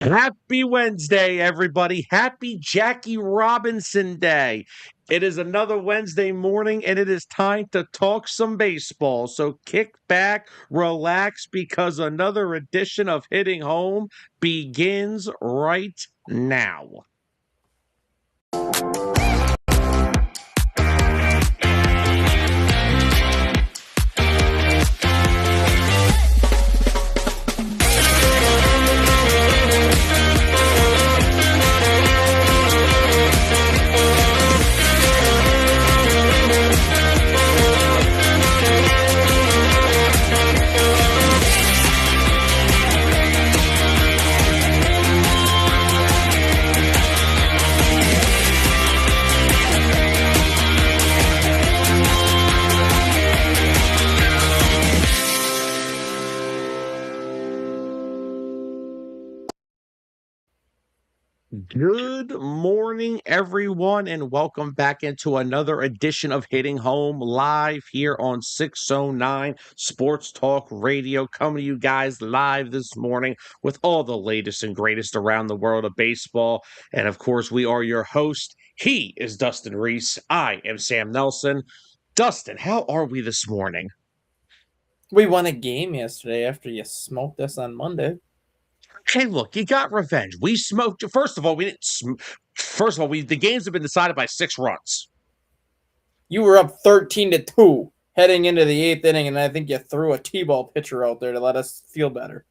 Happy Wednesday, everybody. Happy Jackie Robinson Day. It is another Wednesday morning, and it is time to talk some baseball. So kick back, relax, because another edition of Hitting Home begins right now. Good morning, everyone, and welcome back into another edition of Hitting Home live here on 609 Sports Talk Radio, coming to you guys live this morning with all the latest and greatest around the world of baseball. And of course, we are your host. He is Dustin Reese. I am Sam Nelson. Dustin, how are we this morning? We won a game yesterday after you smoked us on Monday. Hey, look, you got revenge. We smoked. First of all, we didn't. First of all, the games have been decided by 6 runs. You were up 13-2 heading into the 8th inning, and I think you threw a T-ball pitcher out there to let us feel better.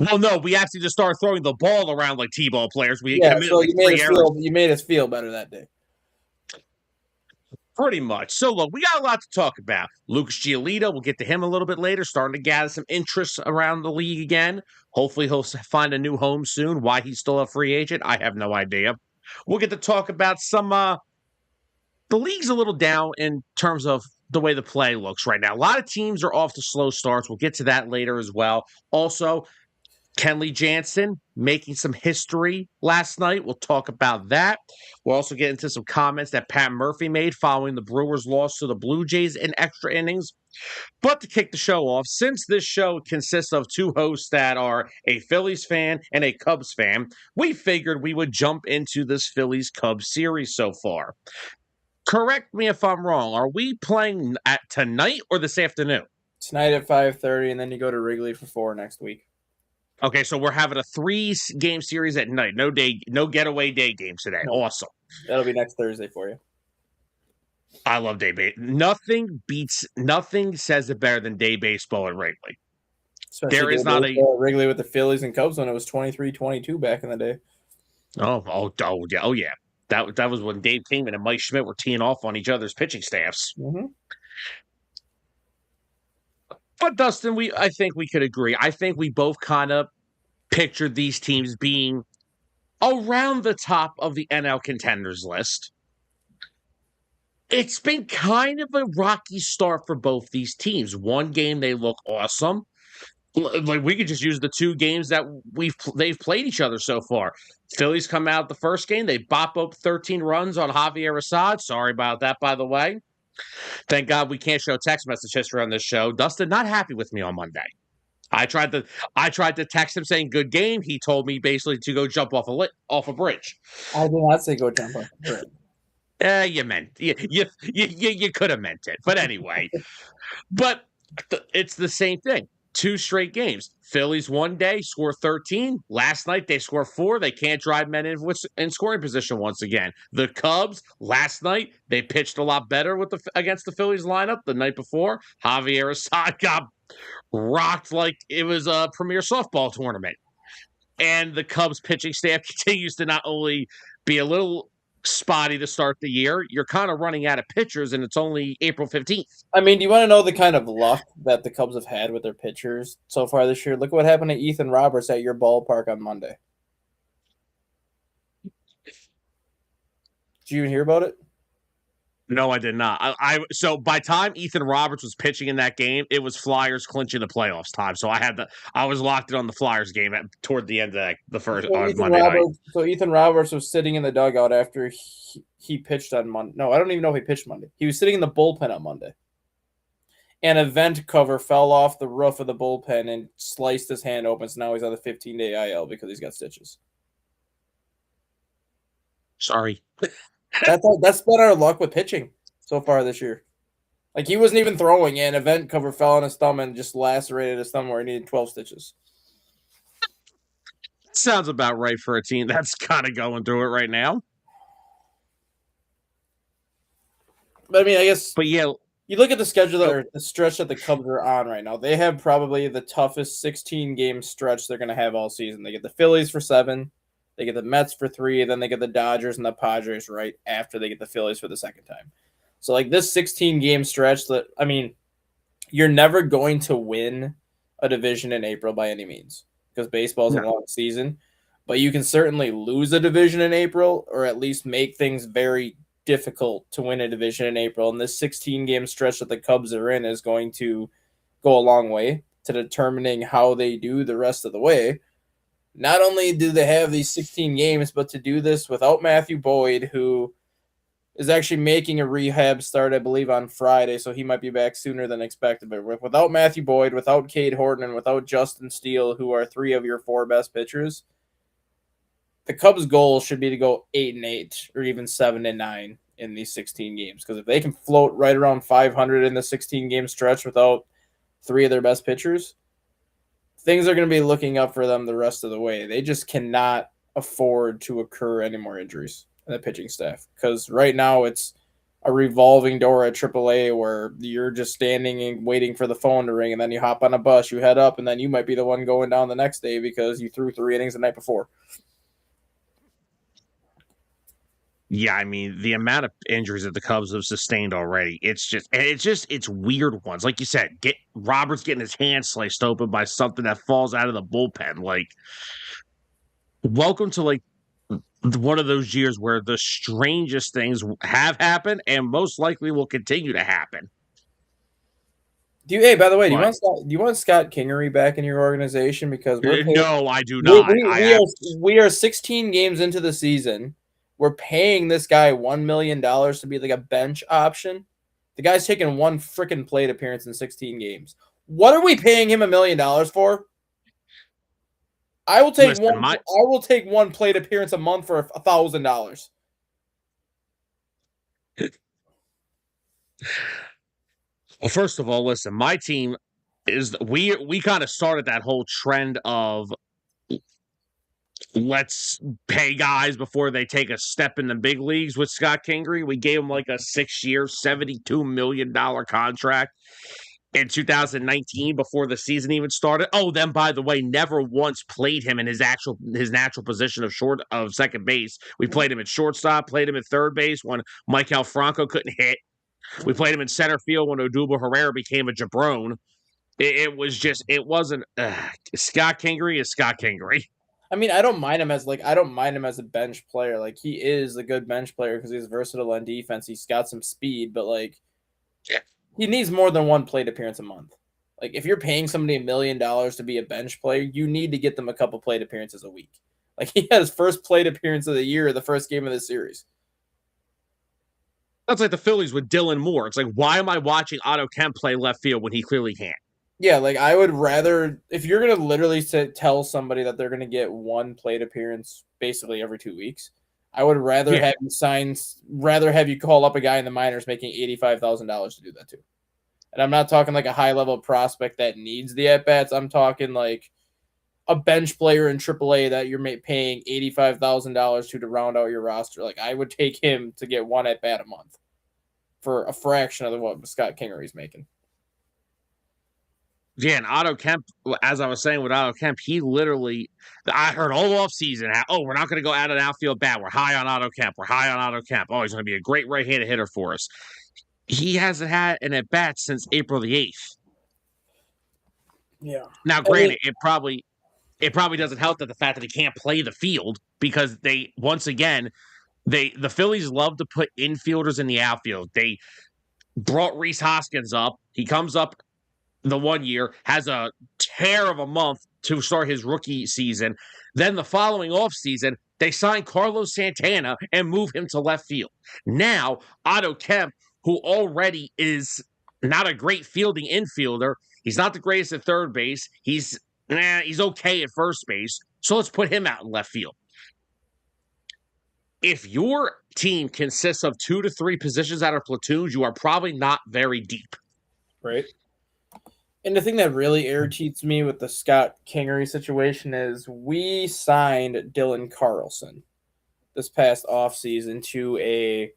Well, no, we actually just started throwing the ball around like T-ball players. We committed so like 3 errors. you made us feel better that day. Pretty much. So, look, we got a lot to talk about. Lucas Giolito, we'll get to him a little bit later, starting to gather some interest around the league again. Hopefully, he'll find a new home soon. Why he's still a free agent, I have no idea. We'll get to talk about some the league's a little down in terms of the way the play looks right now. A lot of teams are off to slow starts. We'll get to that later as well. Also, Kenley Jansen making some history last night. We'll talk about that. We'll also get into some comments that Pat Murphy made following the Brewers' loss to the Blue Jays in extra innings. But to kick the show off, since this show consists of 2 hosts that are a Phillies fan and a Cubs fan, we figured we would jump into this Phillies-Cubs series so far. Correct me if I'm wrong. Are we playing at tonight or this afternoon? Tonight at 5:30, and then you go to Wrigley for 4 next week. Okay, so we're having a 3-game series at night. No getaway day games today. No. Awesome. That'll be next Thursday for you. I love day baseball. Nothing says it better than day baseball at Wrigley. Especially there is not a Wrigley with the Phillies and Cubs when it was 23-22 back in the day. Oh yeah. That was when Dave Kingman and Mike Schmidt were teeing off on each other's pitching staffs. Mm-hmm. But Dustin, I think we could agree. I think we both kind of pictured these teams being around the top of the NL contenders list. It's been kind of a rocky start for both these teams. One game they look awesome. Like we could just use the 2 games that they've played each other so far. Phillies come out the first game, they bop up 13 runs on Javier Assad. Sorry about that, by the way. Thank God we can't show text message history on this show. Dustin not happy with me on Monday. I tried to text him saying good game. He told me basically to go jump off a bridge. I did not say go jump off a bridge. You meant you could have meant it, but anyway. But it's the same thing. 2 straight games. Phillies one day score 13. Last night they score 4. They can't drive men in scoring position once again. The Cubs last night they pitched a lot better against the Phillies lineup the night before. Javier Assad got rocked like it was a premier softball tournament. And the Cubs pitching staff continues to not only be a little spotty to start the year, you're kind of running out of pitchers, and it's only April 15th. I mean, do you want to know the kind of luck that the Cubs have had with their pitchers so far this year? Look what happened to Ethan Roberts at your ballpark on Monday. Did you even hear about it? No, I did not. So by time Ethan Roberts was pitching in that game, it was Flyers clinching the playoffs time. So I was locked in on the Flyers game toward the end of the first on Monday night. So Ethan Roberts was sitting in the dugout after he pitched on Monday. No, I don't even know if he pitched Monday. He was sitting in the bullpen on Monday. An event cover fell off the roof of the bullpen and sliced his hand open. So now he's on the 15-day IL because he's got stitches. Sorry. That's been our luck with pitching so far this year. Like, he wasn't even throwing, and event cover fell on his thumb and just lacerated his thumb where he needed 12 stitches. Sounds about right for a team that's kind of going through it right now. But I mean, I guess But yeah, you look at the schedule or the stretch that the Cubs are on right now. They have probably the toughest 16-game stretch they're going to have all season. They get the Phillies for 7, they get the Mets for 3, then they get the Dodgers and the Padres right after they get the Phillies for the second time. So, like, this 16-game stretch, that, I mean, you're never going to win a division in April by any means because baseball is a long season. But you can certainly lose a division in April, or at least make things very difficult to win a division in April. And this 16-game stretch that the Cubs are in is going to go a long way to determining how they do the rest of the way. Not only do they have these 16 games, but to do this without Matthew Boyd, who is actually making a rehab start, I believe, on Friday, so he might be back sooner than expected. But without Matthew Boyd, without Cade Horton, and without Justin Steele, who are 3 of your 4 best pitchers, the Cubs' goal should be to go 8-8 or even 7-9 in these 16 games. Because if they can float right around 500 in the 16-game stretch without 3 of their best pitchers, things are going to be looking up for them the rest of the way. They just cannot afford to occur any more injuries in the pitching staff, because right now it's a revolving door at AAA where you're just standing and waiting for the phone to ring, and then you hop on a bus, you head up, and then you might be the one going down the next day because you threw 3 innings the night before. Yeah, I mean, the amount of injuries that the Cubs have sustained already, it's weird ones. Like you said, Roberts getting his hand sliced open by something that falls out of the bullpen. Like, welcome to, like, one of those years where the strangest things have happened and most likely will continue to happen. Hey, by the way, But do you want Scott Kingery back in your organization? Because no, I do not. We are 16 games into the season. We're paying this guy $1 million to be like a bench option. The guy's taken 1 freaking plate appearance in 16 games. What are we paying him $1 million for? I will take I will take 1 plate appearance a month for $1,000. Well, first of all, listen, my team is we kind of started that whole trend of let's pay guys before they take a step in the big leagues with Scott Kingery. We gave him like a 6-year, $72 million contract in 2019 before the season even started. Oh, then by the way, never once played him in his natural position of second base. We played him at shortstop, played him at third base when Maikel Franco couldn't hit. We played him in center field when Odubel Herrera became a jabron. It wasn't Scott Kingery is Scott Kingery. I mean, I don't mind him as a bench player. Like, he is a good bench player because he's versatile on defense. He's got some speed, but like, he needs more than 1 plate appearance a month. Like, if you're paying somebody $1 million to be a bench player, you need to get them a couple plate appearances a week. Like, he had his first plate appearance of the year, the first game of the series. That's like the Phillies with Dylan Moore. It's like, why am I watching Otto Kemp play left field when he clearly can't? Yeah, like, I would rather, if you're going to literally tell somebody that they're going to get 1 plate appearance basically every 2 weeks, I would rather have you call up a guy in the minors making $85,000 to do that too. And I'm not talking like a high-level prospect that needs the at-bats. I'm talking like a bench player in AAA that you're paying $85,000 to round out your roster. Like, I would take him to get 1 at-bat a month for a fraction of what Scott Kingery's making. Yeah, and Otto Kemp, as I was saying with Otto Kemp, he literally, I heard all offseason, we're not going to go out an outfield bat. We're high on Otto Kemp. We're high on Otto Kemp. Oh, he's going to be a great right-handed hitter for us. He hasn't had an at-bat since April the 8th. Yeah. Now, granted, it probably doesn't help that the fact that he can't play the field, because the Phillies love to put infielders in the outfield. They brought Rhys Hoskins up. He comes up the 1 year, has a tear of a month to start his rookie season. Then the following offseason, they sign Carlos Santana and move him to left field. Now, Otto Kemp, who already is not a great fielding infielder. He's not the greatest at third base. He's okay at first base. So let's put him out in left field. If your team consists of 2 to 3 positions out of platoons, you are probably not very deep. Right. And the thing that really irritates me with the Scott Kingery situation is we signed Dylan Carlson this past offseason to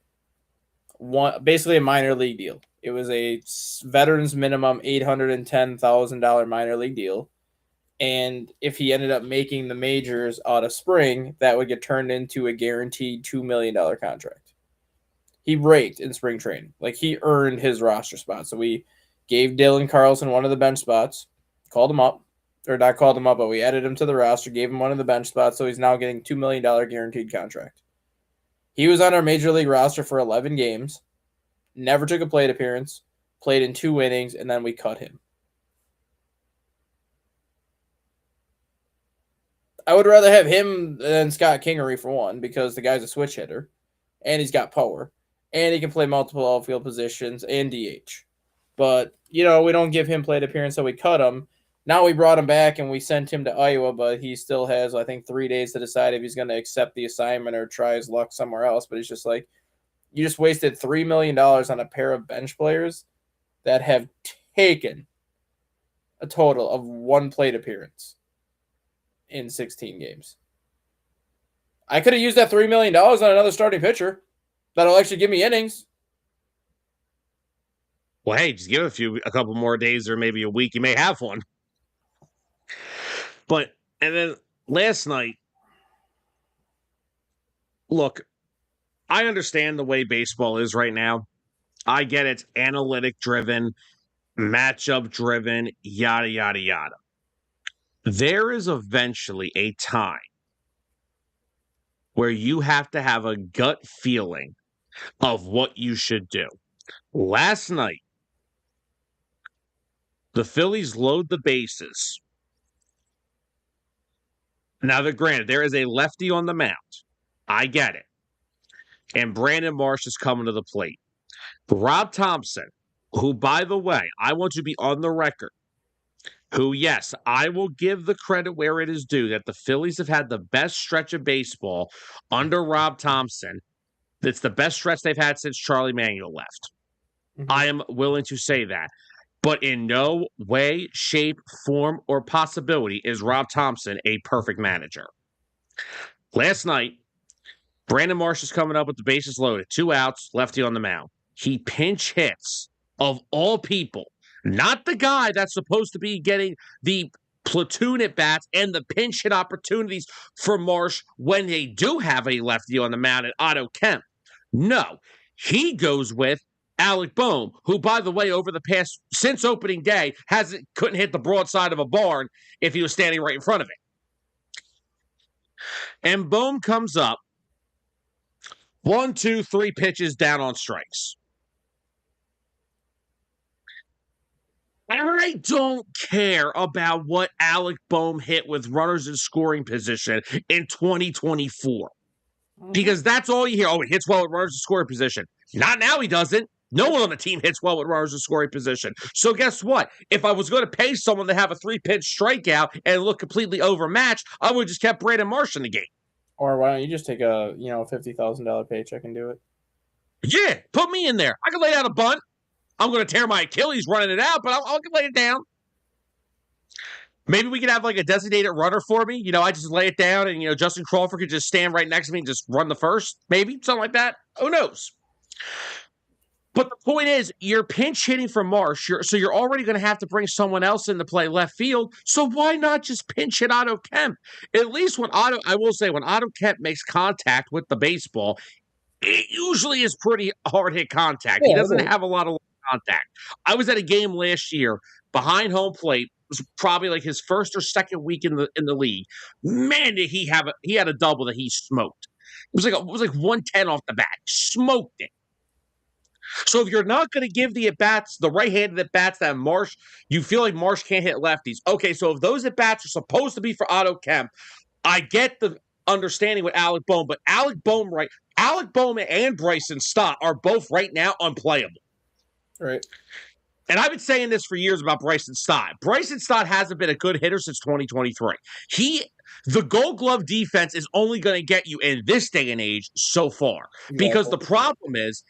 basically a minor league deal. It was a veterans minimum $810,000 minor league deal. And if he ended up making the majors out of spring, that would get turned into a guaranteed $2 million contract. He raked in spring training. Like, he earned his roster spot. So we gave Dylan Carlson one of the bench spots, called him up, or not called him up, but we added him to the roster, gave him one of the bench spots. So he's now getting $2 million guaranteed contract. He was on our major league roster for 11 games, never took a plate appearance, played in 2 innings, and then we cut him. I would rather have him than Scott Kingery for one, because the guy's a switch hitter, and he's got power, and he can play multiple outfield positions and DH. But, we don't give him plate appearance, so we cut him. Now we brought him back, and we sent him to Iowa, but he still has, I think, 3 days to decide if he's going to accept the assignment or try his luck somewhere else. But it's just like, you just wasted $3 million on a pair of bench players that have taken a total of 1 plate appearance in 16 games. I could have used that $3 million on another starting pitcher that'll actually give me innings. Well, hey, just give a couple more days or maybe a week. You may have one. And then last night, look, I understand the way baseball is right now. I get it's analytic driven, matchup driven, yada, yada, yada. There is eventually a time where you have to have a gut feeling of what you should do. Last night, the Phillies load the bases. Now, granted, there is a lefty on the mound. I get it. And Brandon Marsh is coming to the plate. Rob Thompson, who, by the way, I want to be on the record, who, yes, I will give the credit where it is due, that the Phillies have had the best stretch of baseball under Rob Thompson. It's the best stretch they've had since Charlie Manuel left. Mm-hmm. I am willing to say that. But in no way, shape, form, or possibility is Rob Thompson a perfect manager. Last night, Brandon Marsh is coming up with the bases loaded. 2 outs, lefty on the mound. He pinch hits, of all people, not the guy that's supposed to be getting the platoon at bats and the pinch hit opportunities for Marsh when they do have a lefty on the mound at Otto Kemp. No, he goes with Alec Bohm, who, by the way, over the past, since opening day, couldn't hit the broadside of a barn if he was standing right in front of it. And Bohm comes up, 1, 2, 3 pitches down on strikes. I don't care about what Alec Bohm hit with runners in scoring position in 2024. Because that's all you hear. Oh, he hits well with runners in scoring position. Not now, he doesn't. No one on the team hits well with runners in scoring position. So guess what? If I was going to pay someone to have a 3-pitch strikeout and look completely overmatched, I would have just kept Brandon Marsh in the game. Or why don't you just take a $50,000 paycheck and do it? Yeah, put me in there. I can lay down a bunt. I'm going to tear my Achilles running it out, but I can lay it down. Maybe we could have like a designated runner for me. I just lay it down and, Justin Crawford could just stand right next to me and just run the first. Maybe something like that. Who knows? But the point is, you're pinch hitting for Marsh, so you're already going to have to bring someone else in to play left field. So why not just pinch hit Otto Kemp? At least when Otto Kemp makes contact with the baseball, it usually is pretty hard hit contact. He doesn't have a lot of contact. I was at a game last year behind home plate. It was probably like his first or second week in the league. Man, did he had a double that he smoked. It was like 110 off the bat. Smoked it. So if you're not going to give the at-bats, the right-handed at-bats that Marsh, you feel like Marsh can't hit lefties. Okay, so if those at-bats are supposed to be for Otto Kemp, I get the understanding with Alec Bohm, but Alec Bohm and Bryson Stott are both right now unplayable. Right. and I've been saying this for years about Bryson Stott. Bryson Stott hasn't been a good hitter since 2023. The Gold Glove defense is only going to get you in this day and age so far. Because the problem is,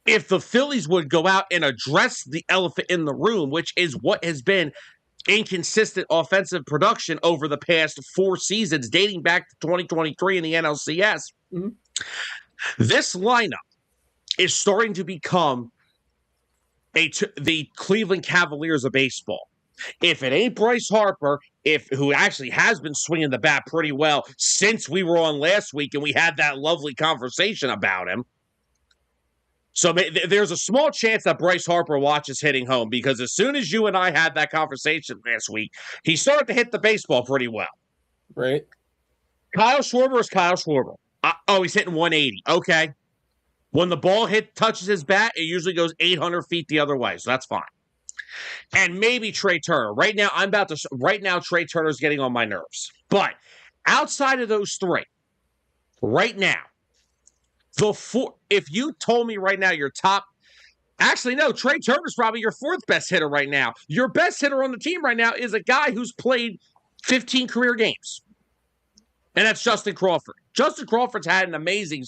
if the Phillies would go out and address the elephant in the room, which is what has been inconsistent offensive production over the past 4 seasons, dating back to 2023 in the NLCS, this lineup is starting to become the Cleveland Cavaliers of baseball. If it ain't Bryce Harper, who actually has been swinging the bat pretty well since we were on last week and we had that lovely conversation about him. So there's a small chance that Bryce Harper watches hitting home, because as soon as you and I had that conversation last week, he started to hit the baseball pretty well. Right. Kyle Schwarber is Kyle Schwarber. He's hitting 180. Okay. When the ball touches his bat, it usually goes 800 feet the other way, so that's fine. And maybe Trey Turner. Right now, Trey Turner's getting on my nerves. But outside of those three, right now, if you told me right now your top, actually no, Trey Turner's probably your 4th best hitter right now. Your best hitter on the team right now is a guy who's played 15 career games, and that's Justin Crawford. Justin Crawford's had an amazing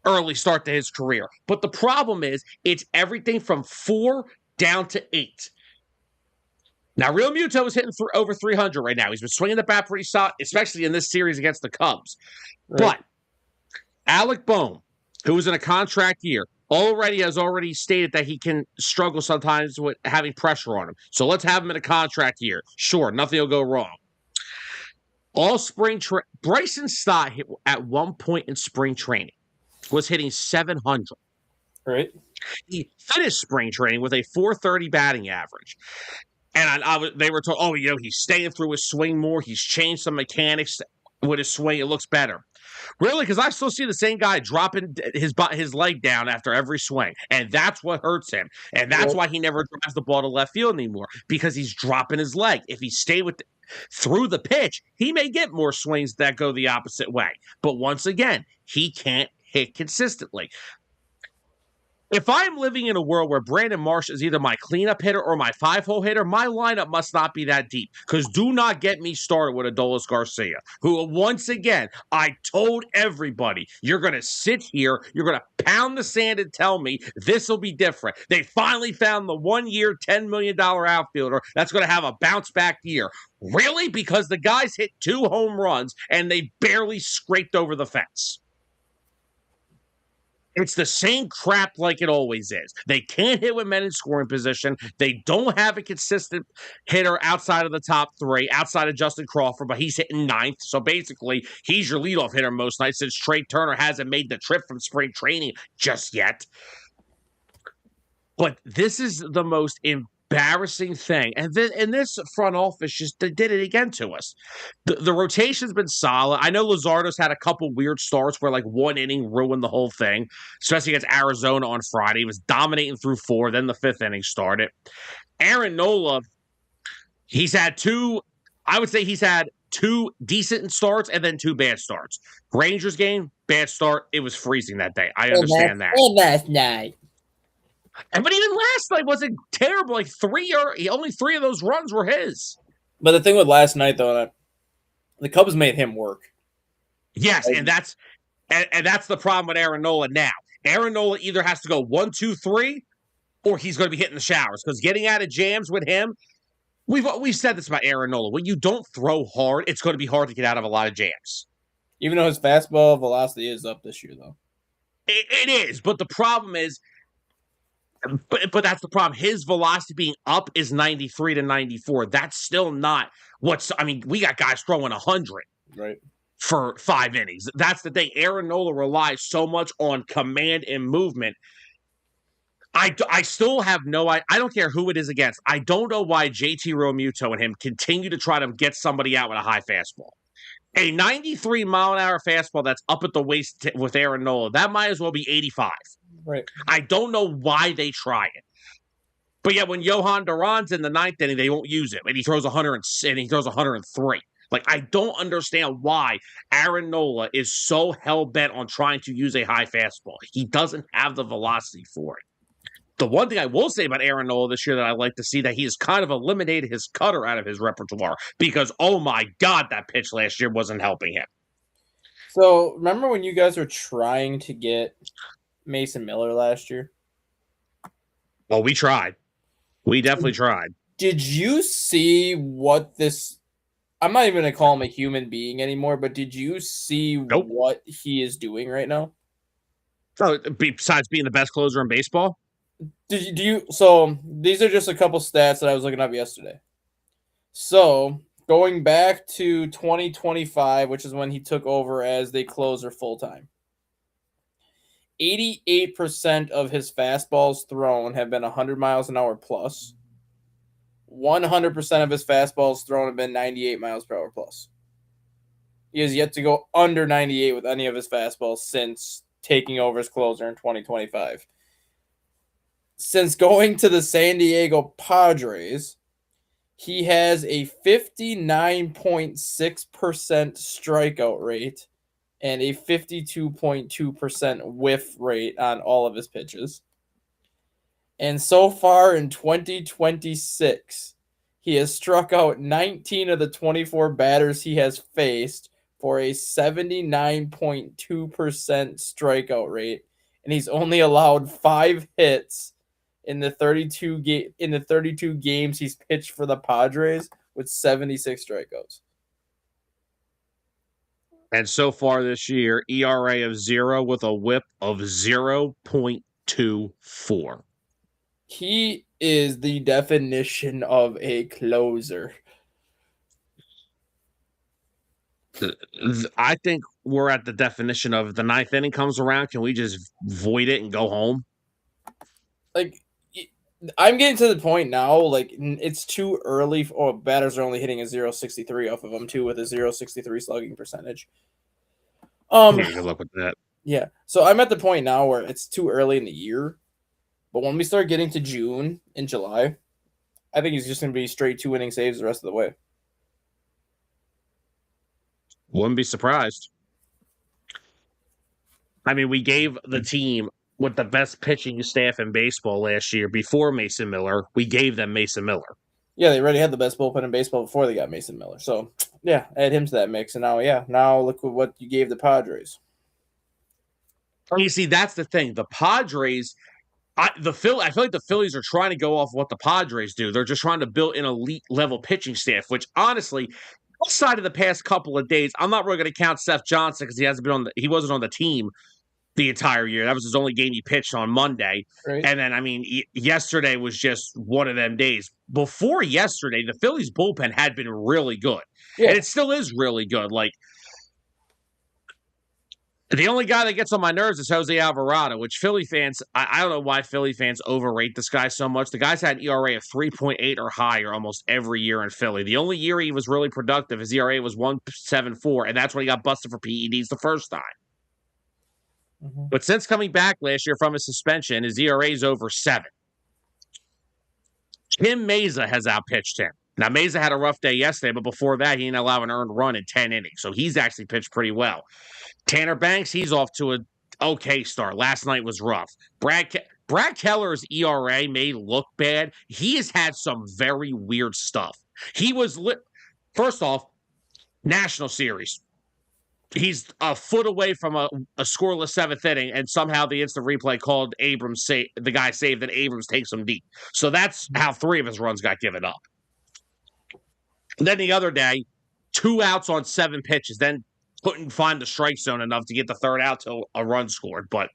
early start to his career, but the problem is it's everything from 4 down to 8. Now, Real Muto is hitting over 300 right now. He's been swinging the bat pretty solid, especially in this series against the Cubs. Right. But Alec Bohm, who was in a contract year, has already stated that he can struggle sometimes with having pressure on him. So let's have him in a contract year. Sure, nothing will go wrong. All spring Bryson Stott hit at one point in spring training was hitting 700. Right. He finished spring training with a 430 batting average. And they were told, he's staying through his swing more. He's changed some mechanics with his swing. It looks better. Really? Because I still see the same guy dropping his leg down after every swing. And that's what hurts him. And that's why he never drives the ball to left field anymore, because he's dropping his leg. If he stayed through the pitch, he may get more swings that go the opposite way. But once again, he can't hit consistently. If I'm living in a world where Brandon Marsh is either my cleanup hitter or my 5-hole hitter, my lineup must not be that deep. Because do not get me started with Adolis Garcia, who, once again, I told everybody, you're going to sit here, you're going to pound the sand and tell me this will be different. They finally found the 1-year, $10 million outfielder that's going to have a bounce-back year. Really? Because the guys hit 2 home runs and they barely scraped over the fence. It's the same crap like it always is. They can't hit with men in scoring position. They don't have a consistent hitter outside of the top 3, outside of Justin Crawford, but he's hitting 9th. So basically, he's your leadoff hitter most nights, since Trey Turner hasn't made the trip from spring training just yet. But this is the most embarrassing thing. And this front office just did it again to us. The rotation's been solid. I know Luzardo's had a couple weird starts where 1 inning ruined the whole thing, especially against Arizona on Friday. He was dominating through 4, then the 5th inning started. Aaron Nola, he's had 2 decent starts and then 2 bad starts. Rangers game, bad start. It was freezing that day. I understand that. Last night. But even last night wasn't terrible. Only 3 of those runs were his. But the thing with last night, though, the Cubs made him work. Yes, and that's the problem with Aaron Nola now. Aaron Nola either has to go 1, 2, 3, or he's going to be hitting the showers, because getting out of jams with him, we've said this about Aaron Nola. When you don't throw hard, it's going to be hard to get out of a lot of jams. Even though his fastball velocity is up this year, though. It is, but the problem is, But that's the problem. His velocity being up is 93 to 94. That's still not we got guys throwing 100 for 5 innings. That's the thing. Aaron Nola relies so much on command and movement. I still have I don't care who it is against. I don't know why JT Realmuto and him continue to try to get somebody out with a high fastball. A 93-mile-an-hour fastball that's up at the waist with Aaron Nola, that might as well be 85. Right. I don't know why they try it. But yet when Johan Duran's in the 9th inning, they won't use it. And he throws 100 and he throws 103. I don't understand why Aaron Nola is so hell-bent on trying to use a high fastball. He doesn't have the velocity for it. The one thing I will say about Aaron Nola this year that I like to see that he has kind of eliminated his cutter out of his repertoire because, oh my God, that pitch last year wasn't helping him. So remember when you guys were trying to get Mason Miller last year? Well, we tried. We definitely tried. Did you see what this? I'm not even gonna call him a human being anymore, but did you see Nope. what he is doing right now? So, besides being the best closer in baseball, So these are just a couple stats that I was looking up yesterday. So going back to 2025, which is when he took over as the closer full time, 88% of his fastballs thrown have been 100 miles an hour plus. 100% of his fastballs thrown have been 98 miles per hour plus. He has yet to go under 98 with any of his fastballs since taking over as closer in 2025. Since going to the San Diego Padres, he has a 59.6% strikeout rate and a 52.2% whiff rate on all of his pitches. And so far in 2026, he has struck out 19 of the 24 batters he has faced for a 79.2% strikeout rate, and he's only allowed 5 hits in the 32 games he's pitched for the Padres with 76 strikeouts. and so far this year, ERA of 0 with a whip of 0.24. He is the definition of a closer. I think we're at the definition of the ninth inning comes around. Can we just void it and go home? Like, I'm getting to the point now, like, it's too early. Batters are only hitting a 0.63 off of him, too, with a 0.63 slugging percentage. Yeah, good luck with that. Yeah. So I'm at the point now where it's too early in the year. But when we start getting to June and July, I think he's just going to be straight 2 inning saves the rest of the way. Wouldn't be surprised. I mean, we gave the team with the best pitching staff in baseball last year before Mason Miller. We gave them Mason Miller. Yeah, they already had the best bullpen in baseball before they got Mason Miller. So, yeah, add him to that mix. And now look at what you gave the Padres. You see, that's the thing. The Padres, I feel like the Phillies are trying to go off what the Padres do. They're just trying to build an elite level pitching staff, which honestly, outside of the past couple of days, I'm not really going to count Seth Johnson because he wasn't on the team the entire year. That was his only game he pitched on Monday. Right. And then, I mean, yesterday was just one of them days. Before yesterday, the Phillies bullpen had been really good. Yeah. And it still is really good. Like, the only guy that gets on my nerves is Jose Alvarado, which Philly fans, I don't know why Philly fans overrate this guy so much. The guy's had an ERA of 3.8 or higher almost every year in Philly. The only year he was really productive, his ERA was 1.74, and that's when he got busted for PEDs the first time. Mm-hmm. But since coming back last year from his suspension, his ERA is over 7. Tim Meza has outpitched him. Now, Meza had a rough day yesterday, but before that, he didn't allow an earned run in 10 innings. So he's actually pitched pretty well. Tanner Banks, he's off to an okay start. Last night was rough. Brad Keller's ERA may look bad. He has had some very weird stuff. He was first off, National Series. He's a foot away from a scoreless 7th inning, and somehow the instant replay called Abrams the guy saved, and Abrams takes him deep. So that's how 3 of his runs got given up. And then the other day, 2 outs on 7 pitches, then couldn't find the strike zone enough to get the 3rd out till a run scored. But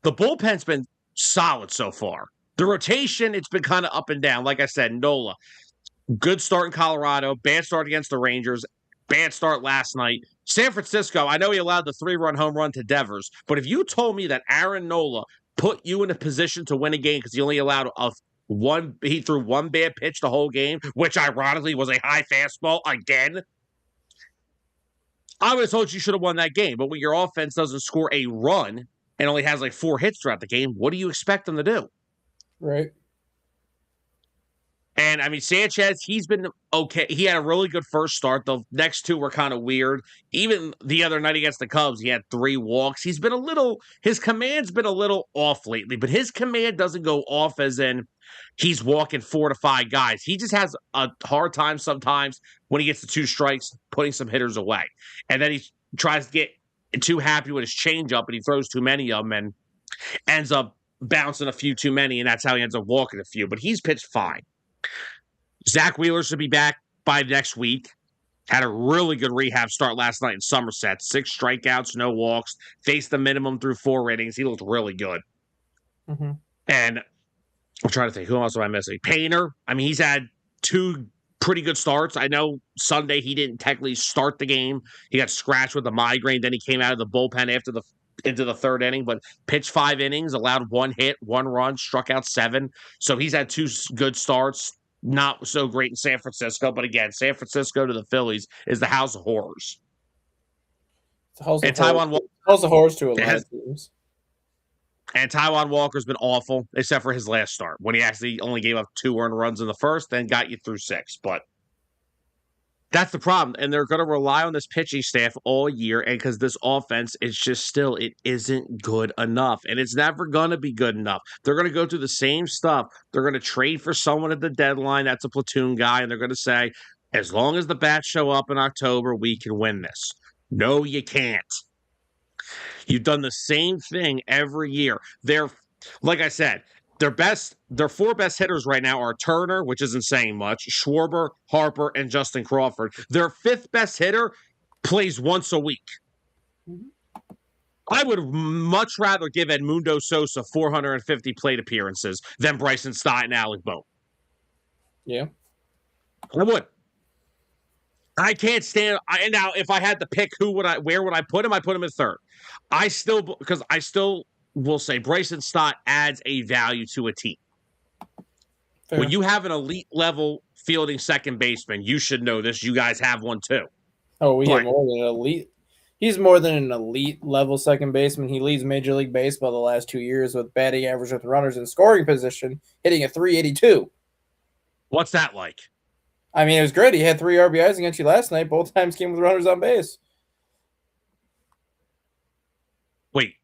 the bullpen's been solid so far. The rotation, it's been kind of up and down. Like I said, Nola, good start in Colorado, bad start against the Rangers, bad start last night. San Francisco, I know he allowed the 3-run home run to Devers, but if you told me that Aaron Nola put you in a position to win a game because he only allowed he threw 1 bad pitch the whole game, which ironically was a high fastball again, I would have told you should have won that game. But when your offense doesn't score a run and only has like 4 hits throughout the game, what do you expect them to do? Right. And I mean, Sanchez, he's been okay. He had a really good first start. The next two were kind of weird. Even the other night against the Cubs, he had 3 walks. His command's been a little off lately, but his command doesn't go off as in he's walking 4 to 5 guys. He just has a hard time sometimes when he gets the 2 strikes, putting some hitters away. And then he tries to get too happy with his changeup and he throws too many of them and ends up bouncing a few too many. And that's how he ends up walking a few. But he's pitched fine. Zach Wheeler should be back by next week. Had a really good rehab start last night in Somerset. 6 strikeouts, no walks. Faced the minimum through 4 innings. He looked really good. Mm-hmm. And I'm trying to think, who else am I missing? Painter. I mean, he's had 2 pretty good starts. I know Sunday he didn't technically start the game. He got scratched with a migraine. Then he came out of the bullpen into the 3rd inning, but pitched 5 innings, allowed 1 hit, 1 run, struck out 7. So he's had 2 good starts. Not so great in San Francisco, but again, San Francisco to the Phillies is the house of horrors. And Taijuan house of horrors to a lot of teams. And Taijuan Walker's been awful, except for his last start when he actually only gave up 2 earned runs in the first, then got you through 6. But that's the problem. And they're going to rely on this pitching staff all year. And because this offense is just still, it isn't good enough. And it's never going to be good enough. They're going to go through the same stuff. They're going to trade for someone at the deadline that's a platoon guy. And they're going to say, as long as the bats show up in October, we can win this. No, you can't. You've done the same thing every year. Like I said, their 4 best hitters right now are Turner, which isn't saying much, Schwarber, Harper, and Justin Crawford. Their 5th best hitter plays once a week. Mm-hmm. I would much rather give Edmundo Sosa 450 plate appearances than Bryson Stott and Alec Bohm. Yeah. I would. I can't stand. Now, if I had to pick where would I put him? I put him at 3rd. I still will say Bryson Stott adds a value to a team. Fair. When you have an elite level fielding second baseman, you should know this. You guys have one too. Oh, we have more than an elite. He's more than an elite level second baseman. He leads Major League Baseball the last 2 years with batting average with runners in scoring position, hitting a .382. What's that like? I mean, it was great. He had 3 RBIs against you last night. Both times came with runners on base. Wait.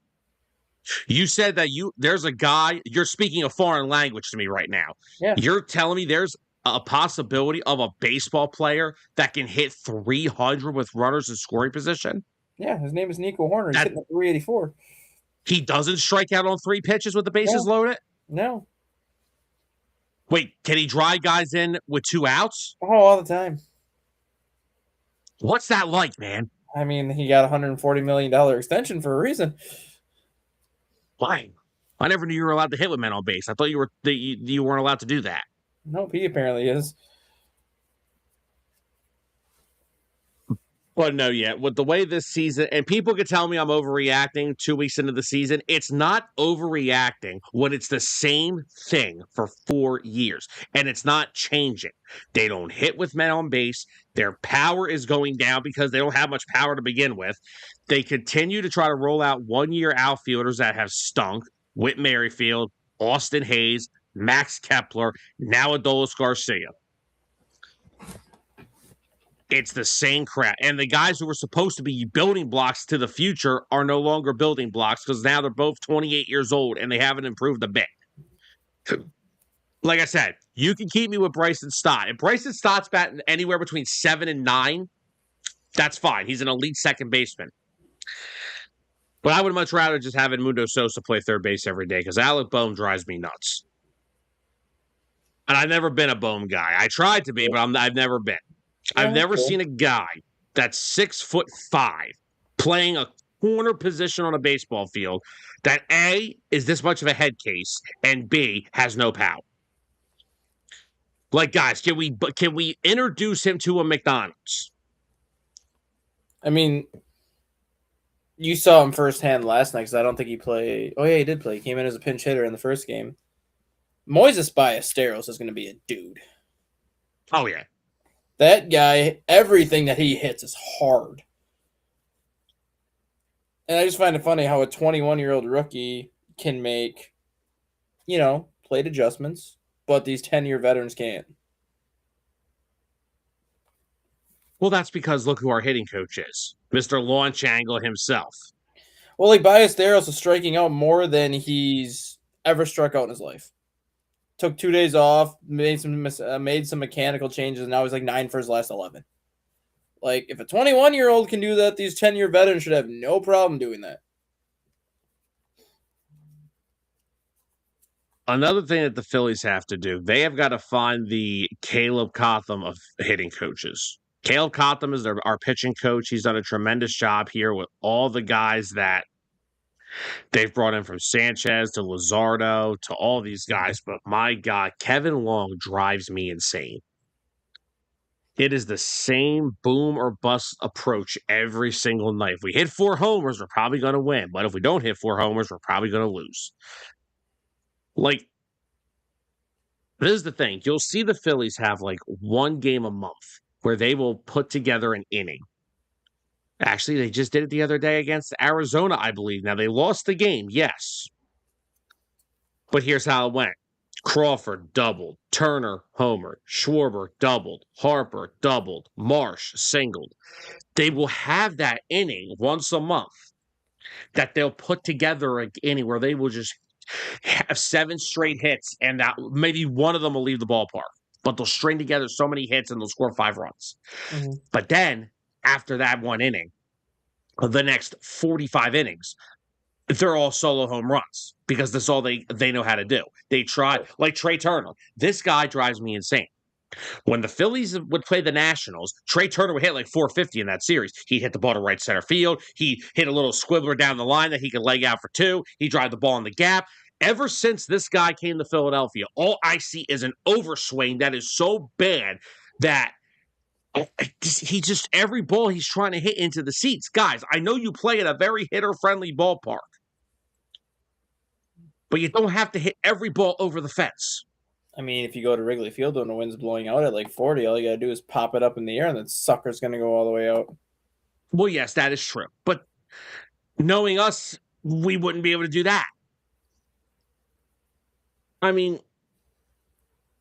You said that there's a guy, you're speaking a foreign language to me right now. Yeah. You're telling me there's a possibility of a baseball player that can hit 300 with runners in scoring position? Yeah, his name is Nico Horner. He's hitting a .384. He doesn't strike out on 3 pitches with the bases loaded? No. Wait, can he drive guys in with 2 outs? Oh, all the time. What's that like, man? I mean, he got a $140 million extension for a reason. Why? I never knew you were allowed to hit with men on base. I thought you weren't allowed to do that. Nope, he apparently is. But no, with the way this season, and people could tell me I'm overreacting 2 weeks into the season. It's not overreacting when it's the same thing for 4 years, and it's not changing. They don't hit with men on base. Their power is going down because they don't have much power to begin with. They continue to try to roll out 1-year outfielders that have stunk. Whit Merrifield, Austin Hayes, Max Kepler, now Adolis Garcia. It's the same crap. And the guys who were supposed to be building blocks to the future are no longer building blocks because now they're both 28 years old and they haven't improved a bit. Like I said, you can keep me with Bryson Stott. If Bryson Stott's batting anywhere between 7 and 9, that's fine. He's an elite second baseman. But I would much rather just have Edmundo Sosa play third base every day because Alec Bohm drives me nuts. And I've never been a Bohm guy. I tried to be, but I've never been. I've never seen a guy that's 6'5" playing a corner position on a baseball field that A, is this much of a head case, and B, has no power. Like, guys, can we introduce him to a McDonald's? I mean, you saw him firsthand last night because I don't think he played. Oh, yeah, he did play. He came in as a pinch hitter in the first game. Moises Ballesteros is going to be a dude. Oh, yeah. That guy, everything that he hits is hard. And I just find it funny how a 21-year-old rookie can make, plate adjustments, but these 10-year veterans can't. Well, that's because look who our hitting coach is, Mr. Launch Angle himself. Well, like Ballesteros is striking out more than he's ever struck out in his life. Took 2 days off, made some mechanical changes, and now he's like 9 for his last 11. Like, if a 21-year-old can do that, these 10-year veterans should have no problem doing that. Another thing that the Phillies have to do, they have got to find the Caleb Cotham of hitting coaches. Caleb Cotham is our pitching coach. He's done a tremendous job here with all the guys that they've brought in, from Sanchez to Luzardo to all these guys. But my God, Kevin Long drives me insane. It is the same boom or bust approach every single night. If we hit 4 homers, we're probably going to win. But if we don't hit 4 homers, we're probably going to lose. Like, this is the thing. You'll see the Phillies have like one game a month where they will put together an inning. Actually, they just did it the other day against Arizona, I believe. Now, they lost the game, yes. But here's how it went. Crawford doubled, Turner homered, Schwarber doubled, Harper doubled, Marsh singled. They will have that inning once a month that they'll put together an inning where they will just have 7 straight hits, and that maybe one of them will leave the ballpark. But they'll string together so many hits and they'll score 5 runs. Mm-hmm. But then, after that one inning, the next 45 innings, they're all solo home runs because that's all they know how to do. They try, like Trey Turner. This guy drives me insane. When the Phillies would play the Nationals, Trey Turner would hit like 450 in that series. He'd hit the ball to right center field. He hit a little squibbler down the line that he could leg out for 2. He'd drive the ball in the gap. Ever since this guy came to Philadelphia, all I see is an overswing that is so bad that he just, every ball he's trying to hit into the seats. Guys, I know you play at a very hitter-friendly ballpark, but you don't have to hit every ball over the fence. I mean, if you go to Wrigley Field when the wind's blowing out at like 40, all you got to do is pop it up in the air and that sucker's going to go all the way out. Well, yes, that is true. But knowing us, we wouldn't be able to do that. I mean,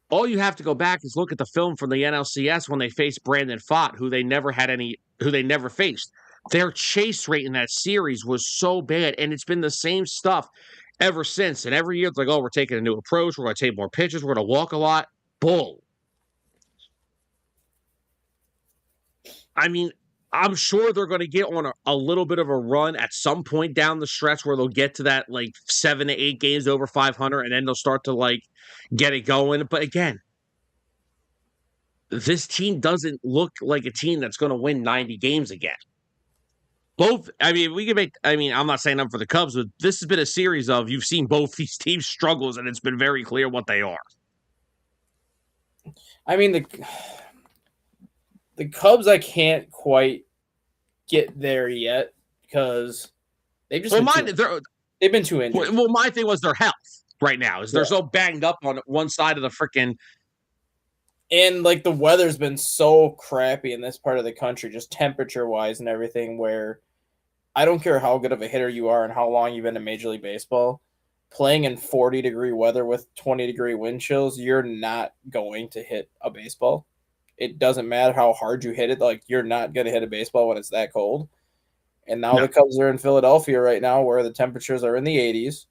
all you have to go back is look at the film from the NLCS when they faced Brandon Pfaadt, who they never faced. Their chase rate in that series was so bad, and it's been the same stuff ever since. And every year it's like, oh, we're taking a new approach. We're going to take more pitches. We're going to walk a lot. Bull. I mean, I'm sure they're going to get on a little bit of a run at some point down the stretch where they'll get to that like 7 to 8 games over 500, and then they'll start to like get it going. But again, this team doesn't look like a team that's going to win 90 games again. I'm not saying them for the Cubs, but this has been a series of, you've seen both these teams' struggles, and it's been very clear what they are. I mean, the Cubs, I can't quite get there yet because they've just they've been too injured. Well, my thing was their health right now. They're so banged up on one side of the freaking. And like the weather's been so crappy in this part of the country, just temperature-wise and everything, where I don't care how good of a hitter you are and how long you've been in Major League Baseball, playing in 40-degree weather with 20-degree wind chills, you're not going to hit a baseball. It doesn't matter how hard you hit it. Like, you're not going to hit a baseball when it's that cold. And now the Cubs are in Philadelphia right now where the temperatures are in the 80s.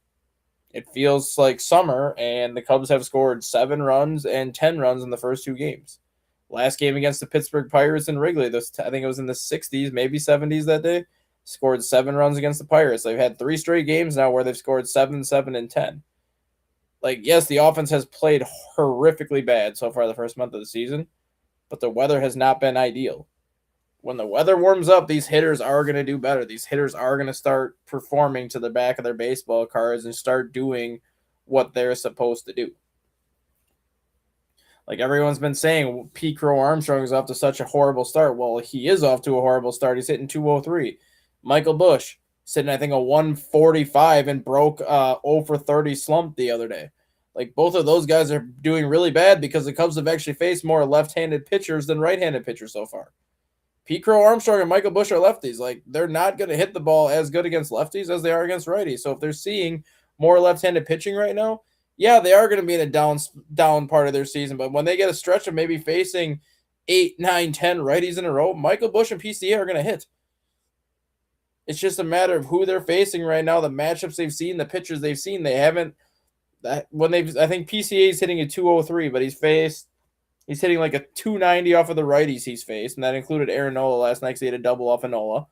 It feels like summer, and the Cubs have scored 7 runs and 10 runs in the first 2 games. Last game against the Pittsburgh Pirates in Wrigley, I think it was in the 60s, maybe 70s that day, scored 7 runs against the Pirates. They've had 3 straight games now where they've scored 7, 7, and 10. Like, yes, the offense has played horrifically bad so far the first month of the season, but the weather has not been ideal. When the weather warms up, these hitters are going to do better. These hitters are going to start performing to the back of their baseball cards and start doing what they're supposed to do. Like everyone's been saying, Pete Crow Armstrong is off to such a horrible start. Well, he is off to a horrible start. He's hitting 203. Michael Busch sitting, I think, a 145 and broke 0 for 30 slump the other day. Like, both of those guys are doing really bad because the Cubs have actually faced more left-handed pitchers than right-handed pitchers so far. Pete Crow Armstrong and Michael Busch are lefties. Like, they're not going to hit the ball as good against lefties as they are against righties. So if they're seeing more left-handed pitching right now, yeah, they are going to be in a down part of their season. But when they get a stretch of maybe facing 8, 9, 10 righties in a row, Michael Busch and PCA are going to hit. It's just a matter of who they're facing right now, the matchups they've seen, the pitchers they've seen. They haven't I think PCA is hitting a 203, but he's hitting like a 290 off of the righties he's faced, and that included Aaron Nola last night because he had a double off of Nola.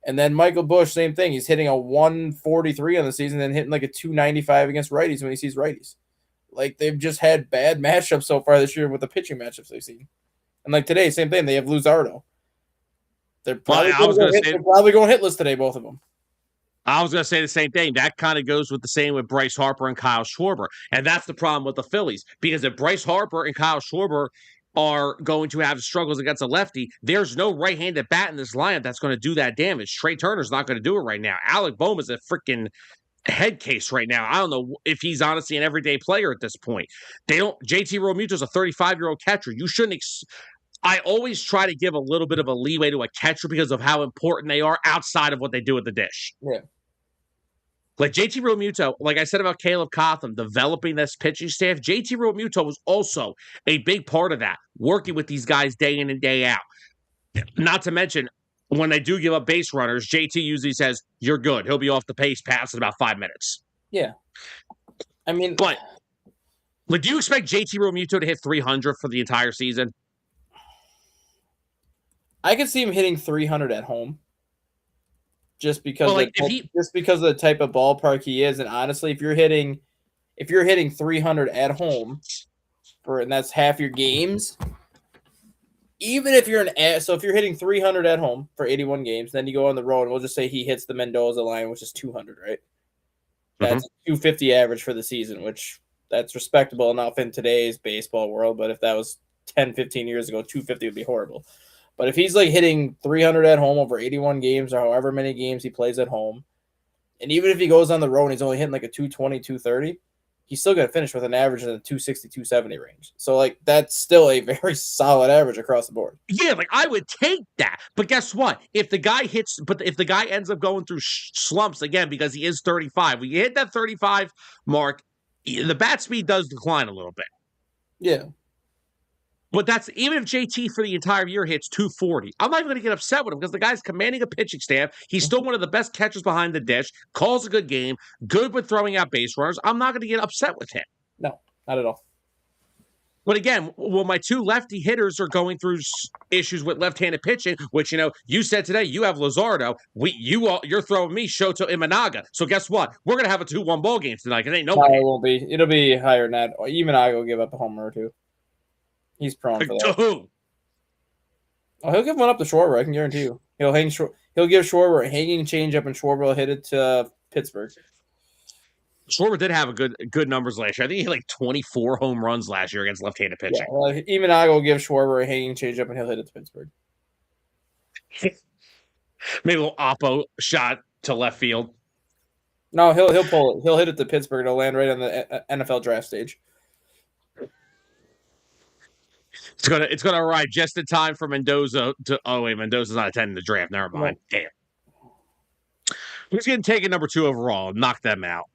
And then Michael Busch, same thing. He's hitting a 143 on the season and hitting like a 295 against righties when he sees righties. Like, they've just had bad matchups so far this year with the pitching matchups they've seen. And like today, same thing. They have Luzardo. They're probably going hitless today, both of them. I was going to say the same thing. That kind of goes with the same with Bryce Harper and Kyle Schwarber. And that's the problem with the Phillies. Because if Bryce Harper and Kyle Schwarber are going to have struggles against a lefty, there's no right-handed bat in this lineup that's going to do that damage. Trey Turner's not going to do it right now. Alec Bohm is a freaking head case right now. I don't know if he's honestly an everyday player at this point. JT Realmuto's a 35-year-old catcher. You shouldn't I always try to give a little bit of a leeway to a catcher because of how important they are outside of what they do at the dish. Yeah. Like JT Realmuto, like I said about Caleb Cotham, developing this pitching staff, JT Realmuto was also a big part of that, working with these guys day in and day out. Not to mention, when they do give up base runners, JT usually says, "You're good." He'll be off the pace pass in about 5 minutes. Yeah. I mean, but like, do you expect JT Realmuto to hit 300 for the entire season? I could see him hitting 300 at home. Just because of the type of ballpark he is, and honestly, if you're hitting 300 at home, and that's half your games, even if you're if you're hitting 300 at home for 81 games, then you go on the road, and we'll just say he hits the Mendoza line, which is 200, right? That's 250 average for the season, which that's respectable enough in today's baseball world. But if that was 10, 15 years ago, 250 would be horrible. But if he's like hitting 300 at home over 81 games or however many games he plays at home, and even if he goes on the road and he's only hitting like a 220, 230, he's still going to finish with an average in the 260, 270 range. So, like, that's still a very solid average across the board. Yeah, like, I would take that. But guess what? If the guy ends up going through slumps again because he is 35, when you hit that 35 mark, the bat speed does decline a little bit. Yeah. But that's even if JT for the entire year hits 240. I'm not even going to get upset with him because the guy's commanding a pitching staff. He's still one of the best catchers behind the dish, calls a good game, good with throwing out base runners. I'm not going to get upset with him. No, not at all. But again, well, my two lefty hitters are going through issues with left-handed pitching, which, you said today you have Luzardo. You're throwing me Shoto Imanaga. So guess what? We're going to have a 2-1 ball game tonight because ain't nobody. No, it won't be. It'll be higher than that. Imanaga will give up a homer or two. He's prone for that. To who? Oh, he'll give one up to Schwarber. I can guarantee you. He'll give Schwarber a hanging changeup, and Schwarber will hit it to Pittsburgh. Schwarber did have a good numbers last year. I think he hit like 24 home runs last year against left-handed pitching. Yeah, well, Imanaga will give Schwarber a hanging changeup, and he'll hit it to Pittsburgh. Maybe a little oppo shot to left field. No, he'll pull it. He'll hit it to Pittsburgh. It'll land right on the NFL draft stage. It's gonna arrive just in time for Mendoza to. Oh wait, Mendoza's not attending the draft. Never mind. No. Damn. Who's getting taken number 2 overall? Knock them out.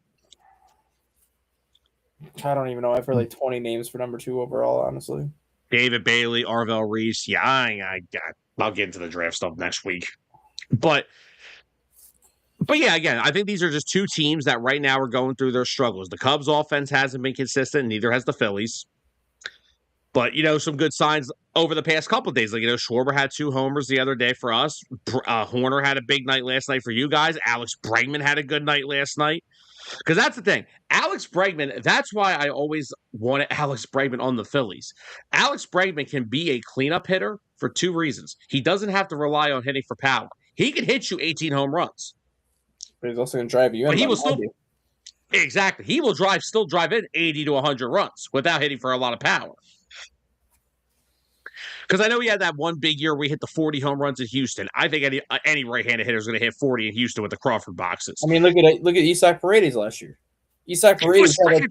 I don't even know. I've heard like 20 names for number 2 overall. Honestly, David Bailey, Arvel Reese. Yeah, I'll get into the draft stuff next week. But yeah, again, I think these are just two teams that right now are going through their struggles. The Cubs' offense hasn't been consistent. Neither has the Phillies. But, some good signs over the past couple of days. Like, Schwarber had 2 homers the other day for us. Horner had a big night last night for you guys. Alex Bregman had a good night last night. Because that's the thing. Alex Bregman, that's why I always wanted Alex Bregman on the Phillies. Alex Bregman can be a cleanup hitter for 2 reasons. He doesn't have to rely on hitting for power. He can hit you 18 home runs. But he's also going to drive you in. But he will still... Exactly. He will still drive in 80 to 100 runs without hitting for a lot of power. Because I know he had that one big year where he hit the 40 home runs in Houston. I think any right-handed hitter is going to hit 40 in Houston with the Crawford boxes. I mean, look at Isaac Paredes last year. Isaac Paredes had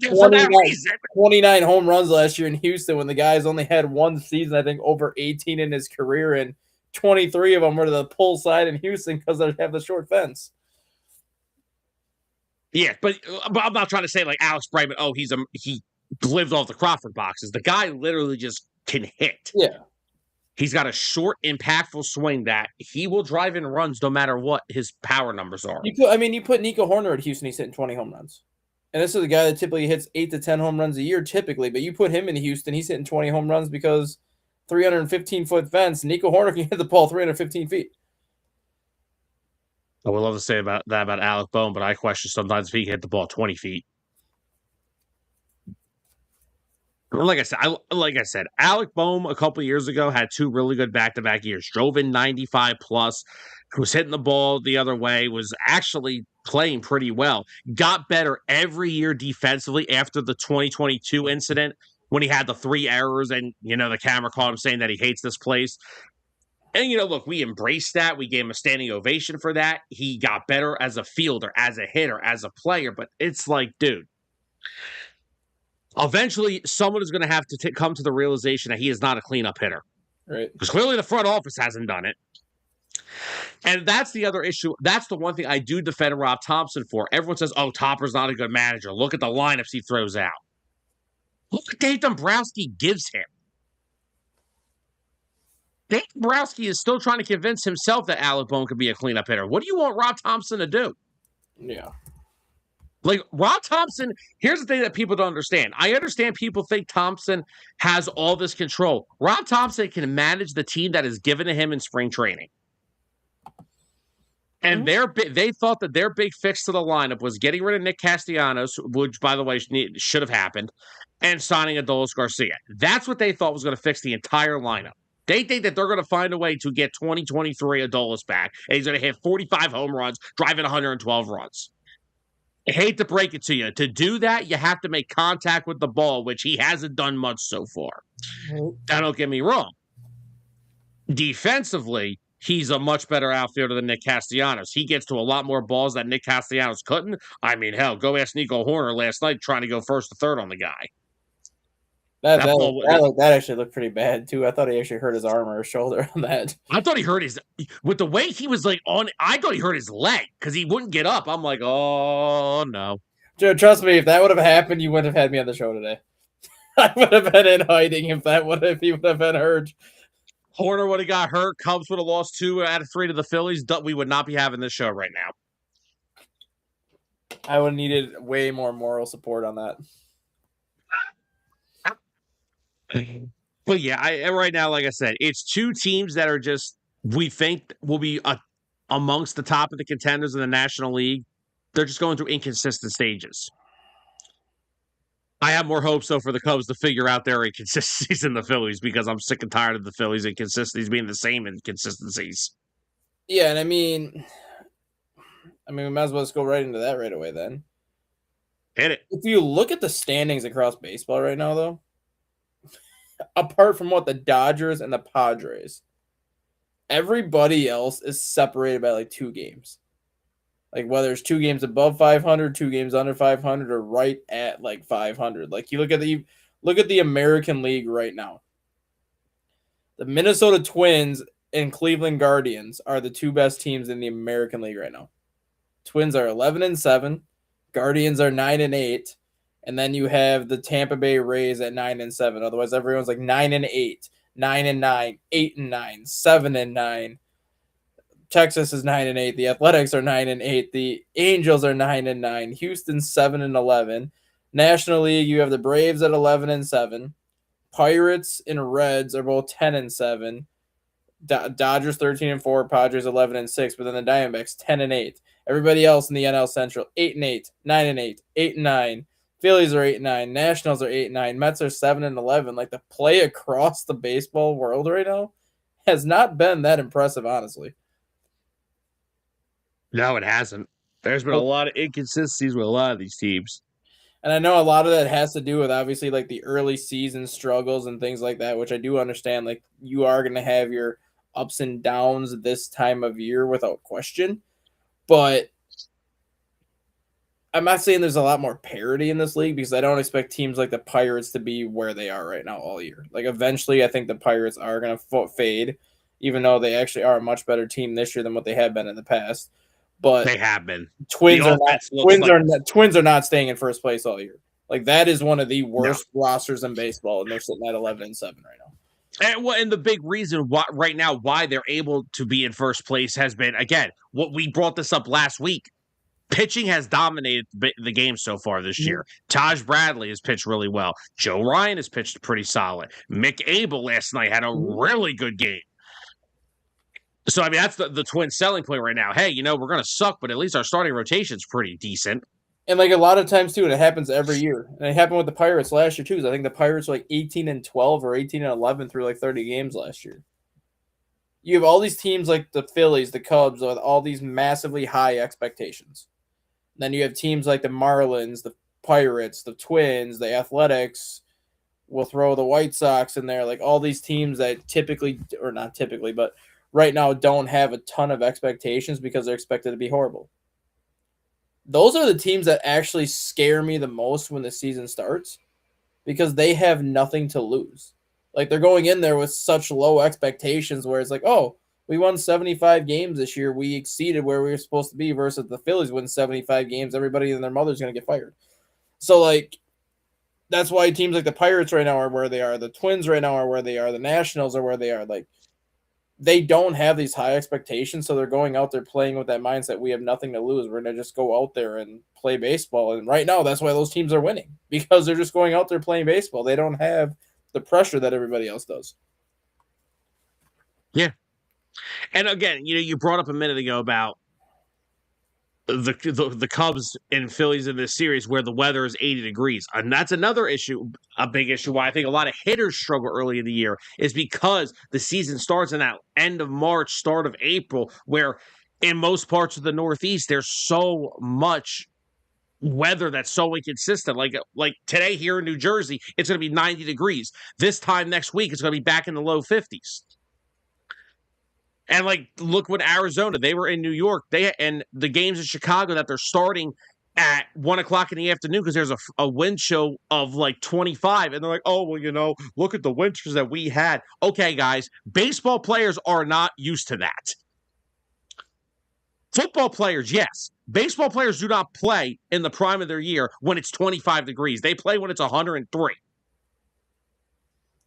29 home runs last year in Houston when the guy's only had one season, I think, over 18 in his career, and 23 of them were to the pull side in Houston because they have the short fence. Yeah, but I'm not trying to say like Alex Bregman, he lived off the Crawford boxes. The guy literally just can hit. Yeah. He's got a short, impactful swing that he will drive in runs no matter what his power numbers are. You put Nico Horner at Houston, he's hitting 20 home runs. And this is a guy that typically hits 8 to 10 home runs a year, typically. But you put him in Houston, he's hitting 20 home runs because 315-foot fence. Nico Horner can hit the ball 315 feet. I would love to say about that about Alec Bohm, but I question sometimes if he can hit the ball 20 feet. Like I said, Alec Bohm a couple years ago had 2 really good back-to-back years. Drove in 95 plus, was hitting the ball the other way, was actually playing pretty well. Got better every year defensively after the 2022 incident when he had the 3 errors and the camera caught him saying that he hates this place. And look, we embraced that. We gave him a standing ovation for that. He got better as a fielder, as a hitter, as a player, but it's like, dude, eventually, someone is going to have to come to the realization that he is not a cleanup hitter. Right. Because clearly the front office hasn't done it. And that's the other issue. That's the one thing I do defend Rob Thompson for. Everyone says, oh, Topper's not a good manager. Look at the lineups he throws out. Look what Dave Dombrowski gives him. Dave Dombrowski is still trying to convince himself that Alec Bohm could be a cleanup hitter. What do you want Rob Thompson to do? Yeah. Like, Rob Thompson, here's the thing that people don't understand. I understand people think Thompson has all this control. Rob Thompson can manage the team that is given to him in spring training. And they thought that their big fix to the lineup was getting rid of Nick Castellanos, which, by the way, should have happened, and signing Adolis Garcia. That's what they thought was going to fix the entire lineup. They think that they're going to find a way to get 2023 Adolis back, and he's going to hit 45 home runs, driving 112 runs. I hate to break it to you. To do that, you have to make contact with the ball, which he hasn't done much so far. Now, don't get me wrong. Defensively, he's a much better outfielder than Nick Castellanos. He gets to a lot more balls that Nick Castellanos couldn't. I mean, hell, go ask Nico Horner last night trying to go first to third on the guy. That actually looked pretty bad, too. I thought he actually hurt his arm or his shoulder on that. I thought he hurt with the way he was I thought he hurt his leg because he wouldn't get up. I'm like, oh, no. Joe, trust me, if that would have happened, you wouldn't have had me on the show today. I would have been in hiding if he would have been hurt. Horner would have got hurt. Cubs would have lost 2 out of 3 to the Phillies. We would not be having this show right now. I would have needed way more moral support on that. But yeah, right now, like I said, it's 2 teams that are just, we think will be amongst the top of the contenders in the National League. They're just going through inconsistent stages. I have more hopes, though, for the Cubs to figure out their inconsistencies than the Phillies because I'm sick and tired of the Phillies' inconsistencies being the same inconsistencies. Yeah, and I mean, we might as well just go right into that right away then. Hit it. If you look at the standings across baseball right now, though, apart from the Dodgers and the Padres, everybody else is separated by like 2 games. Like whether it's 2 games above 500, 2 games under 500, or right at like 500. Like you look at the American League right now. The Minnesota Twins and Cleveland Guardians are the 2 best teams in the American League right now. Twins are 11-7, Guardians are 9-8. And then you have the Tampa Bay Rays at 9-7. Otherwise, everyone's like 9-8, 9-9, 8-9, 7-9. Texas is 9-8. The Athletics are 9-8. The Angels are 9-9. Houston 7-11. National League, you have the Braves at 11-7. Pirates and Reds are both 10-7. Dodgers 13-4. Padres 11-6. But then the Diamondbacks 10-8. Everybody else in the NL Central 8-8, 9-8, 8-9. Phillies are 8-9. Nationals are 8-9. Mets are 7-11. Like the play across the baseball world right now has not been that impressive, honestly. No, it hasn't. There's been a lot of inconsistencies with a lot of these teams. And I know a lot of that has to do with obviously like the early season struggles and things like that, which I do understand. Like you are going to have your ups and downs this time of year without question. But I'm not saying there's a lot more parity in this league because I don't expect teams like the Pirates to be where they are right now all year. Like eventually I think the Pirates are going to fade, even though they actually are a much better team this year than what they have been in the past. But they have been. Twins are not staying in first place all year. Like that is one of the worst rosters in baseball, and they're sitting at 11-7 right now. And the big reason why right now why they're able to be in first place has been, again, what we brought this up last week. Pitching has dominated the game so far this year. Taj Bradley has pitched really well. Joe Ryan has pitched pretty solid. Mick Abel last night had a really good game. So, I mean, that's the Twins' selling point right now. Hey, we're going to suck, but at least our starting rotation's pretty decent. And like a lot of times too, and it happens every year. And it happened with the Pirates last year too. I think the Pirates were like 18-12 or 18-11 through like 30 games last year. You have all these teams like the Phillies, the Cubs, with all these massively high expectations. Then you have teams like the Marlins, the Pirates, the Twins, the Athletics. We'll throw the White Sox in there. Like all these teams that typically, or not typically, but right now don't have a ton of expectations because they're expected to be horrible. Those are the teams that actually scare me the most when the season starts because they have nothing to lose. Like they're going in there with such low expectations where it's like, oh, we won 75 games this year. We exceeded where we were supposed to be versus the Phillies win 75 games. Everybody and their mother's going to get fired. So, like, that's why teams like the Pirates right now are where they are. The Twins right now are where they are. The Nationals are where they are. Like, they don't have these high expectations, so they're going out there playing with that mindset. We have nothing to lose. We're going to just go out there and play baseball. And right now, that's why those teams are winning because they're just going out there playing baseball. They don't have the pressure that everybody else does. Yeah. And again, you brought up a minute ago about the Cubs and Phillies in this series where the weather is 80 degrees. And that's another issue, a big issue why I think a lot of hitters struggle early in the year is because the season starts in that end of March, start of April, where in most parts of the Northeast, there's so much weather that's so inconsistent. Like today here in New Jersey, it's going to be 90 degrees. This time next week, it's going to be back in the low 50s. And like, look what Arizona, they were in New York. And the games in Chicago that they're starting at 1:00 in the afternoon because there's a wind chill of like 25. And they're like, oh, well, look at the winters that we had. Okay, guys, baseball players are not used to that. Football players, yes. Baseball players do not play in the prime of their year when it's 25 degrees. They play when it's 103.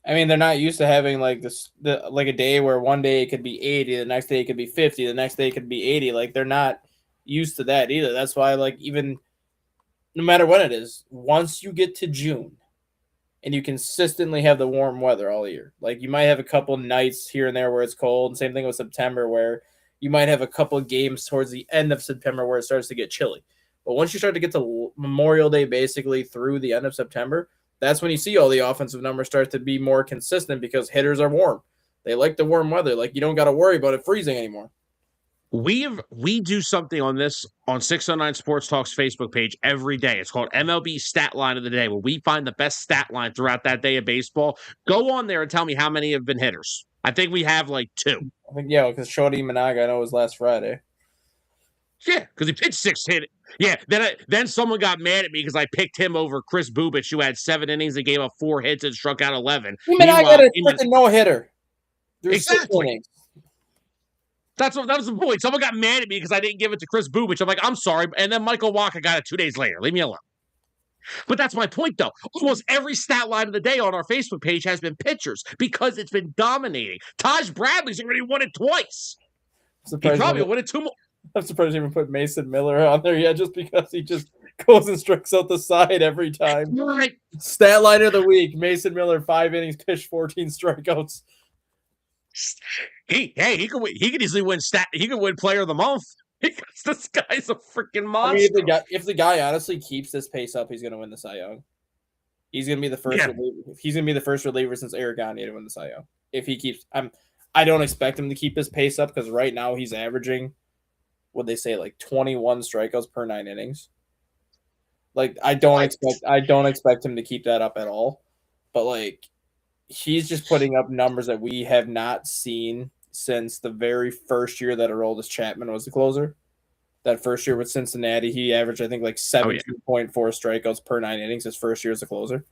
I mean, they're not used to having like like a day where one day it could be 80, the next day it could be 50, the next day it could be 80. Like they're not used to that either. That's why, like, even no matter what it is, once you get to June and you consistently have the warm weather all year, like you might have a couple nights here and there where it's cold. And same thing with September, where you might have a couple of games towards the end of September where it starts to get chilly. But once you start to get to Memorial Day, basically through the end of September, that's when you see all the offensive numbers start to be more consistent because hitters are warm. They like the warm weather. Like, you don't got to worry about it freezing anymore. We do something on this on 609 Sports Talk's Facebook page every day. It's called MLB Stat Line of the Day, where we find the best stat line throughout that day of baseball. Go on there and tell me how many have been hitters. I think we have like 2. I think, yeah, because Shorty Managa, I know, was last Friday. Yeah, because he pitched 6 hit. Yeah, then someone got mad at me because I picked him over Chris Bubich, who had 7 innings and gave up 4 hits and struck out 11. Managa got a freaking no-hitter. Exactly. That was the point. Someone got mad at me because I didn't give it to Chris Bubich. I'm like, I'm sorry. And then Michael Wacha got it 2 days later. Leave me alone. But that's my point, though. Almost every stat line of the day on our Facebook page has been pitchers because it's been dominating. Taj Bradley's already won it twice. He probably will win it 2 more. I'm surprised you even put Mason Miller on there yet, just because he just goes and strikes out the side every time. Right. Stat line of the week: Mason Miller, 5 innings, pitched 14 strikeouts. He could easily win He could win Player of the Month because this guy's a freaking monster. I mean, if the guy honestly keeps this pace up, he's going to win the Cy Young. He's going to be the first. Yeah. He's going to be the first reliever since Eric Gagne to win the Cy Young. If he keeps, I don't expect him to keep his pace up because right now he's averaging, what they say, like 21 strikeouts per 9 innings. Like I don't expect him to keep that up at all. But like, he's just putting up numbers that we have not seen since the very first year that Aroldis Chapman was the closer. That first year with Cincinnati, he averaged, I think, like 17.4 strikeouts per 9 innings his first year as a closer.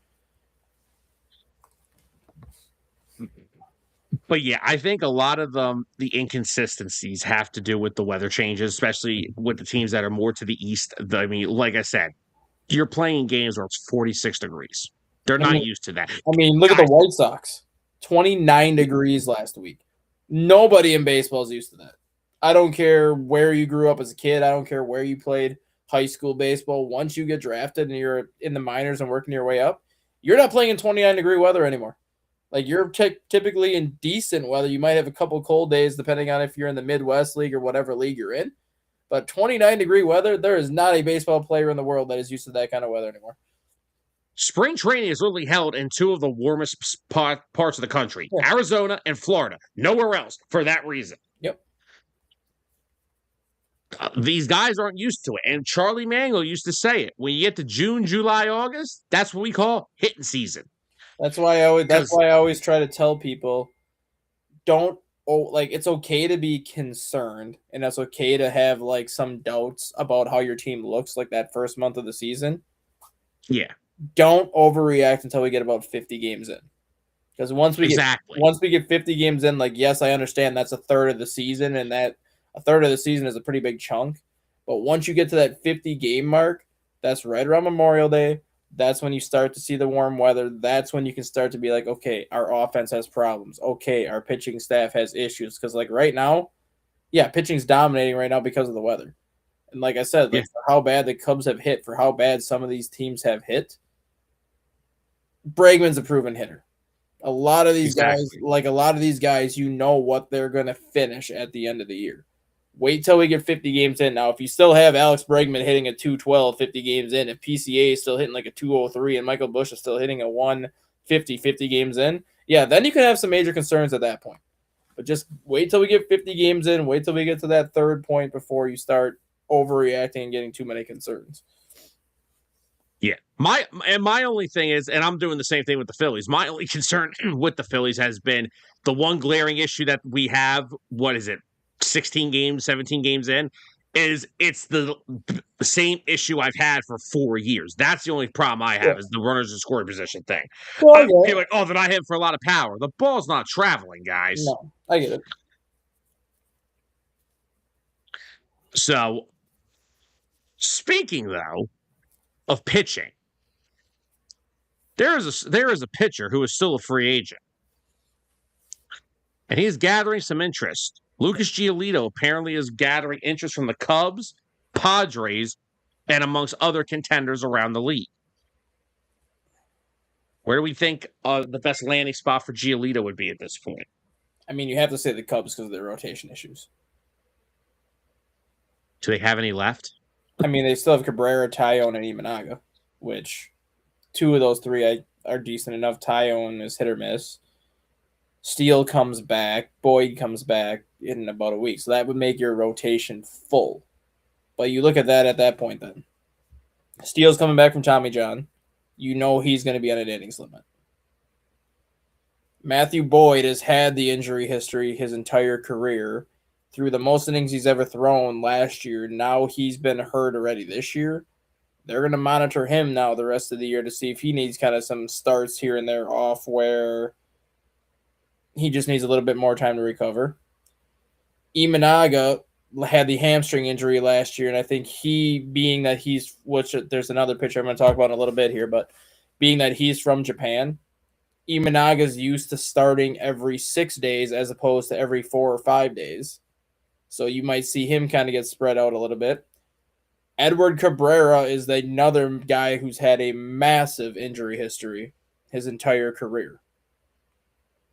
But yeah, I think a lot of the inconsistencies have to do with the weather changes, especially with the teams that are more to the east. I mean, like I said, you're playing games where it's 46 degrees. They're not used to that. I mean, look at the White Sox. 29 degrees last week. Nobody in baseball is used to that. I don't care where you grew up as a kid. I don't care where you played high school baseball. Once you get drafted and you're in the minors and working your way up, you're not playing in 29-degree weather anymore. Like you're typically in decent weather. You might have a couple cold days depending on if you're in the Midwest League or whatever league you're in. But 29-degree weather, there is not a baseball player in the world that is used to that kind of weather anymore. Spring training is literally held in two of the warmest parts of the country, Arizona and Florida. Nowhere else for that reason. Yep. These guys aren't used to it. And Charlie Mangle used to say it. When you get to June, July, August, that's what we call hitting season. That's why I always try to tell people, it's okay to be concerned and it's okay to have like some doubts about how your team looks like that first month of the season. Yeah. Don't overreact until we get about 50 games in. Because once we get 50 games in, like, yes, I understand that's a third of the season, and that a third of the season is a pretty big chunk. But once you get to that 50 game mark, that's right around Memorial Day. That's when you start to see the warm weather. That's when you can start to be like, okay, our offense has problems. Okay, our pitching staff has issues. Because, like, right now, yeah, pitching's dominating right now because of the weather. And like I said, like, for how bad the Cubs have hit, for how bad some of these teams have hit, Bregman's a proven hitter. A lot of these guys, you know what they're going to finish at the end of the year. Wait till we get 50 games in. Now, if you still have Alex Bregman hitting a 212 50 games in, if PCA is still hitting like a 203 and Michael Busch is still hitting a 150 50 games in, yeah, then you can have some major concerns at that point. But just wait till we get 50 games in. Wait till we get to that third point before you start overreacting and getting too many concerns. Yeah. My only thing is, and I'm doing the same thing with the Phillies, my only concern with the Phillies has been the one glaring issue that we have, 16 games, 17 games in, is it's the same issue I've had for 4 years. That's the only problem I have is the runners in scoring position thing. People like, oh, then I hit for a lot of power. The ball's not traveling, guys. No, I get it. So, speaking, though, of pitching, there is a pitcher who is still a free agent, and he is gathering some interest. Lucas Giolito apparently is gathering interest from the Cubs, Padres, and amongst other contenders around the league. Where do we think the best landing spot for Giolito would be at this point? I mean, you have to say the Cubs because of their rotation issues. Do they have any left? I mean, they still have Cabrera, Tyone, and Imanaga, which two of those three are decent enough. Tyone is hit or miss. Steele comes back. Boyd comes back in about a week. So that would make your rotation full. But you look at that point then. Steele's coming back from Tommy John. You know he's going to be on an innings limit. Matthew Boyd has had the injury history his entire career. Through the most innings he's ever thrown last year, now he's been hurt already this year. They're going to monitor him now the rest of the year to see if he needs kind of some starts here and there off where he just needs a little bit more time to recover. Imanaga had the hamstring injury last year, and I think there's another pitcher I'm going to talk about in a little bit here, but being that he's from Japan, Imanaga's used to starting every 6 days as opposed to every 4 or 5 days. So you might see him kind of get spread out a little bit. Edward Cabrera is another guy who's had a massive injury history his entire career.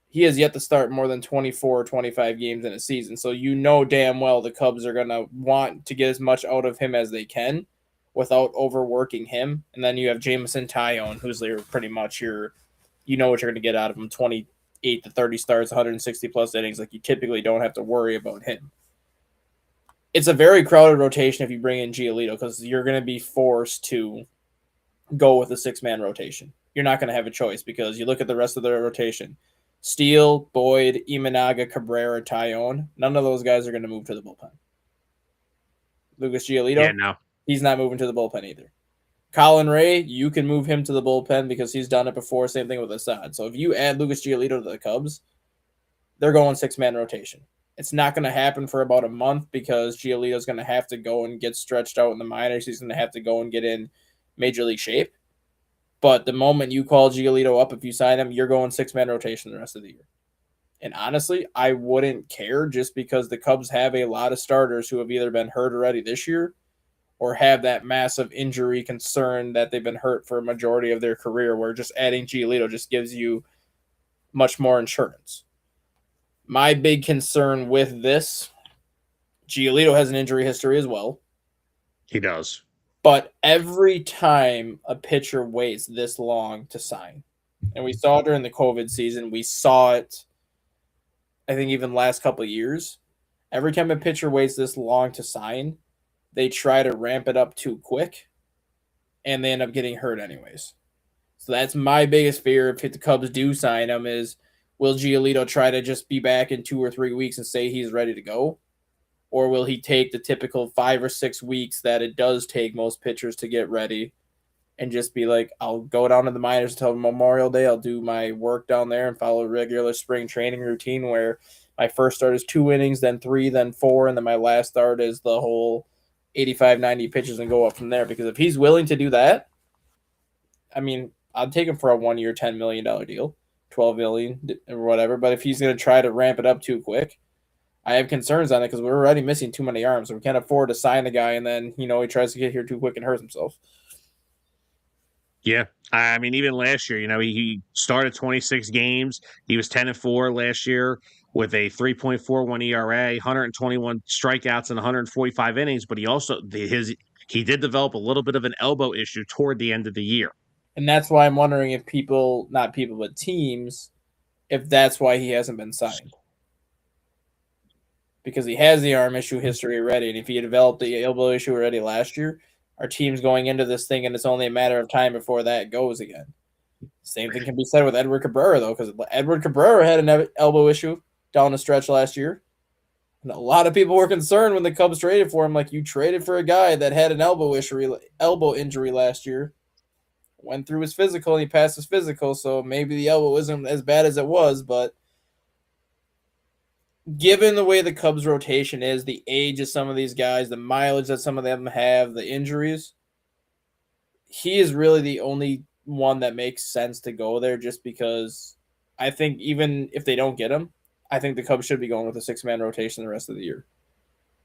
He has yet to start more than 24 or 25 games in a season. So you know damn well the Cubs are going to want to get as much out of him as they can without overworking him. And then you have Jameson Tyone, who's pretty much what you're going to get out of him, 28 to 30 starts, 160 plus innings. Like, you typically don't have to worry about him. It's a very crowded rotation if you bring in Giolito because you're going to be forced to go with a 6-man rotation. You're not going to have a choice because you look at the rest of the rotation. Steele, Boyd, Imanaga, Cabrera, Tyone. None of those guys are going to move to the bullpen. Lucas Giolito, he's not moving to the bullpen either. Colin Ray, you can move him to the bullpen because he's done it before. Same thing with Assad. So if you add Lucas Giolito to the Cubs, they're going 6-man rotation. It's not going to happen for about a month because Giolito's going to have to go and get stretched out in the minors. He's going to have to go and get in major league shape. But the moment you call Giolito up, if you sign him, you're going 6-man rotation the rest of the year. And honestly, I wouldn't care just because the Cubs have a lot of starters who have either been hurt already this year or have that massive injury concern that they've been hurt for a majority of their career, where just adding Giolito just gives you much more insurance. My big concern with this, Giolito has an injury history as well. He does. But every time a pitcher waits this long to sign, and we saw it during the COVID season, we saw it, I think, even last couple of years, every time a pitcher waits this long to sign, they try to ramp it up too quick, and they end up getting hurt anyways. So that's my biggest fear if the Cubs do sign him is, will Giolito try to just be back in 2 or 3 weeks and say he's ready to go? Or will he take the typical 5 or 6 weeks that it does take most pitchers to get ready and just be like, I'll go down to the minors until Memorial Day. I'll do my work down there and follow a regular spring training routine where my first start is 2 innings, then 3, then 4, and then my last start is the whole 85, 90 pitches and go up from there. Because if he's willing to do that, I mean, I'd take him for a 1 year, $10 million deal, $12 million or whatever. But if he's going to try to ramp it up too quick, I have concerns on it because we're already missing too many arms. So we can't afford to sign the guy and then, he tries to get here too quick and hurts himself. Yeah. I mean, even last year, he started 26 games. He was 10-4 last year with a 3.41 ERA, 121 strikeouts and 145 innings. But he also he did develop a little bit of an elbow issue toward the end of the year. And that's why I'm wondering if not people, but teams, if that's why he hasn't been signed. Because he has the arm issue history already. And if he had developed the elbow issue already last year, our team's going into this thing, and it's only a matter of time before that goes again. Same thing can be said with Edward Cabrera, though, because Edward Cabrera had an elbow issue down the stretch last year. And a lot of people were concerned when the Cubs traded for him. Like, you traded for a guy that had an elbow injury last year, went through his physical, and he passed his physical, so maybe the elbow isn't as bad as it was, but given the way the Cubs rotation is, the age of some of these guys, the mileage that some of them have, the injuries, he is really the only one that makes sense to go there, just because I think even if they don't get him, I think the Cubs should be going with a 6-man rotation the rest of the year.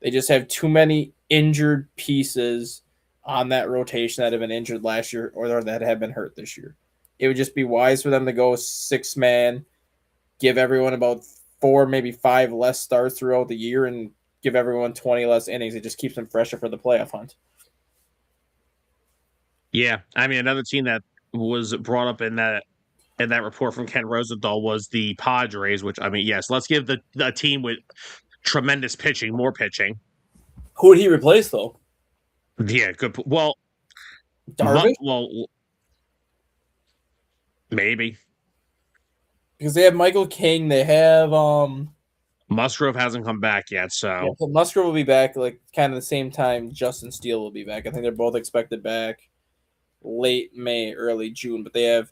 They just have too many injured pieces on that rotation that have been injured last year or that have been hurt this year. It would just be wise for them to go 6-man, give everyone about 4, maybe 5 less starts throughout the year, and give everyone 20 less innings. It just keeps them fresher for the playoff hunt. Yeah, I mean, another team that was brought up in that report from Ken Rosenthal was the Padres, which, I mean, yes, let's give the team with tremendous pitching more pitching. Who would he replace, though? Yeah, good. Well, Darvish? Well, maybe. Because they have Michael King. They have Musgrove hasn't come back yet, so Musgrove will be back like kind of the same time Justin Steele will be back. I think they're both expected back late May, early June. But they have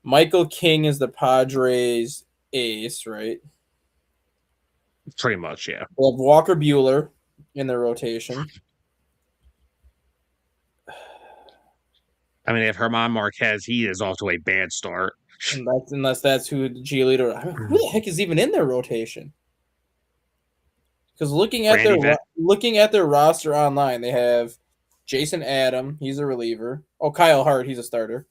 Michael King as the Padres ace, right? Pretty much, yeah. They have Walker Buehler in their rotation. I mean, they have German Marquez. He is off to a bad start. Unless that's who Giolito. I mean, who the heck is even in their rotation? Because looking at their roster online, they have Jason Adam. He's a reliever. Oh, Kyle Hart. He's a starter.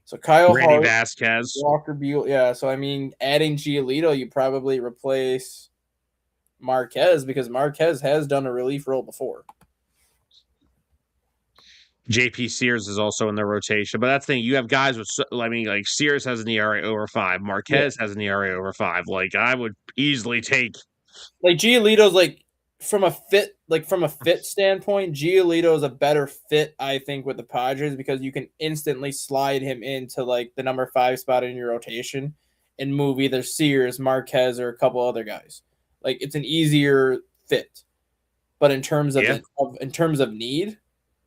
So Kyle Randy Hart, Vasquez, Walker Buehler. Yeah. So I mean, adding Giolito, you probably replace Marquez because Marquez has done a relief role before. JP Sears is also in their rotation, but that's the thing. You have guys with, I mean, like Sears has an ERA over 5, Marquez has an ERA over 5. Like, I would easily take like Giolito's like from a fit standpoint, Giolito is a better fit, I think, with the Padres because you can instantly slide him into like the number 5 spot in your rotation and move either Sears, Marquez, or a couple other guys. Like it's an easier fit. But in terms of need,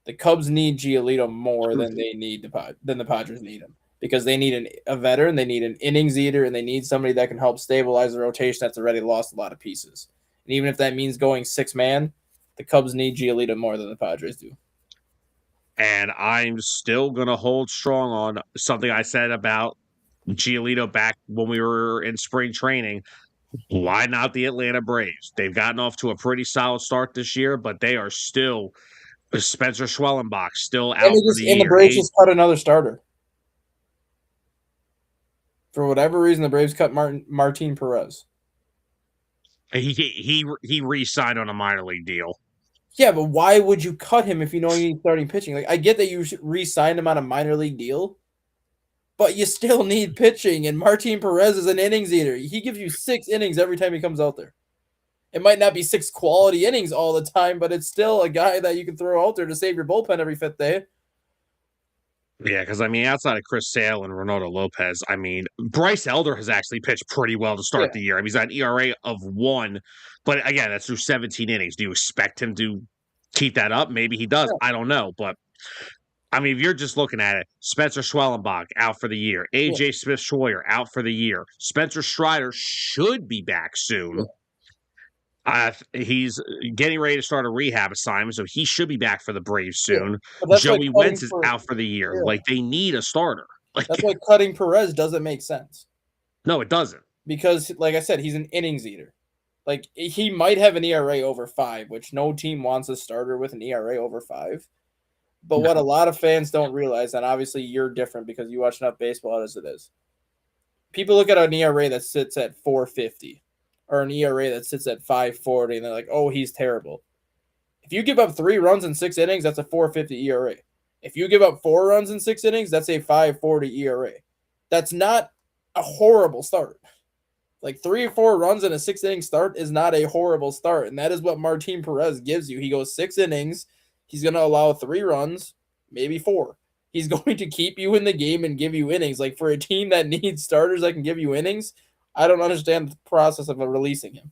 the Cubs need Giolito more than they need the Padres need him because they need a veteran, they need an innings eater, and they need somebody that can help stabilize the rotation that's already lost a lot of pieces. And even if that means going 6-man, the Cubs need Giolito more than the Padres do. And I'm still going to hold strong on something I said about Giolito back when we were in spring training. Why not the Atlanta Braves? They've gotten off to a pretty solid start this year, but they are still Spencer Schwellenbach still out for the And the year. Braves just cut another starter. For whatever reason, the Braves cut Martin Perez. He re-signed on a minor league deal. Yeah, but why would you cut him if you know you need starting pitching? Like, I get that you re-signed him on a minor league deal, but you still need pitching. And Martin Perez is an innings eater. He gives you 6 innings every time he comes out there. It might not be 6 quality innings all the time, but it's still a guy that you can throw out there to save your bullpen every 5th day. Yeah, because I mean, outside of Chris Sale and Ronaldo Lopez, I mean, Bryce Elder has actually pitched pretty well to start the year. I mean, he's got an ERA of 1, but again, that's through 17 innings. Do you expect him to keep that up? Maybe he does. I don't know, but I mean, if you're just looking at it, Spencer Schwellenbach out for the year, AJ Smith-Schroyer out for the year, Spencer Strider should be back soon. He's getting ready to start a rehab assignment, so he should be back for the Braves soon. Joey Wentz is out for the year. Like, they need a starter. Like, that's why cutting Perez doesn't make sense. No, it doesn't. Because, like I said, he's an innings eater. Like, he might have an ERA over 5, which no team wants a starter with an ERA over 5. But what a lot of fans don't realize, and obviously you're different because you watch enough baseball as it is. People look at an ERA that sits at 450 or an ERA that sits at 540, and they're like, oh, he's terrible. If you give up 3 runs in 6 innings, that's a 450 ERA. If you give up 4 runs in 6 innings, that's a 540 ERA. That's not a horrible start. Like 3 or 4 runs in a 6-inning start is not a horrible start, and that is what Martin Perez gives you. He goes 6 innings. He's going to allow 3 runs, maybe 4. He's going to keep you in the game and give you innings. Like, for a team that needs starters that can give you innings, I don't understand the process of releasing him.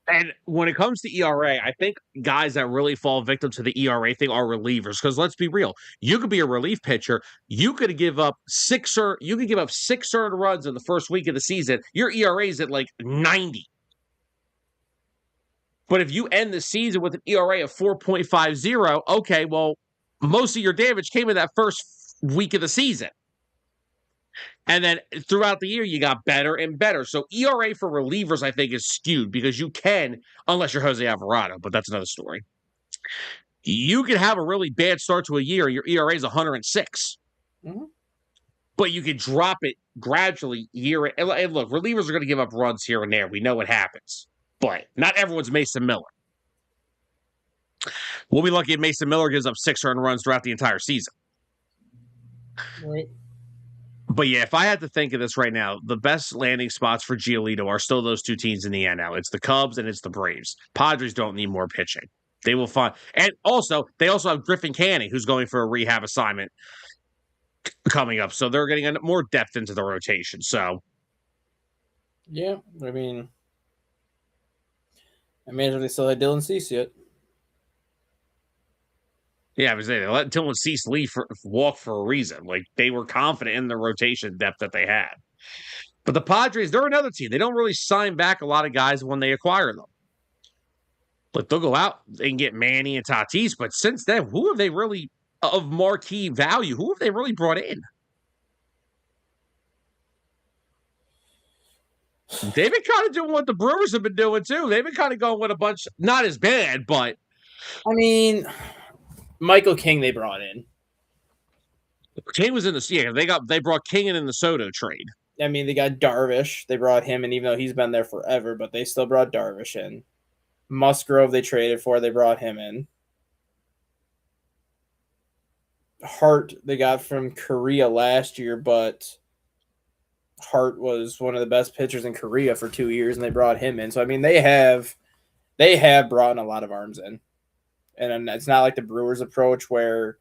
And when it comes to ERA, I think guys that really fall victim to the ERA thing are relievers. Because let's be real, you could be a relief pitcher. You could give up 6 earned runs in the first week of the season. Your ERA is at like 90. But if you end the season with an ERA of 4.50, okay, well, most of your damage came in that first week of the season. And then throughout the year, you got better and better. So ERA for relievers, I think, is skewed because you can, unless you're Jose Alvarado, but that's another story. You can have a really bad start to a year. Your ERA is 106. Mm-hmm. But you can drop it gradually year. And look, relievers are going to give up runs here and there. We know what happens. But not everyone's Mason Miller. We'll be lucky if Mason Miller gives up 6 earned runs throughout the entire season. Right. But yeah, if I had to think of this right now, the best landing spots for Giolito are still those 2 teams in the NL. It's the Cubs and it's the Braves. Padres don't need more pitching. They will find, and also they also have Griffin Canning, who's going for a rehab assignment coming up. So they're getting more depth into the rotation. So yeah, I mean, imagine they still had Dylan Cease yet. Yeah, I was saying, they let Dylan Cease walk for a reason. Like, they were confident in the rotation depth that they had. But the Padres, they're another team. They don't really sign back a lot of guys when they acquire them. Like, they'll go out and get Manny and Tatis, but since then, who have they really, of marquee value, who have they really brought in? They've been kind of doing what the Brewers have been doing, too. They've been kind of going with a bunch, not as bad, but... I mean... Michael King they brought in. King was in the they brought King in the Soto trade. I mean, they got Darvish. They brought him in, even though he's been there forever, but they still brought Darvish in. Musgrove they traded for, they brought him in. Hart they got from Korea last year, but Hart was one of the best pitchers in Korea for 2 years, and they brought him in. So I mean, they have brought in a lot of arms in. And it's not like the Brewers approach where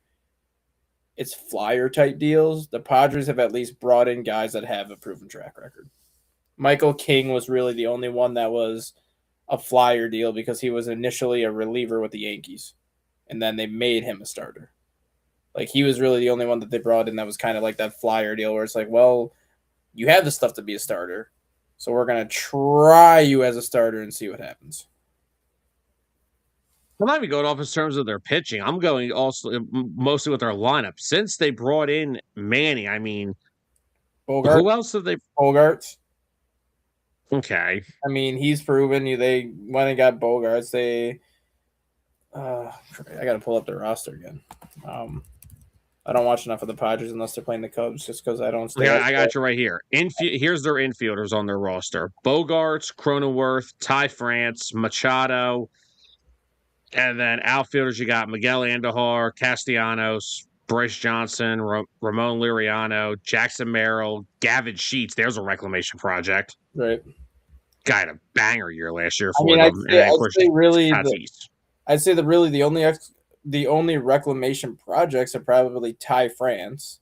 it's flyer type deals. The Padres have at least brought in guys that have a proven track record. Michael King was really the only one that was a flyer deal because he was initially a reliever with the Yankees. And then they made him a starter. Like, he was really the only one that they brought in that was kind of like that flyer deal where it's like, well, you have the stuff to be a starter. So we're going to try you as a starter and see what happens. I'm not even going off in terms of their pitching. I'm going also mostly with their lineup. Since they brought in Manny, I mean, Bogart, who else have they? Bogarts. Okay. I mean, he's proven you. They went and got Bogarts. I got to pull up the roster again. I don't watch enough of the Padres unless they're playing the Cubs, just because I don't stay. Yeah, I got you right here. Here's their infielders on their roster: Bogarts, Cronenworth, Ty France, Machado, and then outfielders you got Miguel Andujar, Castellanos, Bryce Johnson, Ramon Liriano, Jackson Merrill, Gavin Sheets. There's a reclamation project. Right. Guy had a banger year last year I for mean, them, and then, of course Tatis. I'd say the only reclamation projects are probably Ty France,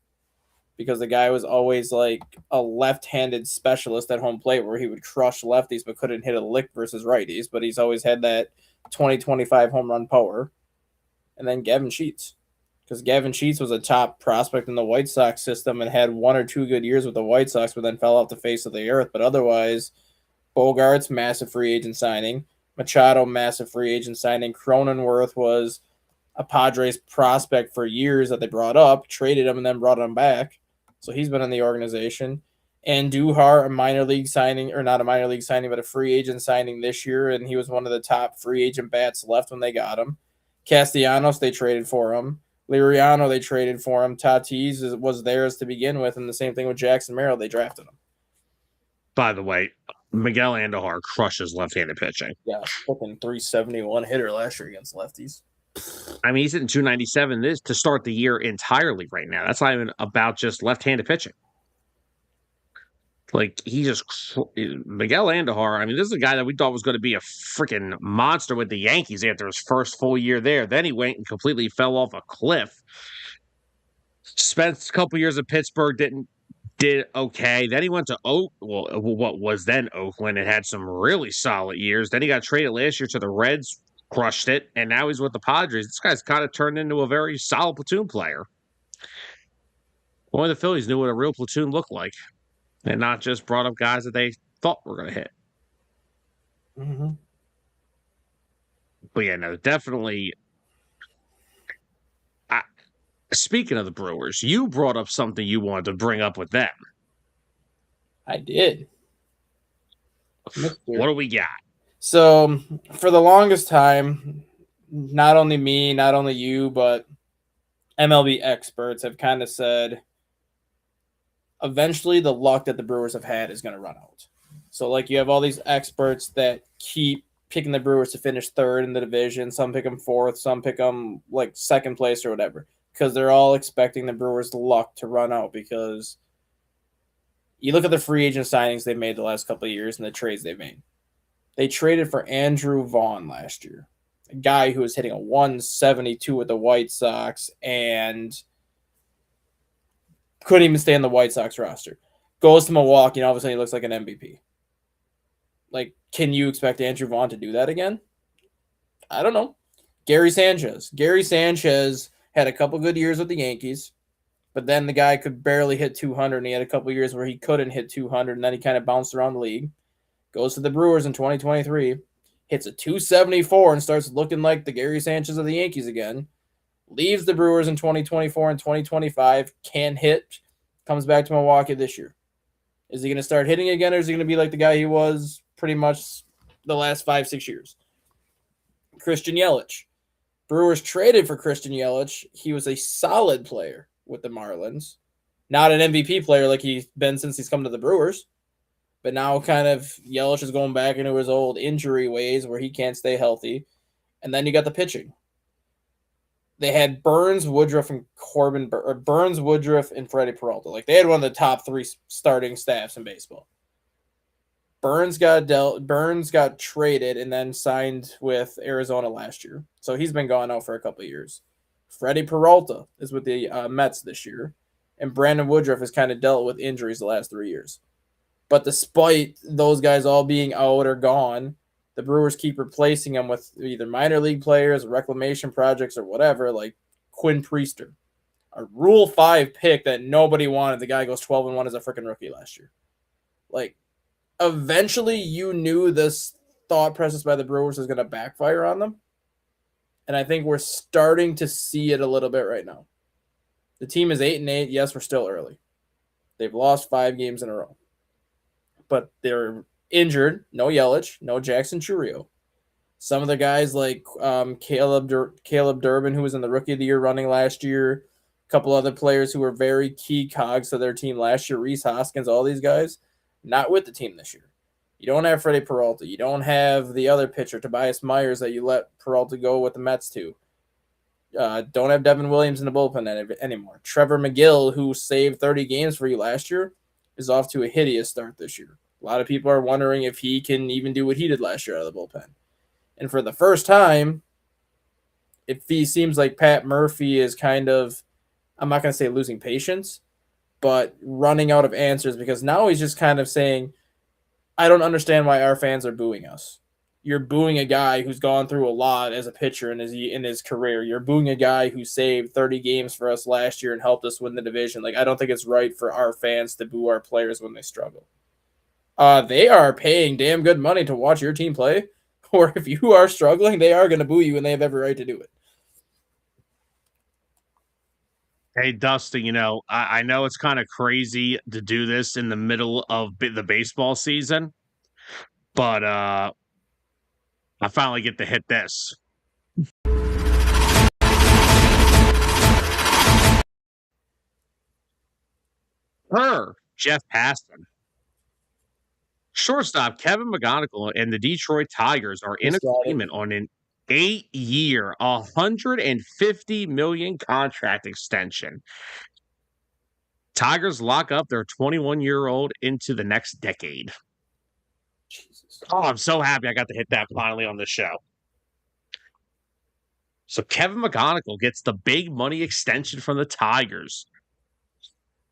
because the guy was always like a left-handed specialist at home plate where he would crush lefties but couldn't hit a lick versus righties, but he's always had that 20-25 home run power. And then Gavin Sheets, because Gavin Sheets was a top prospect in the White Sox system and had 1 or 2 good years with the White Sox, but then fell off the face of the earth. But otherwise, Bogarts, massive free agent signing. Machado, massive free agent signing. Cronenworth was a Padres prospect for years that they brought up, traded him, and then brought him back. So he's been in the organization. And Duhar, a minor league signing, or not a minor league signing, but a free agent signing this year, and he was one of the top free agent bats left when they got him. Castellanos, they traded for him. Liriano, they traded for him. Tatis was theirs to begin with, and the same thing with Jackson Merrill. They drafted him. By the way, Miguel Andujar crushes left-handed pitching. Yeah, fucking 371 hitter last year against lefties. I mean, he's hitting 297 this to start the year entirely right now. That's not even about just left-handed pitching. Like he just Miguel Andujar. I mean, this is a guy that we thought was going to be a freaking monster with the Yankees after his first full year there. Then he went and completely fell off a cliff. Spent a couple years at Pittsburgh, did okay. Then he went to what was then Oakland, and had some really solid years. Then he got traded last year to the Reds, crushed it, and now he's with the Padres. This guy's kind of turned into a very solid platoon player. Only the Phillies knew what a real platoon looked like, and not just brought up guys that they thought were going to hit. Mm-hmm. But yeah, no, definitely. Speaking of the Brewers, you brought up something you wanted to bring up with them. I did. What do we got? So, for the longest time, not only me, not only you, but MLB experts have kind of said eventually the luck that the Brewers have had is going to run out. So, like, you have all these experts that keep picking the Brewers to finish third in the division. Some pick them fourth, some pick them like second place or whatever, because they're all expecting the Brewers' luck to run out. Because you look at the free agent signings they've made the last couple of years and the trades they've made. They traded for Andrew Vaughn last year, a guy who was hitting a 172 with the White Sox and couldn't even stay on the White Sox roster. Goes to Milwaukee, and all of a sudden he looks like an MVP. Like, can you expect Andrew Vaughn to do that again? I don't know. Gary Sanchez. Gary Sanchez had a couple good years with the Yankees, but then the guy could barely hit 200, and he had a couple years where he couldn't hit 200, and then he kind of bounced around the league. Goes to the Brewers in 2023, hits a 274 and starts looking like the Gary Sanchez of the Yankees again. Leaves the Brewers in 2024 and 2025, can hit, comes back to Milwaukee this year. Is he going to start hitting again, or is he going to be like the guy he was pretty much the last 5-6 years? Christian Yelich. Brewers traded for Christian Yelich. He was a solid player with the Marlins. Not an MVP player like he's been since he's come to the Brewers. But now kind of Yelich is going back into his old injury ways where he can't stay healthy. And then you got the pitching. They had Burns, Woodruff, and Burns, Woodruff, and Freddie Peralta. Like, they had one of the top 3 starting staffs in baseball. Burns got traded and then signed with Arizona last year. So he's been gone out for a couple of years. Freddie Peralta is with the Mets this year. And Brandon Woodruff has kind of dealt with injuries the last 3 years. But despite those guys all being out or gone, the Brewers keep replacing them with either minor league players, reclamation projects, or whatever, like Quinn Priester, a Rule 5 pick that nobody wanted. The guy goes 12-1 as a freaking rookie last year. Like, eventually you knew this thought process by the Brewers was going to backfire on them. And I think we're starting to see it a little bit right now. The team is 8-8. Yes, we're still early. They've lost 5 games in a row. But they're injured. No Yelich, no Jackson Chourio. Some of the guys like Caleb Durbin, who was in the Rookie of the Year running last year, a couple other players who were very key cogs to their team last year, Reese Hoskins, all these guys, not with the team this year. You don't have Freddie Peralta. You don't have the other pitcher, Tobias Myers, that you let Peralta go with the Mets to. Don't have Devin Williams in the bullpen anymore. Trevor McGill, who saved 30 games for you last year, is off to a hideous start this year. A lot of people are wondering if he can even do what he did last year out of the bullpen. And for the first time, it seems like Pat Murphy is kind of, I'm not going to say losing patience, but running out of answers, because now he's just kind of saying, I don't understand why our fans are booing us. You're booing a guy who's gone through a lot as a pitcher in his career. You're booing a guy who saved 30 games for us last year and helped us win the division. Like, I don't think it's right for our fans to boo our players when they struggle. They are paying damn good money to watch your team play. Or if you are struggling, they are going to boo you, and they have every right to do it. Hey, Dustin, I know it's kind of crazy to do this in the middle of the baseball season, but I finally get to hit this. Jeff Passan. Shortstop Kevin McGonigal and the Detroit Tigers are in agreement on an 8-year, $150 million contract extension. Tigers lock up their 21-year-old into the next decade. Jesus. Oh, I'm so happy I got to hit that finally on the show. So Kevin McGonigal gets the big money extension from the Tigers.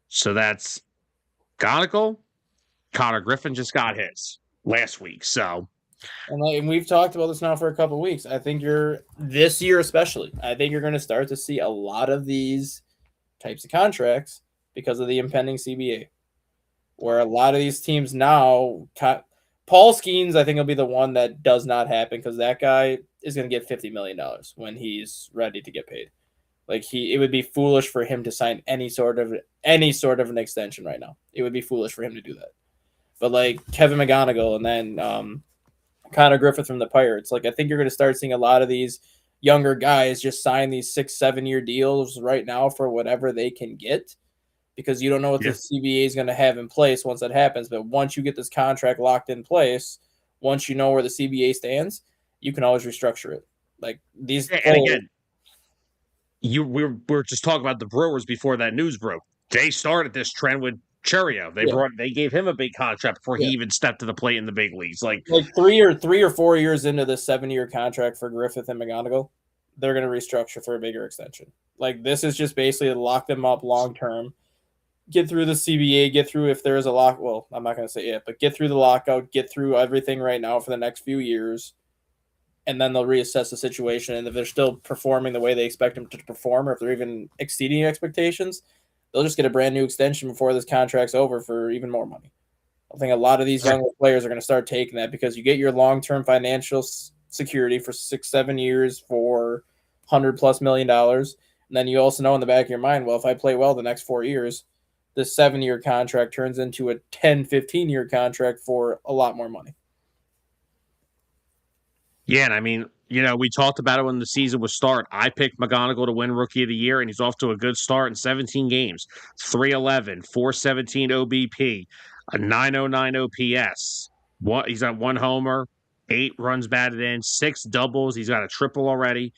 So that's McGonigal. Connor Griffin just got his last week. So, and we've talked about this now for a couple of weeks. I think this year especially, I think you're going to start to see a lot of these types of contracts because of the impending CBA, where a lot of these teams now, Paul Skeens, I think will be the one that does not happen, because that guy is going to get $50 million when he's ready to get paid. Like, it would be foolish for him to sign any sort of an extension right now. It would be foolish for him to do that. But like Kevin McGonigal and then Connor Griffith from the Pirates, like, I think you're going to start seeing a lot of these younger guys just sign these 6-7 year deals right now for whatever they can get, because you don't know what the CBA is going to have in place once that happens. But once you get this contract locked in place, once you know where the CBA stands, you can always restructure it. Like these. And again, we're just talking about the Brewers before that news broke. They started this trend with Chourio. They gave him a big contract before he even stepped to the plate in the big leagues. Like 3 or 4 years into the 7-year contract for Griffith and McGonigal, they're going to restructure for a bigger extension. Like, this is just basically to lock them up long term, get through the CBA, get through if there is a lock. Well, I'm not going to say it, but get through the lockout, get through everything right now for the next few years, and then they'll reassess the situation. And if they're still performing the way they expect them to perform, or if they're even exceeding expectations, they'll just get a brand new extension before this contract's over for even more money. I think a lot of these younger players are going to start taking that, because you get your long-term financial security for 6-7 years for $100+ million. And then you also know in the back of your mind, well, if I play well the next 4 years, this 7-year contract turns into a 10-15 year contract for a lot more money. Yeah, and I mean, we talked about it when the season was start. I picked McGonigal to win Rookie of the Year, and he's off to a good start in 17 games. 311, 417 OBP, a 909 OPS. He's got 1 homer, 8 runs batted in, 6 doubles. He's got a triple already.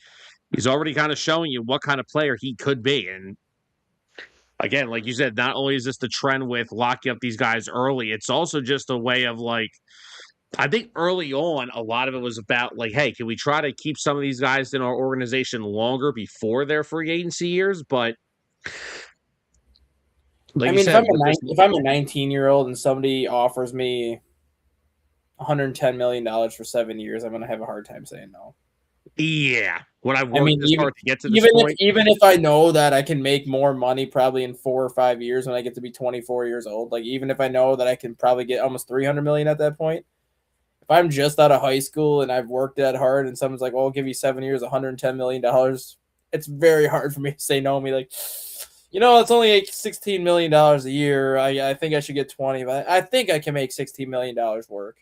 He's already kind of showing you what kind of player he could be. And again, like you said, not only is this the trend with locking up these guys early, it's also just a way of like, I think early on, a lot of it was about like, hey, can we try to keep some of these guys in our organization longer before their free agency years? But like I mean, if I'm a 19-year-old and somebody offers me $110 million for 7 years, I'm going to have a hard time saying no. Yeah. When I worked this hard to get to this point. Even if I know that I can make more money probably in 4 or 5 years when I get to be 24 years old, like even if I know that I can probably get almost $300 million at that point, If I'm just out of high school and I've worked that hard and someone's like, well, I'll give you 7 years, $110 million, it's very hard for me to say no and be like, it's only like $16 million a year. I think I should get 20, but I think I can make $16 million work.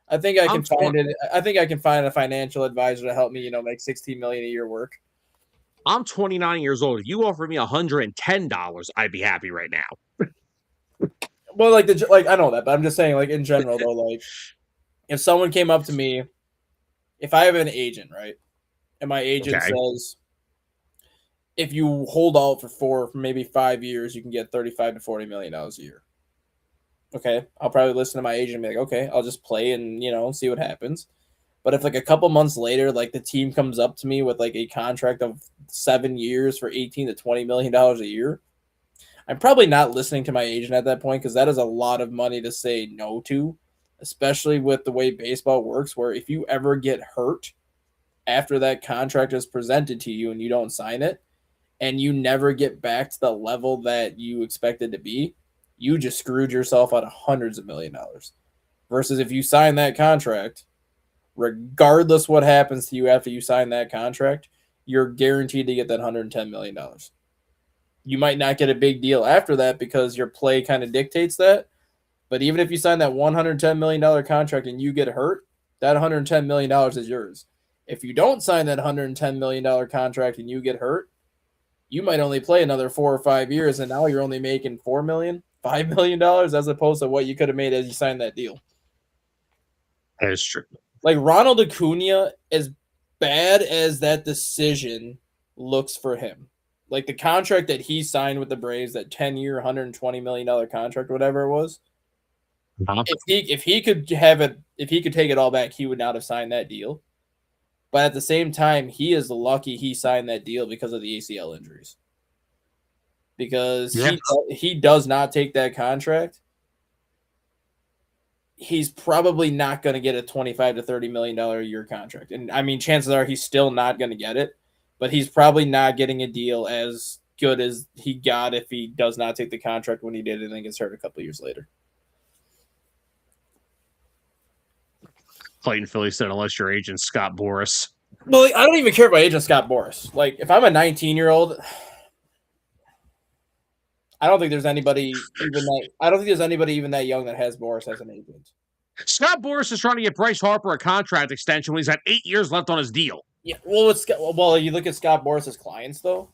I think I I'm can find tw- it. I think I can find a financial advisor to help me, make 16 million a year work. I'm 29 years old. If you offer me $110, I'd be happy right now. Well, I know that, but I'm just saying, like in general though, like if someone came up to me, if I have an agent, right, and my agent Okay. says, if you hold out for maybe 5 years, you can get 35 to $40 million a year. Okay, I'll probably listen to my agent and be like, okay, I'll just play and see what happens. But if like a couple months later, like the team comes up to me with like a contract of 7 years for 18 to $20 million a year, I'm probably not listening to my agent at that point because that is a lot of money to say no to, especially with the way baseball works, where if you ever get hurt after that contract is presented to you and you don't sign it, and you never get back to the level that you expected to be, you just screwed yourself out of hundreds of $1,000,000. Versus if you sign that contract, regardless what happens to you after you sign that contract, you're guaranteed to get that $110 million. You might not get a big deal after that because your play kind of dictates that. But even if you sign that $110 million contract and you get hurt, that $110 million is yours. If you don't sign that $110 million contract and you get hurt, you might only play another 4 or 5 years, and now you're only making $4 million, $5 million as opposed to what you could have made as you signed that deal. That is true. Like Ronald Acuna, as bad as that decision looks for him, like the contract that he signed with the Braves, that 10-year, $120 million contract, whatever it was. Uh-huh. If he could have it, if he could take it all back, he would not have signed that deal. But at the same time, he is lucky he signed that deal because of the ACL injuries. Because Yeah. he does not take that contract, he's probably not going to get a $25 to $30 million a year contract. And I mean, chances are he's still not going to get it, but he's probably not getting a deal as good as he got if he does not take the contract when he did and then gets hurt a couple years later. Clayton Phillies said, unless your agent Scott Boras. Well, I don't even care about agent Scott Boras. Like, if I'm a 19-year-old, I don't think there's anybody even that young that has Boras as an agent. Scott Boras is trying to get Bryce Harper a contract extension when he's got 8 years left on his deal. Yeah, you look at Scott Boras' clients though.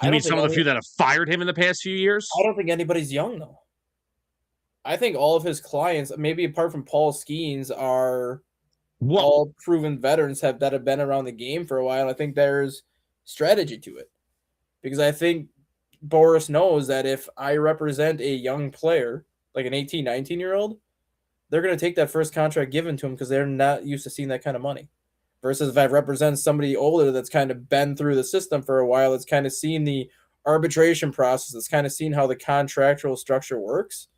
You mean some of the few that have fired him in the past few years? I don't think anybody's young though. I think all of his clients, maybe apart from Paul Skeens, are all proven veterans that have been around the game for a while. I think there's strategy to it because I think Boras knows that if I represent a young player, like an 18, 19-year-old, they're going to take that first contract given to them because they're not used to seeing that kind of money. Versus if I represent somebody older that's kind of been through the system for a while, that's kind of seen the arbitration process, that's kind of seen how the contractual structure works,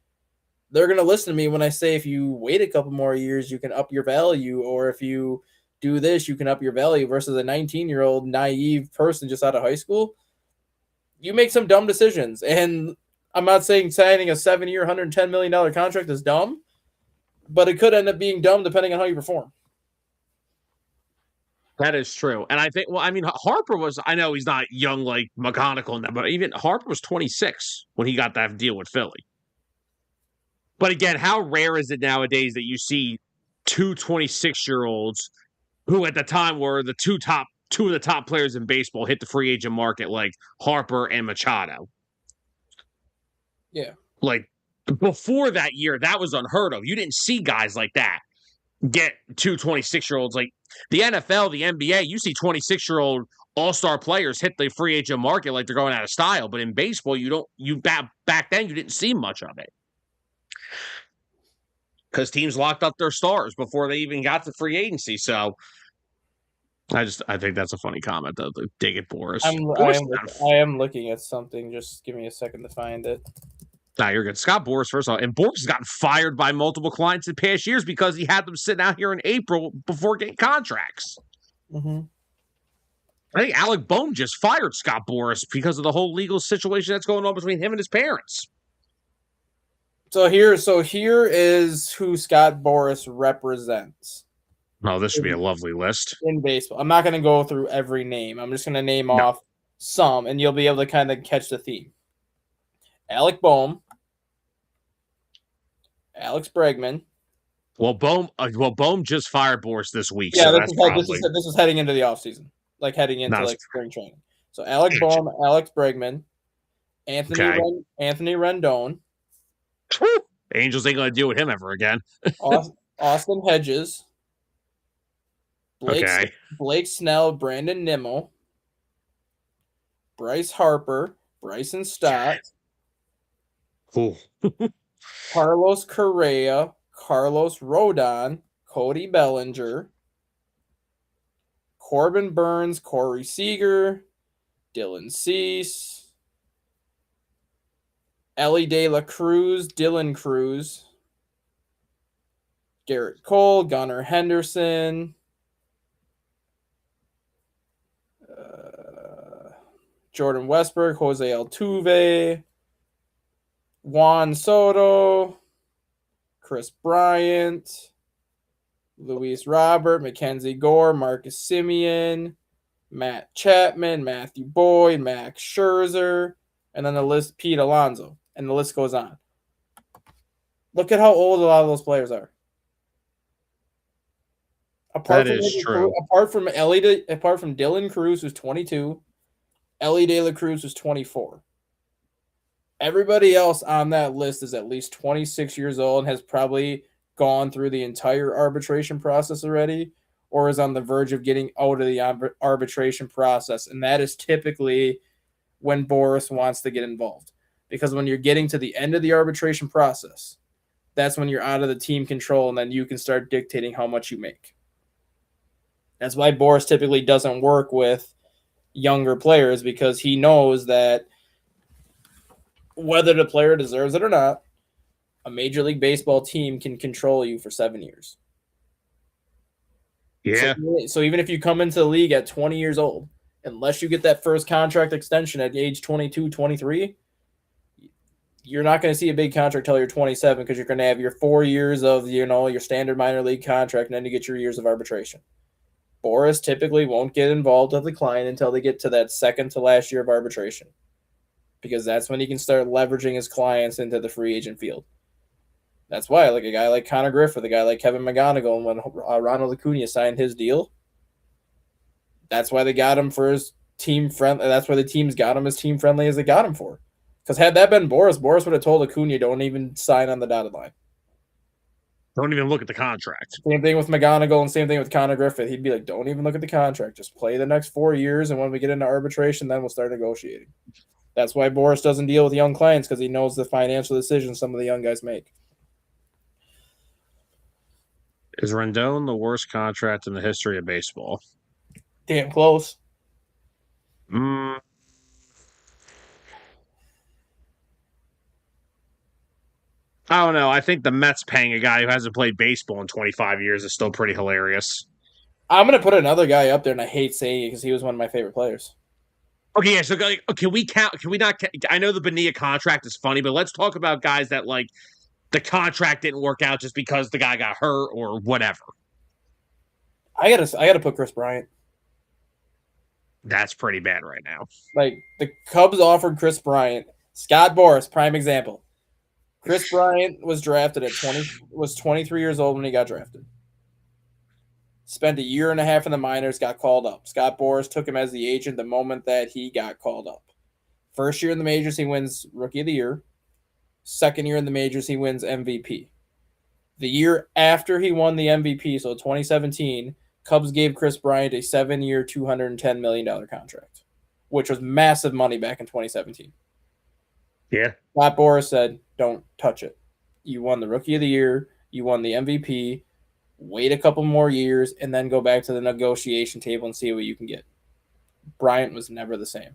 they're going to listen to me when I say if you wait a couple more years, you can up your value, or if you do this, you can up your value. Versus a 19-year-old naive person just out of high school, you make some dumb decisions. And I'm not saying signing a 7-year, $110 million contract is dumb, but it could end up being dumb depending on how you perform. That is true. And I think, Harper was, I know he's not young like McGonagall, but even Harper was 26 when he got that deal with Philly. But again, how rare is it nowadays that you see two 26-year-olds who at the time were the two of the top players in baseball hit the free agent market, like Harper and Machado? Yeah. Like before that year, that was unheard of. You didn't see guys like that get two 26-year-olds. Like the NFL, the NBA, you see 26-year-old all-star players hit the free agent market like they're going out of style. But in baseball, back then you didn't see much of it because teams locked up their stars before they even got to free agency. So I think that's a funny comment though. The dig at Boras. I am looking at something. Just give me a second to find it. Nah, you're good. Scott Boras, first of all, and Boras has gotten fired by multiple clients in past years because he had them sitting out here in April before getting contracts. Mm-hmm. I think Alec Bohm just fired Scott Boras because of the whole legal situation that's going on between him and his parents. So here is who Scott Boras represents Oh, this should be a in, lovely list. in baseball. I'm not going to go through every name. I'm just going to name No. off some, and you'll be able to kind of catch the theme. Alec Boehm, Alex Bregman. Bohm just fired Boris this week, Yeah, so this that's is probably this is heading into the offseason, like heading into not as like spring training. So Alec Boehm, Alex Bregman, okay. Anthony Rendon, Whew. Angels ain't gonna deal with him ever again. Austin Hedges, Blake Okay. Blake Snell, Brandon Nimmo, Bryce Harper, Bryson Stott, Cool. Carlos Correa, Carlos Rodon, Cody Bellinger, Corbin Burns, Corey Seager, Dylan Cease, Ellie De La Cruz, Dylan Cruz, Garrett Cole, Gunnar Henderson, Jordan Westbrook, Jose Altuve, Juan Soto, Chris Bryant, Luis Robert, Mackenzie Gore, Marcus Simeon, Matt Chapman, Matthew Boyd, Max Scherzer, and then the list, Pete Alonso, and the list goes on. Look at how old a lot of those players are. That is true. Apart from Dylan Cruz, who's 22, Ellie De La Cruz was 24. Everybody else on that list is at least 26 years old and has probably gone through the entire arbitration process already, or is on the verge of getting out of the arbitration process. And that is typically when Boras wants to get involved. Because when you're getting to the end of the arbitration process, that's when you're out of the team control, and then you can start dictating how much you make. That's why Boras typically doesn't work with younger players, because he knows that whether the player deserves it or not, a Major League Baseball team can control you for 7 years. Yeah. So even if you come into the league at 20 years old, unless you get that first contract extension at age 22, 23, you're not going to see a big contract until you're 27, because you're going to have your 4 years of, your standard minor league contract, and then you get your years of arbitration. Boras typically won't get involved with the client until they get to that second to last year of arbitration, because that's when he can start leveraging his clients into the free agent field. That's why, like a guy like Connor Griffith, a guy like Kevin McGonigal, and when Ronald Acuna signed his deal, that's why they got him for his team friend. That's why the teams got him as team friendly as they got him for. Because had that been Boras would have told Acuna, don't even sign on the dotted line. Don't even look at the contract. Same thing with McGonigal and same thing with Connor Griffith. He'd be like, don't even look at the contract. Just play the next 4 years, and when we get into arbitration, then we'll start negotiating. That's why Boras doesn't deal with young clients, because he knows the financial decisions some of the young guys make. Is Rendon the worst contract in the history of baseball? Damn close. Mm, I don't know. I think the Mets paying a guy who hasn't played baseball in 25 years is still pretty hilarious. I'm going to put another guy up there, and I hate saying it because he was one of my favorite players. Okay, yeah. So can we count? Can we not? I know the Bonilla contract is funny, but let's talk about guys that like the contract didn't work out just because the guy got hurt or whatever. I gotta put Chris Bryant. That's pretty bad right now. Like, the Cubs offered Chris Bryant. Scott Boras, prime example. Chris Bryant was drafted at 23 years old when he got drafted. Spent a year and a half in the minors, got called up. Scott Boras took him as the agent the moment that he got called up. First year in the majors, he wins Rookie of the Year. Second year in the majors, he wins MVP. The year after he won the MVP, so 2017, Cubs gave Chris Bryant a 7-year, $210 million contract, which was massive money back in 2017. Yeah. Scott Boras said, don't touch it. You won the Rookie of the Year. You won the MVP. Wait a couple more years and then go back to the negotiation table and see what you can get. Bryant was never the same.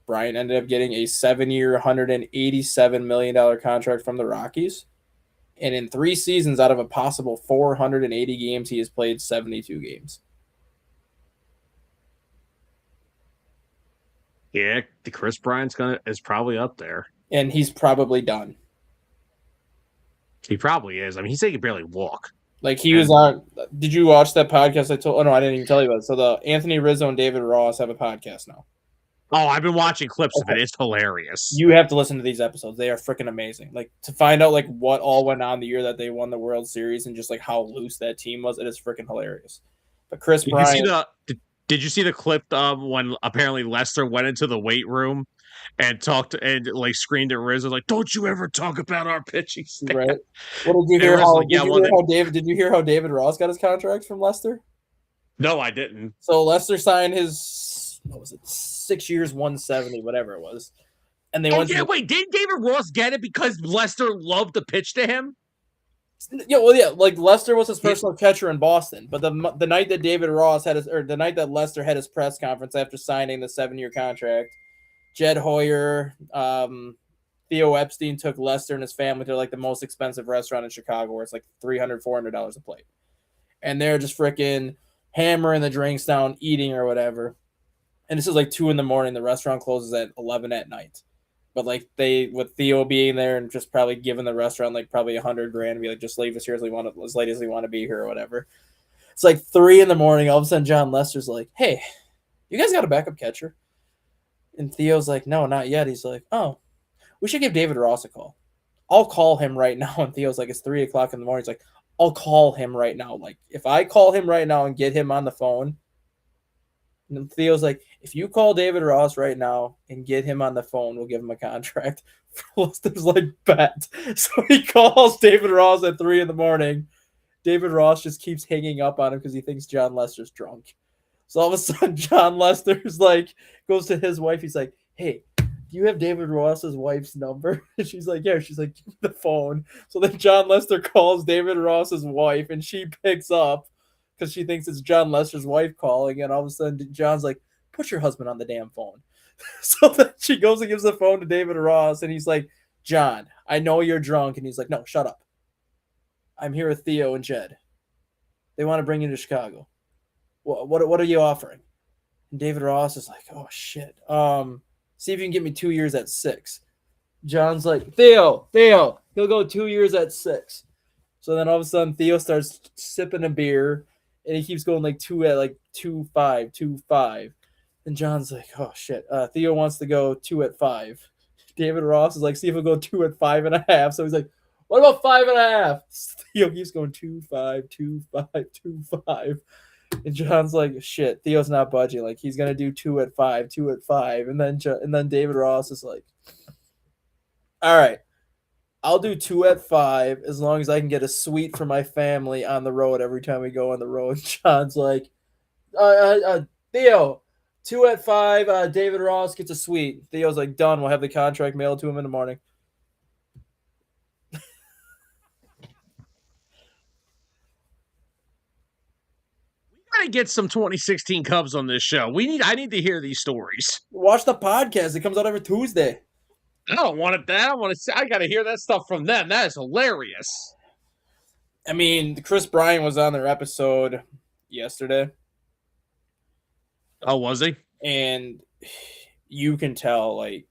Bryant ended up getting a 7-year, $187 million contract from the Rockies. And in 3 seasons out of a possible 480 games, he has played 72 games. Yeah, the Chris Bryant's is probably up there. And he's probably done. He probably is. I mean, he said he could barely walk. Like he was on. Did you watch that podcast I told? Oh no, I didn't even tell you about it. So the Anthony Rizzo and David Ross have a podcast now. Oh, I've been watching clips of it. Okay. It's hilarious. You have to listen to these episodes. They are freaking amazing. Like to find out like what all went on the year that they won the World Series and just like how loose that team was. It is freaking hilarious. But Chris Did Bryant. you see did you see the clip when apparently Lester went into the weight room and talked and like screamed at Rizzo like, "Don't you ever talk about our pitching staff?" Right. Well, did you hear how? Like, yeah, Did you hear how David Ross got his contract from Lester? No, I didn't. So Lester signed his 6 years, 170, whatever it was, and they went. Wait, didn't David Ross get it because Lester loved to pitch to him? Yeah, like Lester was his personal catcher in Boston, but the night that David Ross had the night that Lester had his press conference after signing the 7-year contract, Jed Hoyer, Theo Epstein took Lester and his family to like the most expensive restaurant in Chicago, where it's like $300-$400 a plate, and they're just freaking hammering the drinks down, eating or whatever. And this is like 2 a.m. The restaurant closes at 11 at night. But like with Theo being there and just probably giving the restaurant like probably $100,000 and be like, just leave us here as late as we want to be here or whatever. It's like 3 a.m. All of a sudden, John Lester's like, "Hey, you guys got a backup catcher?" And Theo's like, "No, not yet." He's like, "Oh, we should give David Ross a call. I'll call him right now." And Theo's like, "It's 3 o'clock in the morning." He's like, "I'll call him right now. Like, if I call him right now and get him on the phone." And Theo's like, "If you call David Ross right now and get him on the phone, we'll give him a contract." Lester's like, "Bet." So he calls David Ross at 3 a.m. David Ross just keeps hanging up on him because he thinks John Lester's drunk. So all of a sudden, John Lester's like, goes to his wife. He's like, "Hey, do you have David Ross's wife's number?" And she's like, "Yeah." She's like, "Give me the phone." So then John Lester calls David Ross's wife, and she picks up because she thinks it's John Lester's wife calling. And all of a sudden, John's like, "Put your husband on the damn phone." So then she goes and gives the phone to David Ross, and he's like, "John, I know you're drunk." And he's like, "No, shut up. I'm here with Theo and Jed. They want to bring you to Chicago. What are you offering?" And David Ross is like, "Oh shit. See if you can get me 2 years at 6." John's like, Theo, he'll go 2 years at 6. So then all of a sudden Theo starts sipping a beer and he keeps going like 2 at like 2.5, 2.5. And John's like, "Oh shit. Theo wants to go 2 at 5. David Ross is like, "See if he'll go 2 at 5.5. So he's like, "What about 5.5? Theo keeps going 2.5, 2.5, 2.5. And John's like, "Shit, Theo's not budging. Like he's gonna do 2 at 5, 2 at 5." And then David Ross is like, "All right, I'll do 2 at 5 as long as I can get a suite for my family on the road every time we go on the road." John's like, "Theo, 2 at 5. David Ross gets a suite." Theo's like, "Done. We'll have the contract mailed to him in the morning." Gotta get some 2016 Cubs on this show. I need to hear these stories. Watch the podcast. It comes out every Tuesday. I don't want it that. I gotta hear that stuff from them. That is hilarious. I mean, Chris Bryant was on their episode yesterday. Oh, was he? And you can tell, like,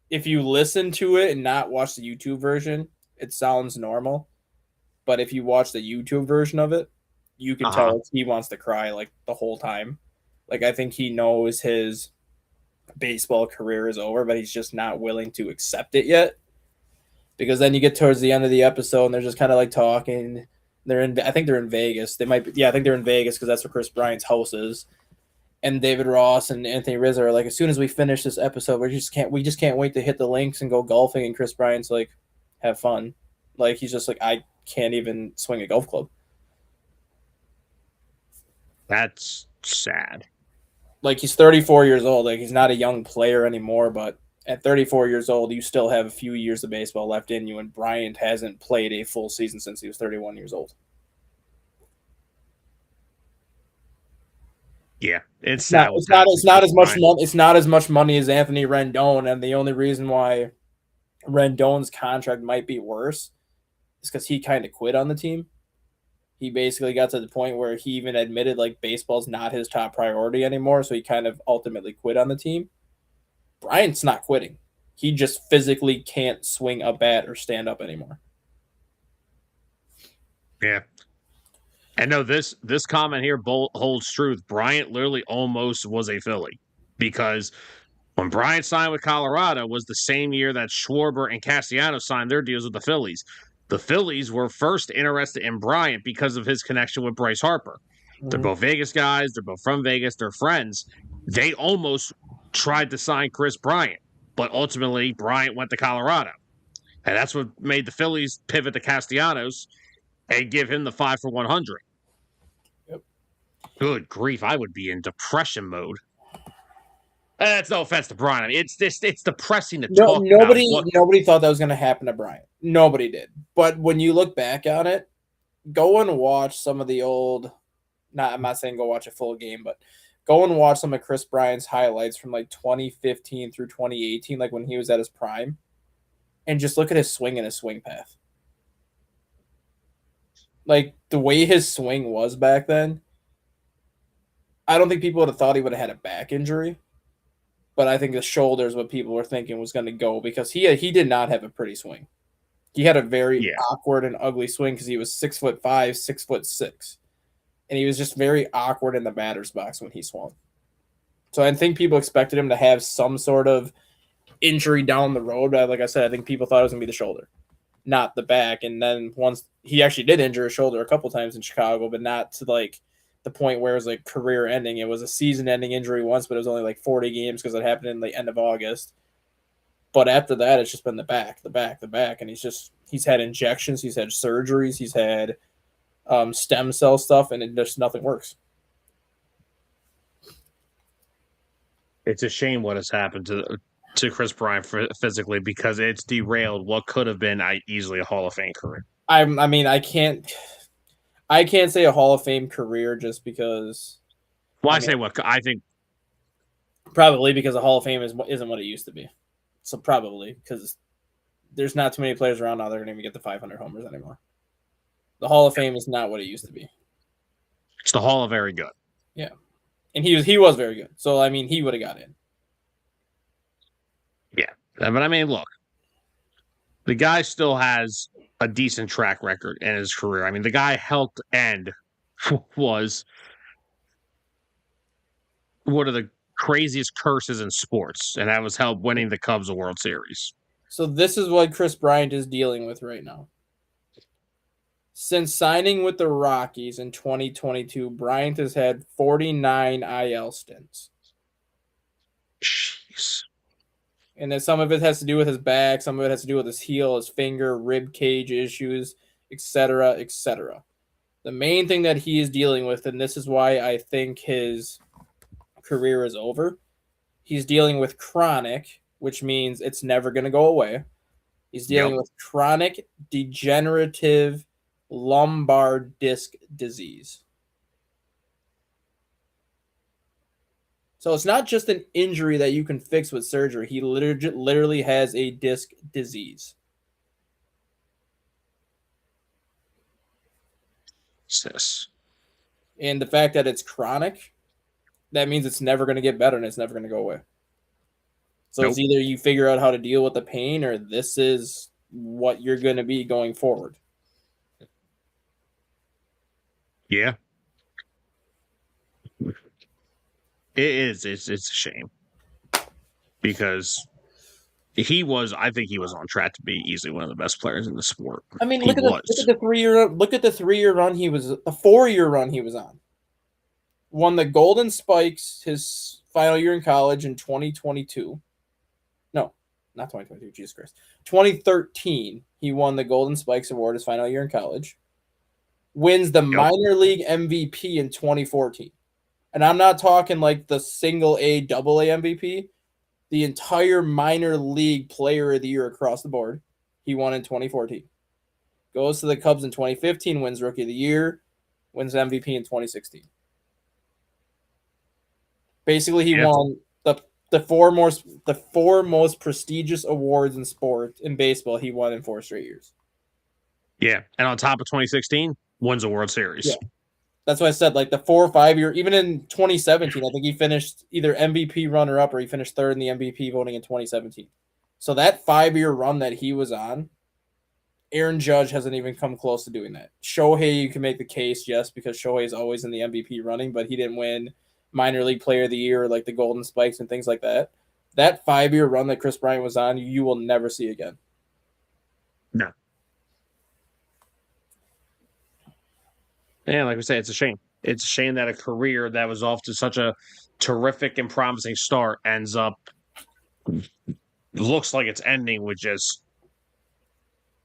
if you listen to it and not watch the YouTube version, it sounds normal. But if you watch the YouTube version of it, you can tell he wants to cry like the whole time. Like I think he knows his baseball career is over, but he's just not willing to accept it yet. Because then you get towards the end of the episode and they're just kind of like talking. I think they're in Vegas. They might be, yeah, I think they're in Vegas because that's where Chris Bryant's house is. And David Ross and Anthony Rizzo are like, "As soon as we finish this episode, we just can't wait to hit the links and go golfing." And Chris Bryant's like, "Have fun." Like he's just like, "I can't even swing a golf club." That's sad. Like he's 34 years old. Like he's not a young player anymore, but at 34 years old, you still have a few years of baseball left in you. And Bryant hasn't played a full season since he was 31 years old. Yeah, it's not as much money. It's not as much money as Anthony Rendon, and the only reason why Rendon's contract might be worse is because he kind of quit on the team. He basically got to the point where he even admitted like baseball's not his top priority anymore, so he kind of ultimately quit on the team. Bryant's not quitting. He just physically can't swing a bat or stand up anymore. Yeah. And no, this comment here holds truth. Bryant literally almost was a Philly because when Bryant signed with Colorado was the same year that Schwarber and Castellanos signed their deals with the Phillies. The Phillies were first interested in Bryant because of his connection with Bryce Harper. They're Mhm. both Vegas guys. They're both from Vegas. They're friends. They almost tried to sign Chris Bryant, but ultimately Bryant went to Colorado. And that's what made the Phillies pivot to Castellanos and give him the 5 for 100. Yep. Good grief, I would be in depression mode. That's no offense to Brian. I mean, it's depressing to No, talk about what. nobody thought that was going to happen to Bryant. Nobody did. But when you look back on it, go and watch some of the old. Not, I'm not saying go watch a full game, but go and watch some of Chris Bryant's highlights from like 2015 through 2018, like when he was at his prime, and just look at his swing and his swing path. Like the way his swing was back then, I don't think people would have thought he would have had a back injury, but I think the shoulder is what people were thinking was going to go because he did not have a pretty swing. He had a very Yeah, awkward and ugly swing because he was 6'5", 6'6", and he was just very awkward in the batter's box when he swung. So I think people expected him to have some sort of injury down the road. But like I said, I think people thought it was going to be the shoulder, not the back. And then once he actually did injure his shoulder a couple times in Chicago, but not to like the point where it was like career ending. It was a season ending injury once, but it was only like 40 games because it happened in the end of August. But after that, it's just been the back. And he's had injections, he's had surgeries, he's had stem cell stuff, and it just nothing works. it's a shame what has happened to Chris Bryant physically because it's derailed what could have been easily a Hall of Fame career. I mean, I can't say a Hall of Fame career just because. Well, I I mean, say what I think. probably because a Hall of Fame isn't what it used to be. So probably because there's not too many players around now that are going to even get the 500 homers anymore. The Hall of Fame is not what it used to be. It's the Hall of Very Good. Yeah, and he was very good. So I mean, he would have got in. Yeah, but I mean, look, the guy still has a decent track record in his career. I mean, the guy helped end was one of the craziest curses in sports, and that was help winning the Cubs a World Series. So this is what Chris Bryant is dealing with right now. Since signing with the Rockies in 2022, Bryant has had 49 IL stints. Jeez. And then some of it has to do with his back, some of it has to do with his heel, his finger, rib cage issues, etc., etc. The main thing that he is dealing with, and this is why I think his career is over, he's dealing with chronic, which means it's never going to go away. He's dealing Yep. with chronic degenerative lumbar disc disease. So it's not just an injury that you can fix with surgery. He literally has a disc disease. Sis. And the fact that it's chronic, that means it's never going to get better and it's never going to go away. So Nope. it's either you figure out how to deal with the pain or this is what you're going to be going forward. Yeah. It is. It's a shame because I think he was on track to be easily one of the best players in the sport. I mean, He look at was. the 3 year run he was, a 4-year run he was on. Won the Golden Spikes his final year in college in 2022. No, not 2022. Jesus Christ. 2013, he won the Golden Spikes Award his final year in college. Wins the minor league MVP in 2014. And I'm not talking like the single A, double A MVP. The entire minor league player of the year across the board, he won in 2014. Goes to the Cubs in 2015, wins Rookie of the Year, wins MVP in 2016. Basically, he won the four most prestigious awards in baseball. He won in 4 straight years. Yeah, and on top of 2016, wins a World Series. Yeah. That's why I said like the 4 or 5 year. Even in 2017, I think he finished either MVP runner up or he finished third in the MVP voting in 2017. So that 5-year run that he was on, Aaron Judge hasn't even come close to doing that. Shohei, you can make the case, yes, because Shohei is always in the MVP running, but he didn't win minor league player of the year, like the Golden Spikes and things like that. That 5-year run that Chris Bryant was on, you will never see again. No. Yeah, like we say, it's a shame. It's a shame that a career that was off to such a terrific and promising start ends up looks like it's ending with just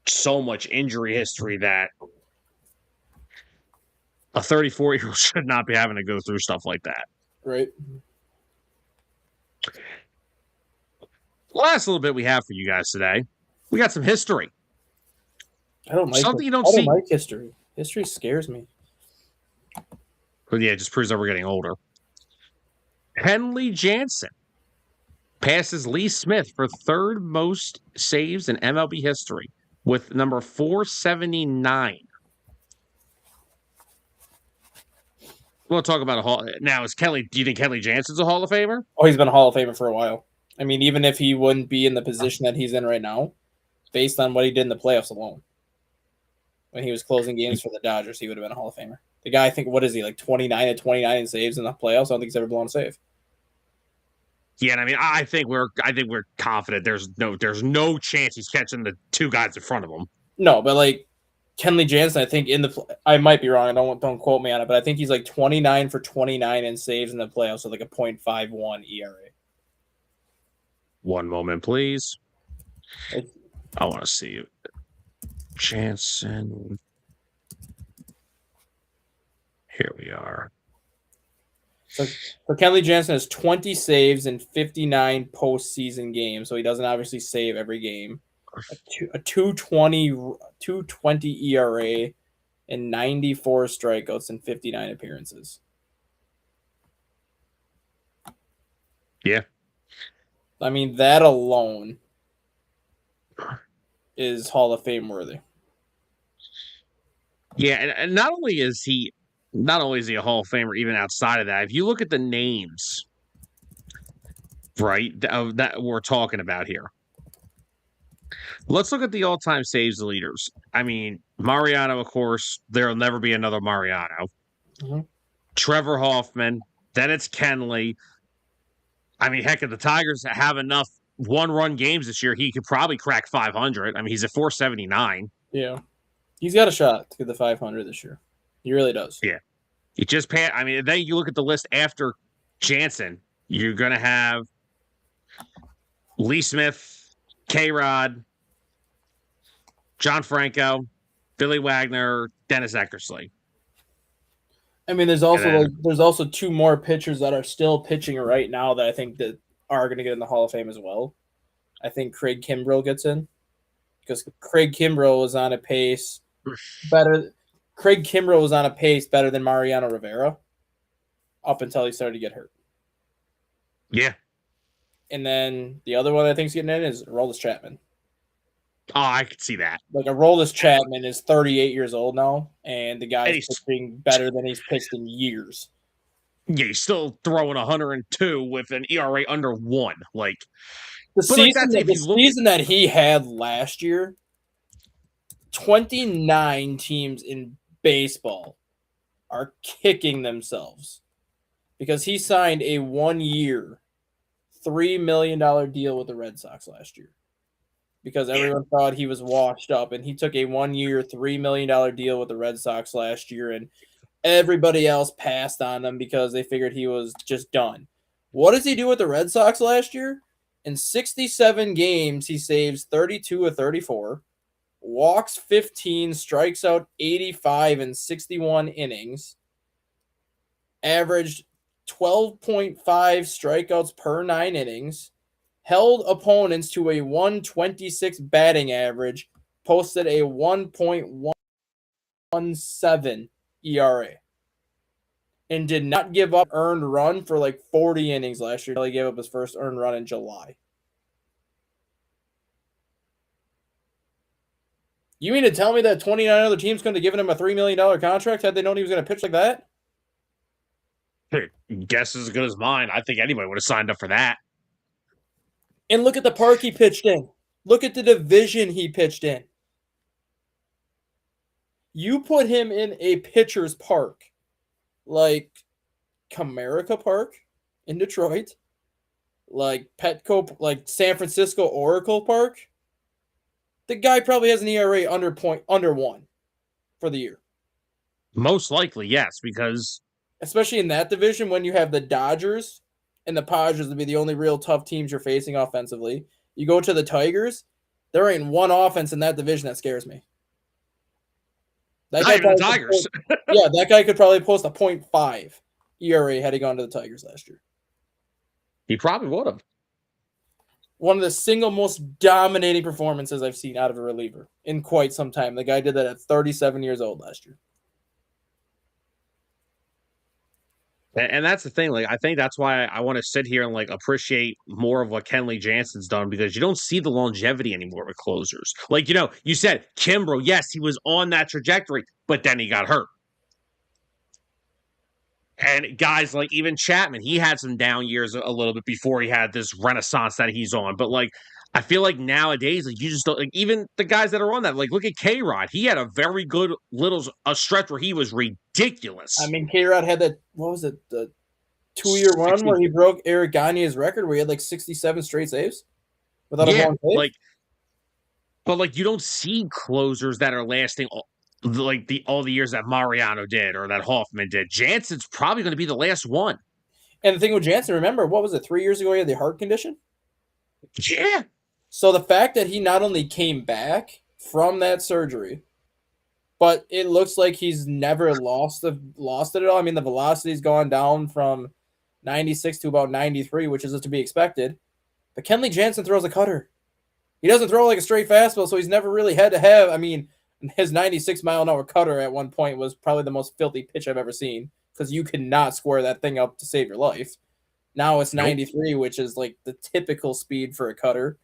so much injury history that a 34-year-old should not be having to go through stuff like that. Right. Last little bit we have for you guys today, we got some history. I don't like something it. you don't I see. don't like history. History scares me. But yeah, it just proves that we're getting older. Kenley Jansen passes Lee Smith for third most saves in MLB history with number 479. We'll talk about a Hall. Now, do you think Kenley Jansen's a Hall of Famer? Oh, he's been a Hall of Famer for a while. I mean, even if he wouldn't be in the position that he's in right now, based on what he did in the playoffs alone, when he was closing games for the Dodgers, he would have been a Hall of Famer. The guy, I think, what is he, like 29 in saves in the playoffs? I don't think he's ever blown a save. Yeah, and I mean, I think we're confident. There's no chance he's catching the two guys in front of him. No, but like Kenley Jansen, I think I might be wrong. Don't quote me on it, but I think he's like 29 for 29 in saves in the playoffs, so like a .51 ERA. One moment, please. I want to see you, Jansen. Here we are. So Kenley Jansen has 20 saves in 59 postseason games, so he doesn't obviously save every game. A 220 ERA and 94 strikeouts in 59 appearances. Yeah. I mean, that alone is Hall of Fame worthy. Yeah, and not only is he a Hall of Famer, even outside of that, if you look at the names, right, that we're talking about here, let's look at the all-time saves leaders. I mean, Mariano, of course, there'll never be another Mariano. Mm-hmm. Trevor Hoffman, then it's Kenley. I mean, heck, if the Tigers have enough one-run games this year, he could probably crack 500. I mean, he's at 479. Yeah. He's got a shot to get the 500 this year. He really does. Yeah. He just passed. I mean, then you look at the list after Jansen, you're going to have Lee Smith, K-Rod, John Franco, Billy Wagner, Dennis Eckersley. I mean, there's also two more pitchers that are still pitching right now that I think that are going to get in the Hall of Fame as well. I think Craig Kimbrell gets in because Craig Kimbrell was on a pace better. Craig Kimbrell was on a pace better than Mariano Rivera up until he started to get hurt. Yeah. And then the other one I think is getting in is Aroldis Chapman. Oh, I could see that. Like Aroldis Chapman is 38 years old now, and the guy's pitching better than he's pitched in years. Yeah, he's still throwing 102 with an ERA under 1. Like the season that he had last year, 29 teams in baseball are kicking themselves because he signed a 1-year, $3 million deal with the Red Sox last year because everyone thought he was washed up, and he took a 1-year, $3 million deal with the Red Sox last year, and everybody else passed on him because they figured he was just done. What does he do with the Red Sox last year? In 67 games, he saves 32 of 34, walks 15, strikes out 85 in 61 innings, averaged 12.5 strikeouts per 9 innings, held opponents to a 126 batting average, posted a 1.17 ERA, and did not give up earned run for like 40 innings last year until he gave up his first earned run in July. You mean to tell me that 29 other teams couldn't have given him a $3 million contract had they known he was going to pitch like that? Guess as good as mine. I think anybody would have signed up for that. And look at the park he pitched in. Look at the division he pitched in. You put him in a pitcher's park like Comerica Park in Detroit, like Petco, like San Francisco Oracle Park. The guy probably has an ERA under 1 for the year. Most likely, yes, because Especially in that division when you have the Dodgers and the Padres to be the only real tough teams you're facing offensively. You go to the Tigers, there ain't one offense in that division that scares me. That not guy even the probably Tigers. that guy could probably post a .5 ERA had he gone to the Tigers last year. He probably would have. One of the single most dominating performances I've seen out of a reliever in quite some time. The guy did that at 37 years old last year. And that's the thing. Like, I think that's why I want to sit here and like appreciate more of what Kenley Jansen's done because you don't see the longevity anymore with closers. Like, you said Kimbrough, yes, he was on that trajectory, but then he got hurt. And guys like even Chapman, he had some down years a little bit before he had this renaissance that he's on. But like, I feel like nowadays, like you just don't like even the guys that are on that. Like, look at K Rod. He had a very good a stretch where he was I ridiculous. mean, K Rod had that, what was it, the 2-year run 60, where he broke Eric Gagne's record where he had like 67 straight saves without a yeah, blown save? but like you don't see closers that are lasting like all the years that Mariano did or that Hoffman did. Jansen's probably going to be the last one. And the thing with Jansen, remember, what was it, 3 years ago he had the heart condition? Yeah, So the fact that he not only came back from that surgery, but it looks like he's never lost it at all. I mean, the velocity's gone down from 96 to about 93, which is to be expected. But Kenley Jansen throws a cutter. He doesn't throw like a straight fastball, so he's never really had to have. I mean, his 96-mile-an-hour cutter at one point was probably the most filthy pitch I've ever seen because you could not square that thing up to save your life. Now it's nope, 93, which is like the typical speed for a cutter,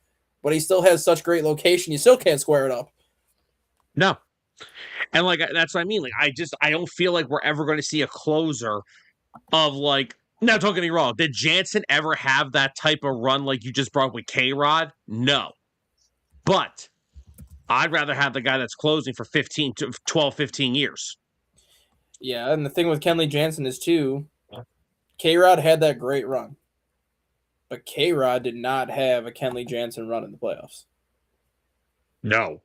but he still has such great location. You still can't square it up. no. And like that's what I mean. Like I don't feel like we're ever going to see a closer of like. Now, don't get me wrong. Did Jansen ever have that type of run like you just brought with K Rod? No. But I'd rather have the guy that's closing for 15 to 12, 15 years. Yeah, and the thing with Kenley Jansen is too, K-Rod had that great run, but K-Rod did not have a Kenley Jansen run in the playoffs. No.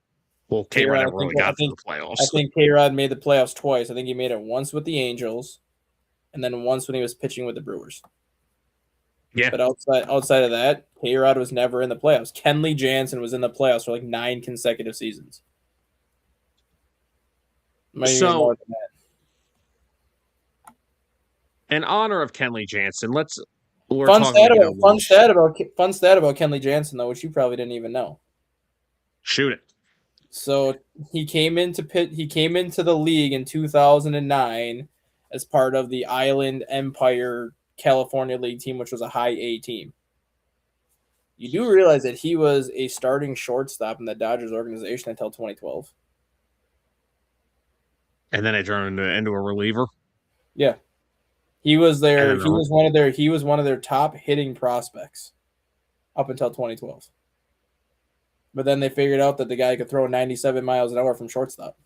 Well, K Rod K-Rod, never really got to the I playoffs. think K-Rod made the playoffs twice. I think he made it once with the Angels, and then once when he was pitching with the Brewers. Yeah. But outside of that, K-Rod was never in the playoffs. Kenley Jansen was in the playoffs for like 9 consecutive seasons. Maybe even more than that. In honor of Kenley Jansen, we're Fun talking stat like, about fun stat about Kenley Jansen though, which you probably didn't even know. shoot it. So he came into the league in 2009 as part of the Island Empire California League team, which was a high A team. You do realize that he was a starting shortstop in the Dodgers organization until 2012. And then it turned into a reliever. Yeah. He was there. And then He was one of their top hitting prospects up until 2012. But then they figured out that the guy could throw 97 miles an hour from shortstop.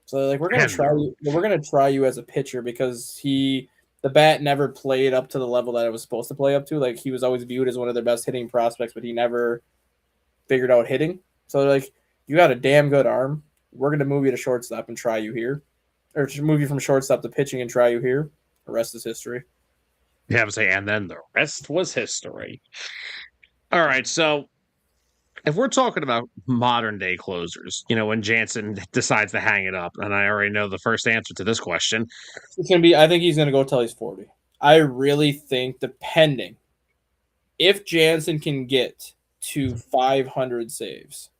So like we're gonna try you as a pitcher because the bat never played up to the level that it was supposed to play up to. Like he was always viewed as one of their best hitting prospects, but he never figured out hitting. So like you got a damn good arm. We're gonna move you to shortstop and try you here, or move you from shortstop to pitching and try you here. The rest is history. you have to say, and then the rest was history. All right, so if we're talking about modern day closers, when Jansen decides to hang it up, and I already know the first answer to this question. It's gonna be. I think he's gonna go till he's 40. I really think, depending if Jansen can get to 500 saves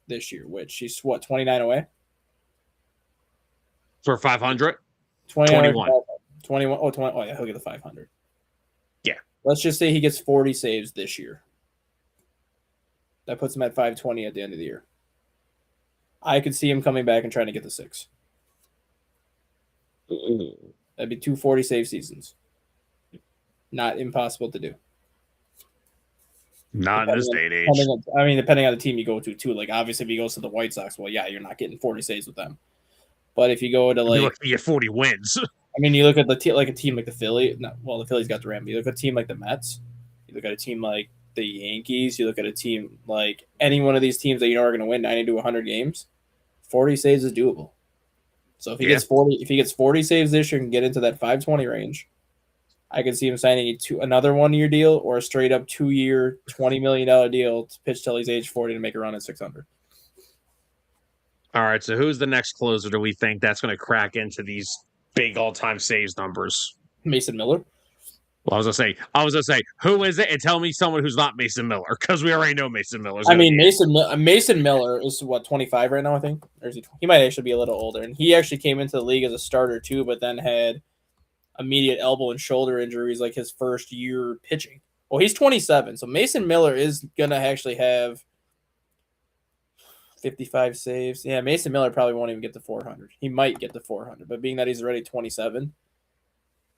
this year, which he's 29 away. For 500? 21. 21. Oh, 20. Oh, yeah, he'll get the 500. Yeah. Let's just say he gets 40 saves this year. That puts him at 520 at the end of the year. I could see him coming back and trying to get the 6. That'd be 240 save seasons. Not impossible to do. Not in this day and age. Depending on the team you go to too. Like obviously, if he goes to the White Sox, well, yeah, you're not getting 40 saves with them. But if you go to You're like, looking to get 40 wins. you look at like a team like the Philly. No, well, the Phillies got Durant. You look at a team like the Mets. You look at a team like the Yankees. You look at a team like any one of these teams that you know are going to win 90 to 100 games. 40 saves is doable. So if he gets 40 saves this year and get into that 520 range, I could see him signing another 1 year deal or a straight up 2 year, $20 million deal to pitch till he's age 40 to make a run at 600. All right, so who's the next closer do we think that's going to crack into these big all-time saves numbers? Mason Miller. Well, I was gonna say, who is it? And tell me someone who's not Mason Miller, because we already know Mason Miller. Mason Miller is what 25 right now, I think, or is he might actually be a little older. And he actually came into the league as a starter too, but then had immediate elbow and shoulder injuries like his first year pitching. Well, he's 27, so Mason Miller is gonna actually have 55 saves. Yeah, Mason Miller probably won't even get to 400. He might get to 400, but being that he's already 27.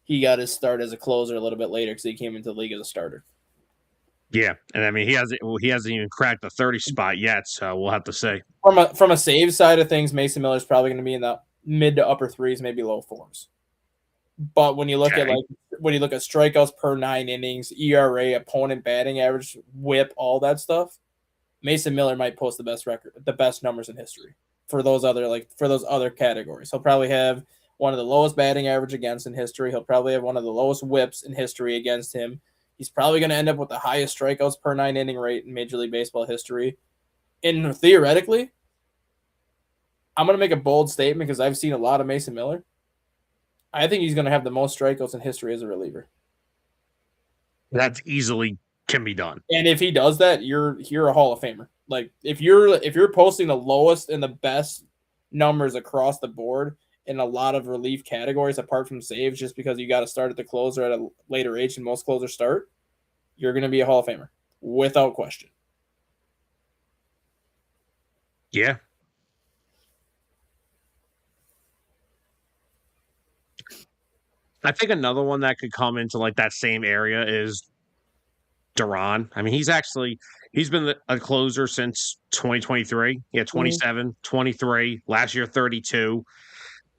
He got his start as a closer a little bit later because he came into the league as a starter. Yeah, and I mean he hasn't even cracked the 30 spot yet, so we'll have to say. From a save side of things, Mason Miller is probably going to be in the mid to upper threes, maybe low fours. But when you look at strikeouts per 9 innings, ERA, opponent batting average, WHIP, all that stuff, Mason Miller might post the best numbers in history for those other categories. He'll probably have one of the lowest batting average against in history. He'll probably have one of the lowest WHIPs in history against him. He's probably going to end up with the highest strikeouts per 9 inning rate in Major League Baseball history. And theoretically, I'm going to make a bold statement because I've seen a lot of Mason Miller. I think he's going to have the most strikeouts in history as a reliever. That's easily can be done. And if he does that, you're a Hall of Famer. Like if you're posting the lowest and the best numbers across the board in a lot of relief categories apart from saves just because you got to start at the closer at a later age than most closers start, you're going to be a Hall of Famer without question. Yeah. I think another one that could come into like that same area is Duran. I mean, he's been a closer since 2023. He had 27, 23, last year 32.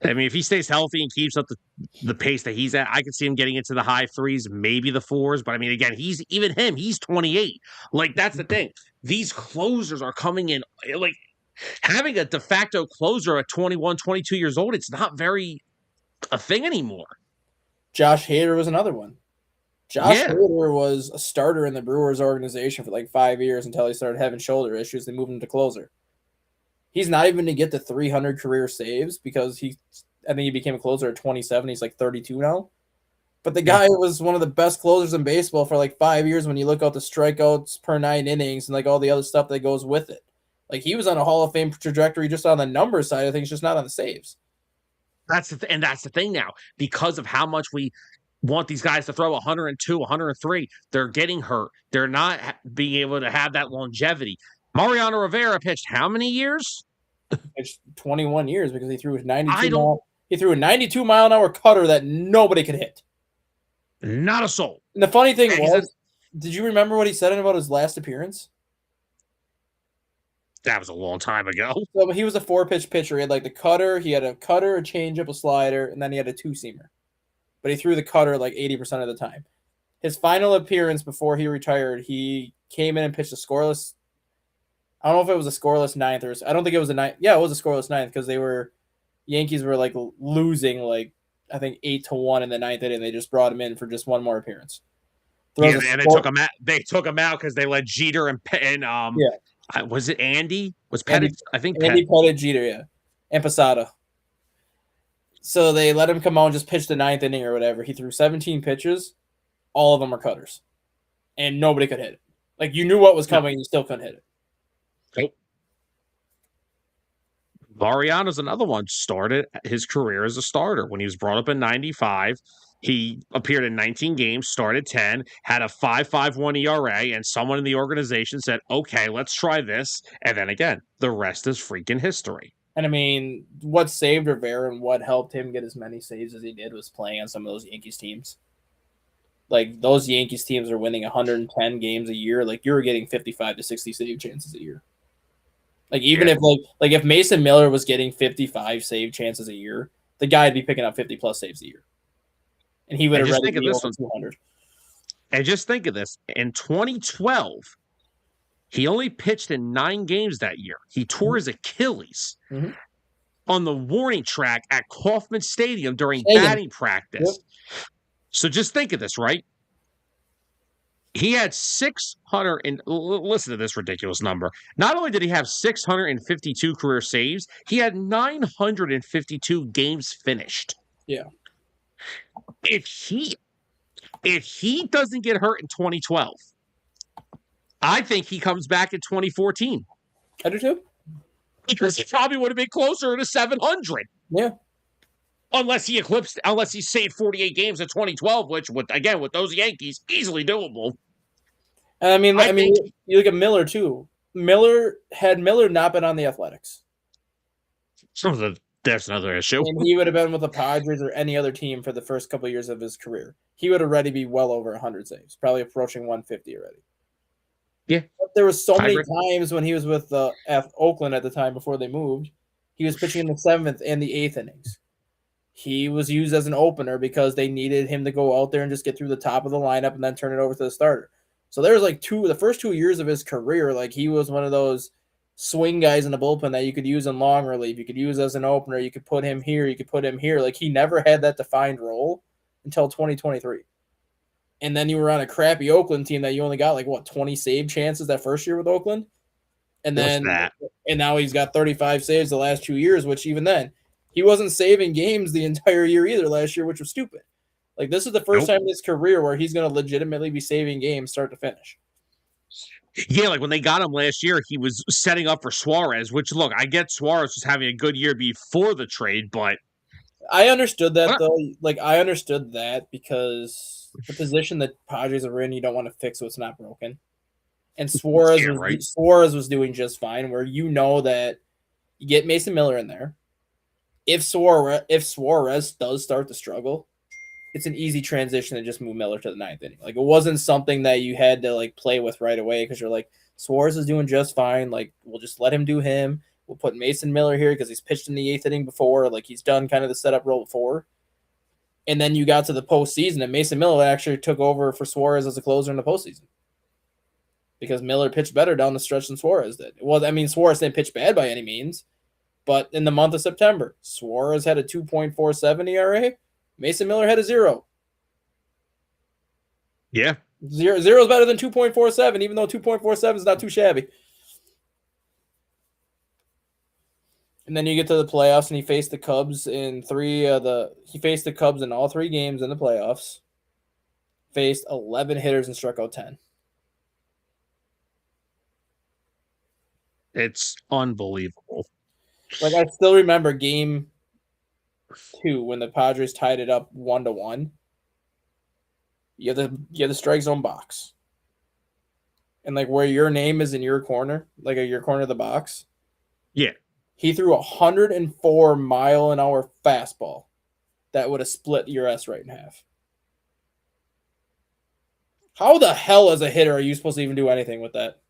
I mean, if he stays healthy and keeps up the pace that he's at, I could see him getting into the high threes, maybe the fours. But I mean, again, he's 28. Like, that's the thing. These closers are coming in. Like, having a de facto closer at 21, 22 years old, it's not very a thing anymore. Josh Hader was another one. Josh Hader was a starter in the Brewers organization for like 5 years until he started having shoulder issues. They moved him to closer. He's not even to get to 300 career saves because I think he became a closer at 27. He's like 32 now. But the guy was one of the best closers in baseball for like 5 years when you look at the strikeouts per 9 innings and like all the other stuff that goes with it. Like he was on a Hall of Fame trajectory just on the numbers side of things, just not on the saves. That's the thing now. Because of how much we want these guys to throw 102, 103, they're getting hurt. They're not being able to have that longevity. Mariano Rivera pitched how many years? It's 21 years because he threw a 92 mile an hour cutter that nobody could hit. Not a soul. And the funny thing was, did you remember what he said about his last appearance? That was a long time ago. So he was a 4-pitch pitcher. He had like the cutter, he had a cutter, a changeup, a slider, and then he had a 2-seamer. But he threw the cutter like 80% of the time. His final appearance before he retired, he came in and pitched a scoreless. I don't know if it was a scoreless ninth or I don't think it was a ninth. Yeah, it was a scoreless ninth because Yankees were like losing like I think 8-1 in the ninth inning. They just brought him in for just one more appearance. And they took him out. They took him out because they let Jeter and was it Andy? Was Pettit? I think Andy Pettit, Jeter, yeah, and Posada. So they let him come out and just pitch the ninth inning or whatever. He threw 17 pitches. All of them were cutters. And nobody could hit it. Like, you knew what was coming and you still couldn't hit it. Nope. Mariano's another one. Started his career as a starter. When he was brought up in 95, he appeared in 19 games, started 10, had a 5.51 ERA, and someone in the organization said, okay, let's try this. And then again, the rest is freaking history. And I mean, what saved Rivera and what helped him get as many saves as he did was playing on some of those Yankees teams. like those Yankees teams are winning 110 games a year. Like you're getting 55 to 60 save chances a year. Like even Yeah. if like if Mason Miller was getting 55 save chances a year, the guy'd be picking up 50 plus saves a year, and he would And just already think of be this over one. 200. And just think of this. In 2012, he only pitched in 9 games that year. He tore his Achilles Mm-hmm. on the warning track at Kauffman Stadium during Hagen. batting Yep. practice. So just think of this, right? He had 600 and listen to this ridiculous number. Not only did he have 652 career saves, he had 952 games finished. Yeah. If he doesn't get hurt in 2012, I think he comes back in 2014. I do too. Because he probably would have been closer to 700. Yeah. Unless he saved 48 games in 2012, which with those Yankees, easily doable. And I mean, you look at Miller too. Miller not been on the Athletics, That's another issue. and he would have been with the Padres or any other team for the first couple of years of his career. He would already be well over 100 saves, probably approaching 150 already. Yeah, but there was so many times when he was with Oakland at the time before they moved. He was pitching in the 7th and the 8th innings. He was used as an opener because they needed him to go out there and just get through the top of the lineup and then turn it over to the starter. So there's like the first 2 years of his career, like he was one of those swing guys in the bullpen that you could use in long relief. You could use as an opener. You could put him here. You could put him here. Like he never had that defined role until 2023. And then you were on a crappy Oakland team that you only got like 20 save chances that first year with Oakland. And then and now he's got 35 saves the last 2 years, which even then he wasn't saving games the entire year either last year, which was stupid. Like this is the first time in his career where he's going to legitimately be saving games start to finish. Yeah, like when they got him last year, he was setting up for Suarez, which look, I get Suarez was having a good year before the trade, but I understood that though. Like I understood that because the position that Padres are in, you don't want to fix what's not broken. And Suarez was doing just fine, where you know that you get Mason Miller in there. If Suarez does start to struggle, it's an easy transition to just move Miller to the 9th inning. Like it wasn't something that you had to like play with right away because you're like Suarez is doing just fine. Like we'll just let him do him. We'll put Mason Miller here because he's pitched in the 8th inning before. Like he's done kind of the setup role before. And then you got to the postseason, and Mason Miller actually took over for Suarez as a closer in the postseason because Miller pitched better down the stretch than Suarez did. Well, I mean, Suarez didn't pitch bad by any means, but in the month of September, Suarez had a 2.47 ERA. Mason Miller had a 0. Yeah. Zero is better than 2.47, even though 2.47 is not too shabby. And then you get to the playoffs, and he faced the Cubs in all 3 games in the playoffs. Faced 11 hitters and struck out 10. It's unbelievable. Like I still remember game 2 when the Padres tied it up 1-1. You have the strike zone box, and like where your name is in your corner, like at your corner of the box. Yeah. He threw a 104 mile-an-hour fastball that would have split your S right in half. How the hell, as a hitter, are you supposed to even do anything with that?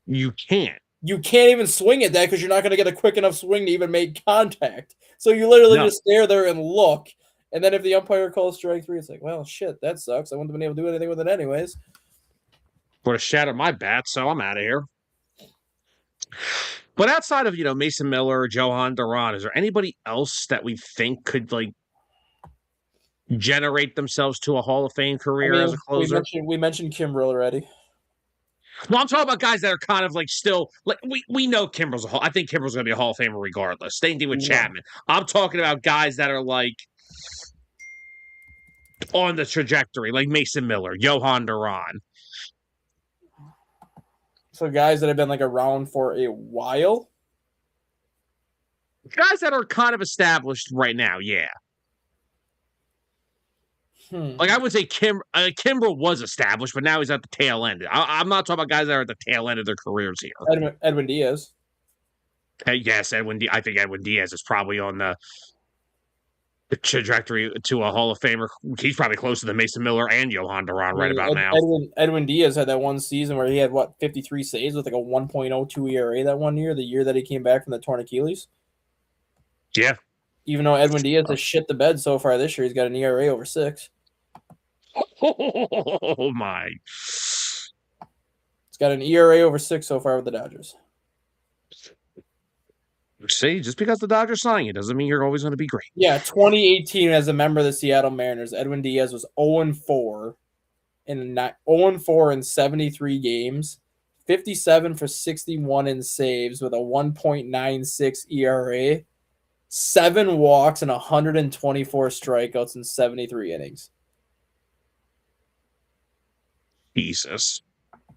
You can't. You can't even swing at that because you're not going to get a quick enough swing to even make contact. So you literally just stare there and look. And then if the umpire calls strike 3, it's like, well, shit, that sucks. I wouldn't have been able to do anything with it anyways. Would have shattered my bat, so I'm out of here. But outside of, Mason Miller, Johan Duran, is there anybody else that we think could, like, generate themselves to a Hall of Fame career as a closer? We mentioned Kimbrel already. Well, I'm talking about guys that are kind of like still like we know Kimbrel's I think Kimbrel's going to be a Hall of Famer regardless. Same thing with Chapman. I'm talking about guys that are like on the trajectory, like Mason Miller, Johan Duran. So guys that have been like around for a while? Guys that are kind of established right now, yeah. Like I would say Kimbrel was established, but now he's at the tail end. I'm not talking about guys that are at the tail end of their careers here. Edwin Diaz. Yes, I think Edwin Diaz is probably on the the trajectory to a Hall of Famer. He's probably closer than Mason Miller and Johan Duran I right mean, about now. Edwin Diaz had that one season where he had 53 saves with like a 1.02 ERA that one year, the year that he came back from the torn Achilles. Yeah. Even though Edwin Diaz has shit the bed so far this year, he's got an ERA over 6. Oh my. He's got an ERA over 6 so far with the Dodgers. See, just because the Dodgers sign you doesn't mean you're always going to be great. Yeah, 2018 as a member of the Seattle Mariners, Edwin Diaz was 0-4 in 73 games, 57 for 61 in saves with a 1.96 ERA, 7 walks and 124 strikeouts in 73 innings. Jesus.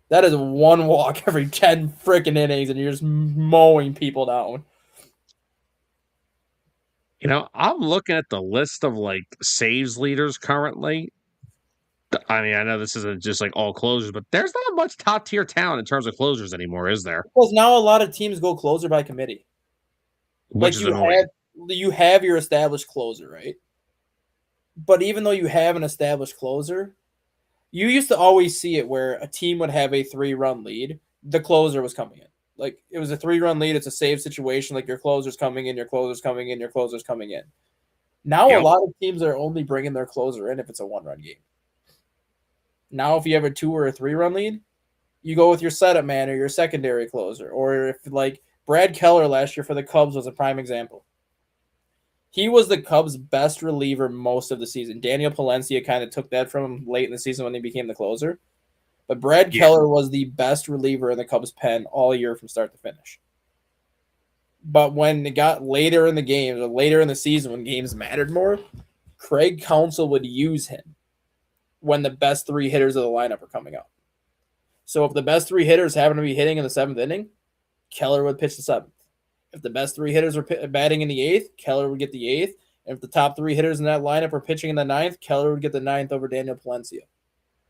That is 1 walk every 10 freaking innings, and you're just mowing people down. I'm looking at the list of like saves leaders currently. I mean, I know this isn't just like all closers, but there's not much top tier talent in terms of closers anymore, is there? Because now a lot of teams go closer by committee. Which is annoying. You have your established closer, right? But even though you have an established closer, you used to always see it where a team would have a 3-run lead, the closer was coming in. Like it was a 3-run lead, it's a save situation, like your closer's coming in, your closer's coming in, your closer's coming in. Now a lot of teams are only bringing their closer in if it's a 1-run game. Now if you have a 2 or a 3-run lead, you go with your setup man or your secondary closer. Or if like Brad Keller last year for the Cubs was a prime example. He was the Cubs' best reliever most of the season. Daniel Palencia kind of took that from him late in the season when he became the closer. But Brad Keller was the best reliever in the Cubs' pen all year from start to finish. But when it got later in the games or later in the season when games mattered more, Craig Counsell would use him when the best 3 hitters of the lineup are coming out. So if the best 3 hitters happen to be hitting in the 7th inning, Keller would pitch the 7th. If the best 3 hitters were batting in the 8th, Keller would get the 8th. And if the top 3 hitters in that lineup were pitching in the 9th, Keller would get the 9th over Daniel Palencia.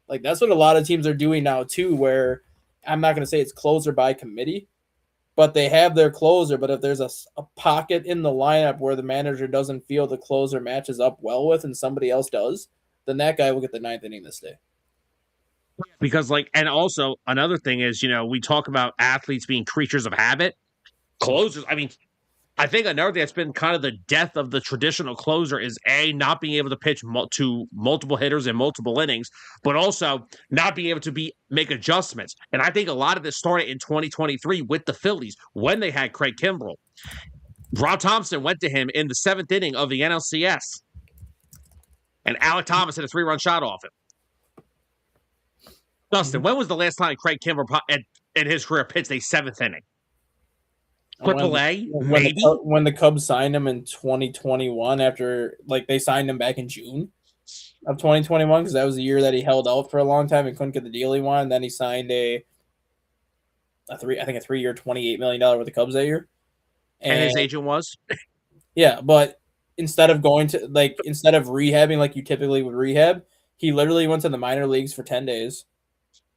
Like that's what a lot of teams are doing now too, where I'm not going to say it's closer by committee, but they have their closer. But if there's a pocket in the lineup where the manager doesn't feel the closer matches up well with and somebody else does, then that guy will get the 9th inning this day. Because and also another thing is, we talk about athletes being creatures of habit. Closers, I mean, I think another thing that's been kind of the death of the traditional closer is not being able to pitch to multiple hitters in multiple innings, but also not being able to make adjustments. And I think a lot of this started in 2023 with the Phillies when they had Craig Kimbrell. Rob Thompson went to him in the 7th inning of the NLCS, and Alec Thomas hit a 3-run shot off him. Dustin, when was the last time Craig Kimbrell in his career pitched a 7th inning? AAA, maybe? When the Cubs signed him in 2021 after, they signed him back in June of 2021 because that was the year that he held out for a long time and couldn't get the deal he wanted. And then he signed a 3-year, $28 million with the Cubs that year. And his agent was? Yeah, but instead of rehabbing like you typically would rehab, he literally went to the minor leagues for 10 days.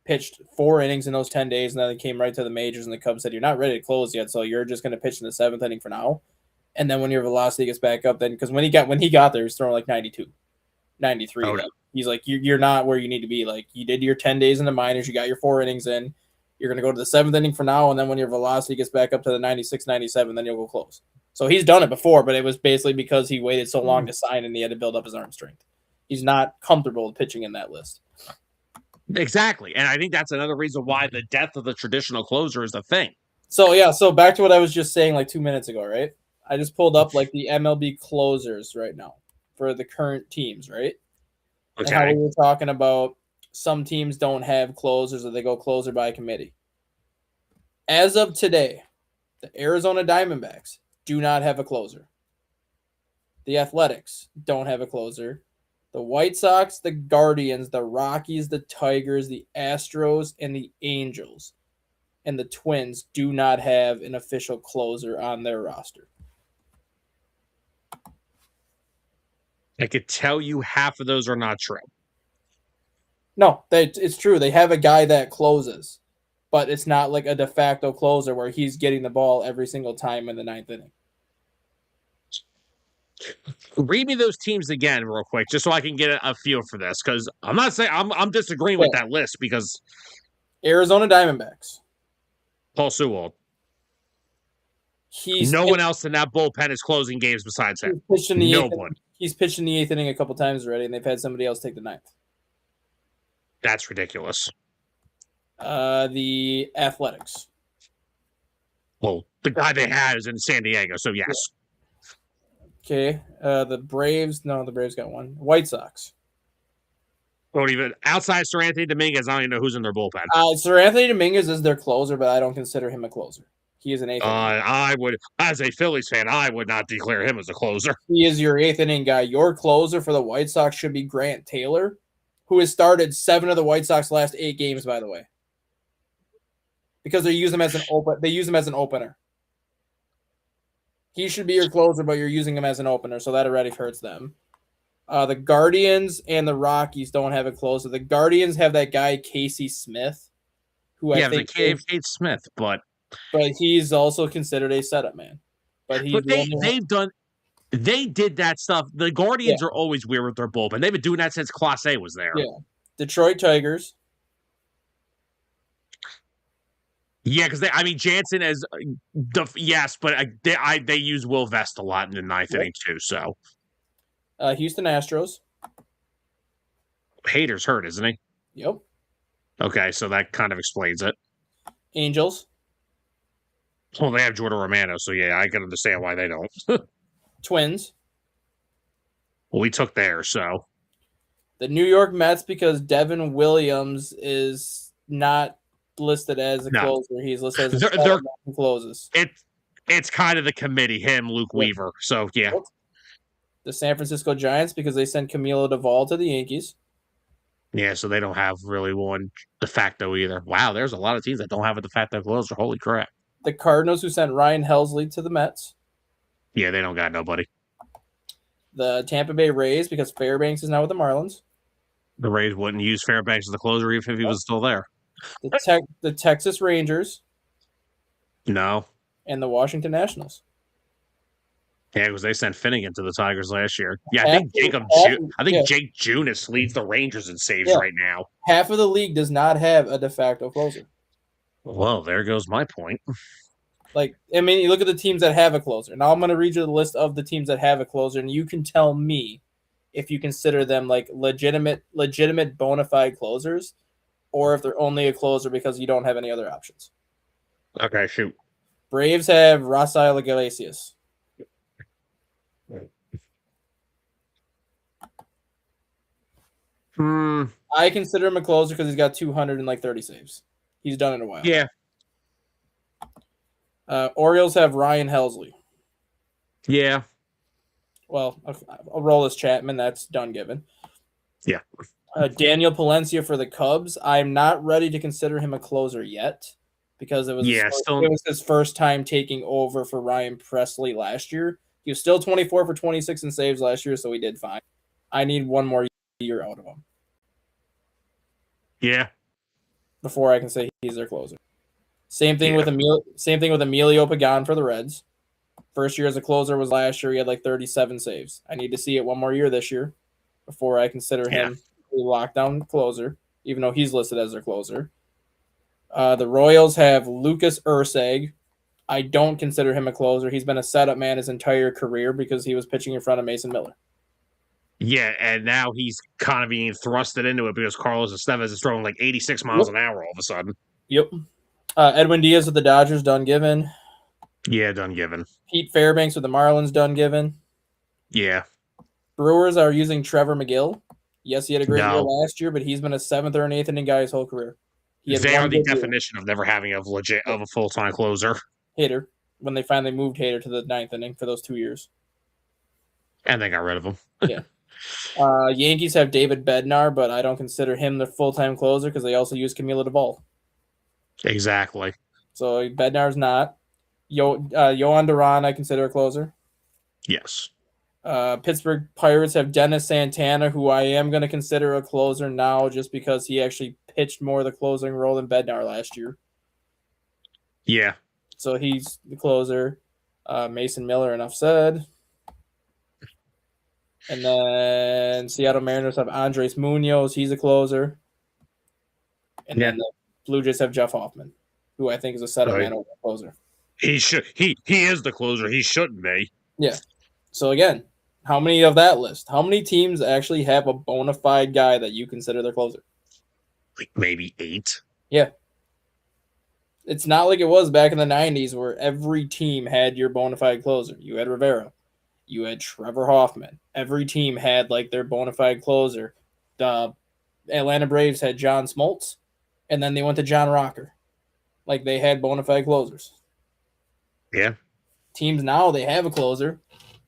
Pitched 4 innings in those 10 days, and then they came right to the majors, and the Cubs said, you're not ready to close yet, so you're just going to pitch in the 7th inning for now. And then when your velocity gets back up, then because when he got there, he was throwing like 92, 93. Oh, no. He's like, you're not where you need to be. Like, you did your 10 days in the minors, you got your 4 innings in, you're going to go to the 7th inning for now, and then when your velocity gets back up to the 96, 97, then you'll go close. So he's done it before, but it was basically because he waited so long to sign and he had to build up his arm strength. He's not comfortable pitching in that list. Exactly. And I think that's another reason why the death of the traditional closer is a thing. So back to what I was just saying 2 minutes ago, right? I just pulled up the MLB closers right now for the current teams, right? Okay. And how we were talking about some teams don't have closers or they go closer by committee. As of today, the Arizona Diamondbacks do not have a closer. The Athletics don't have a closer. The White Sox, the Guardians, the Rockies, the Tigers, the Astros, and the Angels and the Twins do not have an official closer on their roster. I could tell you half of those are not true. No, it's true. They have a guy that closes, but it's not like a de facto closer where he's getting the ball every single time in the 9th inning. Read me those teams again, real quick, just so I can get a feel for this. Because I'm not saying I'm disagreeing with Yeah. that list because Arizona Diamondbacks. Paul Sewell. He's No one else in that bullpen is closing games besides him. pitched in the No eighth. one. He's pitched in the eighth inning a couple times already, and they've had somebody else take the ninth. That's ridiculous. The Athletics. Well, the guy they had is in San Diego, so yes. Okay. The Braves. No, the Braves got one. White Sox. Don't even outside Sir Anthony Dominguez. I don't even know who's in their bullpen. Sir Anthony Dominguez is their closer, but I don't consider him a closer. He is an eighth inning. I would, as a Phillies fan, I would not declare him as a closer. He is your eighth inning guy. Your closer for the White Sox should be Grant Taylor, who has started 7 of the White Sox last 8 games, by the way. Because they use him as an opener. He should be your closer, but you're using him as an opener, so that already hurts them. The Guardians and the Rockies don't have a closer. The Guardians have that guy Casey Smith, who I think Kate Smith, but he's also considered a setup man. But they did that stuff. The Guardians are always weird with their bullpen. They've been doing that since Class A was there. Yeah, Detroit Tigers. Yeah, because Jansen is yes, but they use Will Vest a lot in the ninth inning too. So Houston Astros. Hader's hurt, isn't he? Yep. Okay, so that kind of explains it. Angels. Well, they have Jordan Romano, so yeah, I can understand why they don't. Twins. Well, we took theirs, so. The New York Mets, because Devin Williams is not listed as a closer. He's listed as a closes. It's kind of the committee, him, Luke Weaver. So, yeah. The San Francisco Giants, because they sent Camilo Duvall to the Yankees. Yeah, so they don't have really one de facto either. Wow, there's a lot of teams that don't have a de facto closer. Holy crap. The Cardinals, who sent Ryan Helsley to the Mets. Yeah, they don't got nobody. The Tampa Bay Rays, because Fairbanks is now with the Marlins. The Rays wouldn't use Fairbanks as the closer even if he was still there. The Texas Rangers. No. And the Washington Nationals. Yeah, because they sent Finnegan to the Tigers last year. Yeah, I think Jake Junis leads the Rangers in saves right now. Half of the league does not have a de facto closer. Well, there goes my point. You look at the teams that have a closer. Now I'm going to read you the list of the teams that have a closer, and you can tell me if you consider them like legitimate bona fide closers, or if they're only a closer because you don't have any other options. Okay, shoot. Braves have Rafael Iglesias. I consider him a closer because he's got 230 saves. He's done it a while. Yeah. Orioles have Ryan Helsley. Yeah. Well, Aroldis Chapman, that's done given. Yeah. Daniel Palencia for the Cubs. I'm not ready to consider him a closer yet because it was his first time taking over for Ryan Presley last year. He was still 24 for 26 in saves last year, so he did fine. I need one more year out of him. Yeah. Before I can say he's their closer. Same thing with Emilio Pagan for the Reds. First year as a closer was last year. He had like 37 saves. I need to see it one more year this year before I consider him a lockdown closer, even though he's listed as their closer. The Royals have Lucas Erceg. I don't consider him a closer. He's been a setup man his entire career because he was pitching in front of Mason Miller. Yeah, and now he's kind of being thrusted into it because Carlos Estevez is throwing like 86 miles an hour all of a sudden. Yep. Edwin Diaz with the Dodgers, done given. Yeah, done given. Pete Fairbanks with the Marlins, done given. Yeah. Brewers are using Trevor McGill. Yes, he had a great year last year, but he's been a 7th or an 8th inning guy his whole career. They are the definition of never having a full-time closer. Hader, when they finally moved Hader to the 9th inning for those 2 years. And they got rid of him. Yeah. Yankees have David Bednar, but I don't consider him the full-time closer because they also use Camilo Duvall. Exactly. So Bednar's not. Yohan Duran, I consider a closer. Yes. Pittsburgh Pirates have Dennis Santana, who I am going to consider a closer now just because he actually pitched more of the closing role than Bednar last year. Yeah. So he's the closer. Mason Miller, enough said. And then Seattle Mariners have Andres Munoz. He's a closer. And Yeah. then the Blue Jays have Jeff Hoffman, who I think is a setup man over a closer. He should. He is the closer. He shouldn't be. Yeah. So again, how many of that list? How many teams actually have a bona fide guy that you consider their closer? Like maybe 8. Yeah. It's not like it was back in the 90s where every team had your bona fide closer. You had Rivera. You had Trevor Hoffman. Every team had like their bona fide closer. The Atlanta Braves had John Smoltz, and then they went to John Rocker. Like they had bona fide closers. Yeah. Teams now, they have a closer,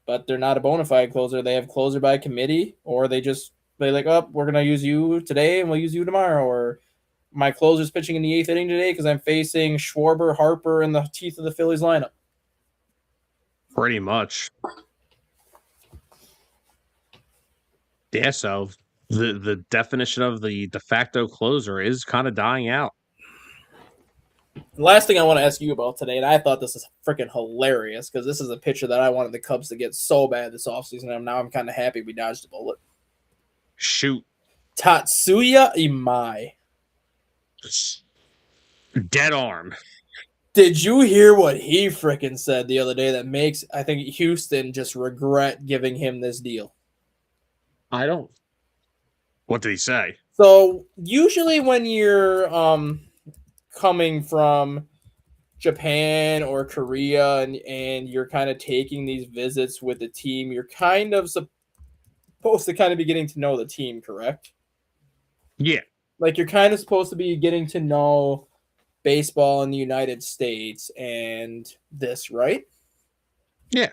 but they're not a bona fide closer. They have closer by committee, or they like, oh, we're going to use you today and we'll use you tomorrow. Or my closer's pitching in the 8th inning today because I'm facing Schwarber, Harper, in the teeth of the Phillies lineup. Pretty much. Yeah, so the definition of the de facto closer is kind of dying out. The last thing I want to ask you about today, and I thought this is freaking hilarious because this is a pitcher that I wanted the Cubs to get so bad this offseason, and now I'm kind of happy we dodged a bullet. Shoot. Tatsuya Imai. Dead arm. Did you hear what he freaking said the other day that makes, I think, Houston just regret giving him this deal? I don't. What did he say? So usually when you're coming from Japan or Korea and you're kind of taking these visits with the team, you're kind of supposed to kind of be getting to know the team, correct? Yeah. Like you're kind of supposed to be getting to know baseball in the United States and this, right? Yeah.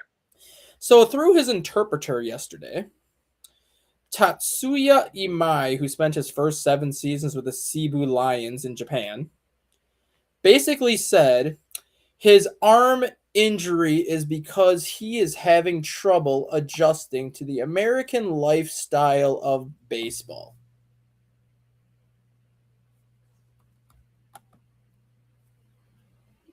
So through his interpreter yesterday, Tatsuya Imai, who spent his first 7 seasons with the Cebu Lions in Japan, basically said his arm injury is because he is having trouble adjusting to the American lifestyle of baseball.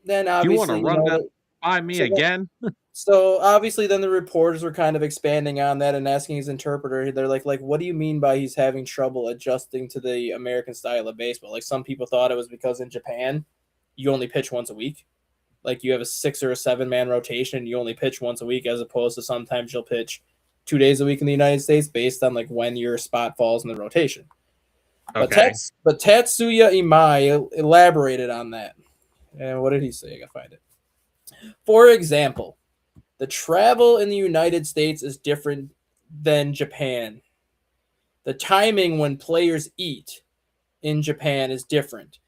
Then obviously, you want to run that by me again? So obviously, then the reporters were kind of expanding on that and asking his interpreter. They're like, what do you mean by he's having trouble adjusting to the American style of baseball? Like some people thought it was because in Japan, you only pitch once a week. Like you have a 6 or a 7 man rotation, and you only pitch once a week, as opposed to sometimes you'll pitch 2 days a week in the United States based on like when your spot falls in the rotation. Okay. But Tatsuya Imai elaborated on that. And what did he say? I gotta find it. For example, the travel in the United States is different than Japan. The timing when players eat in Japan is different.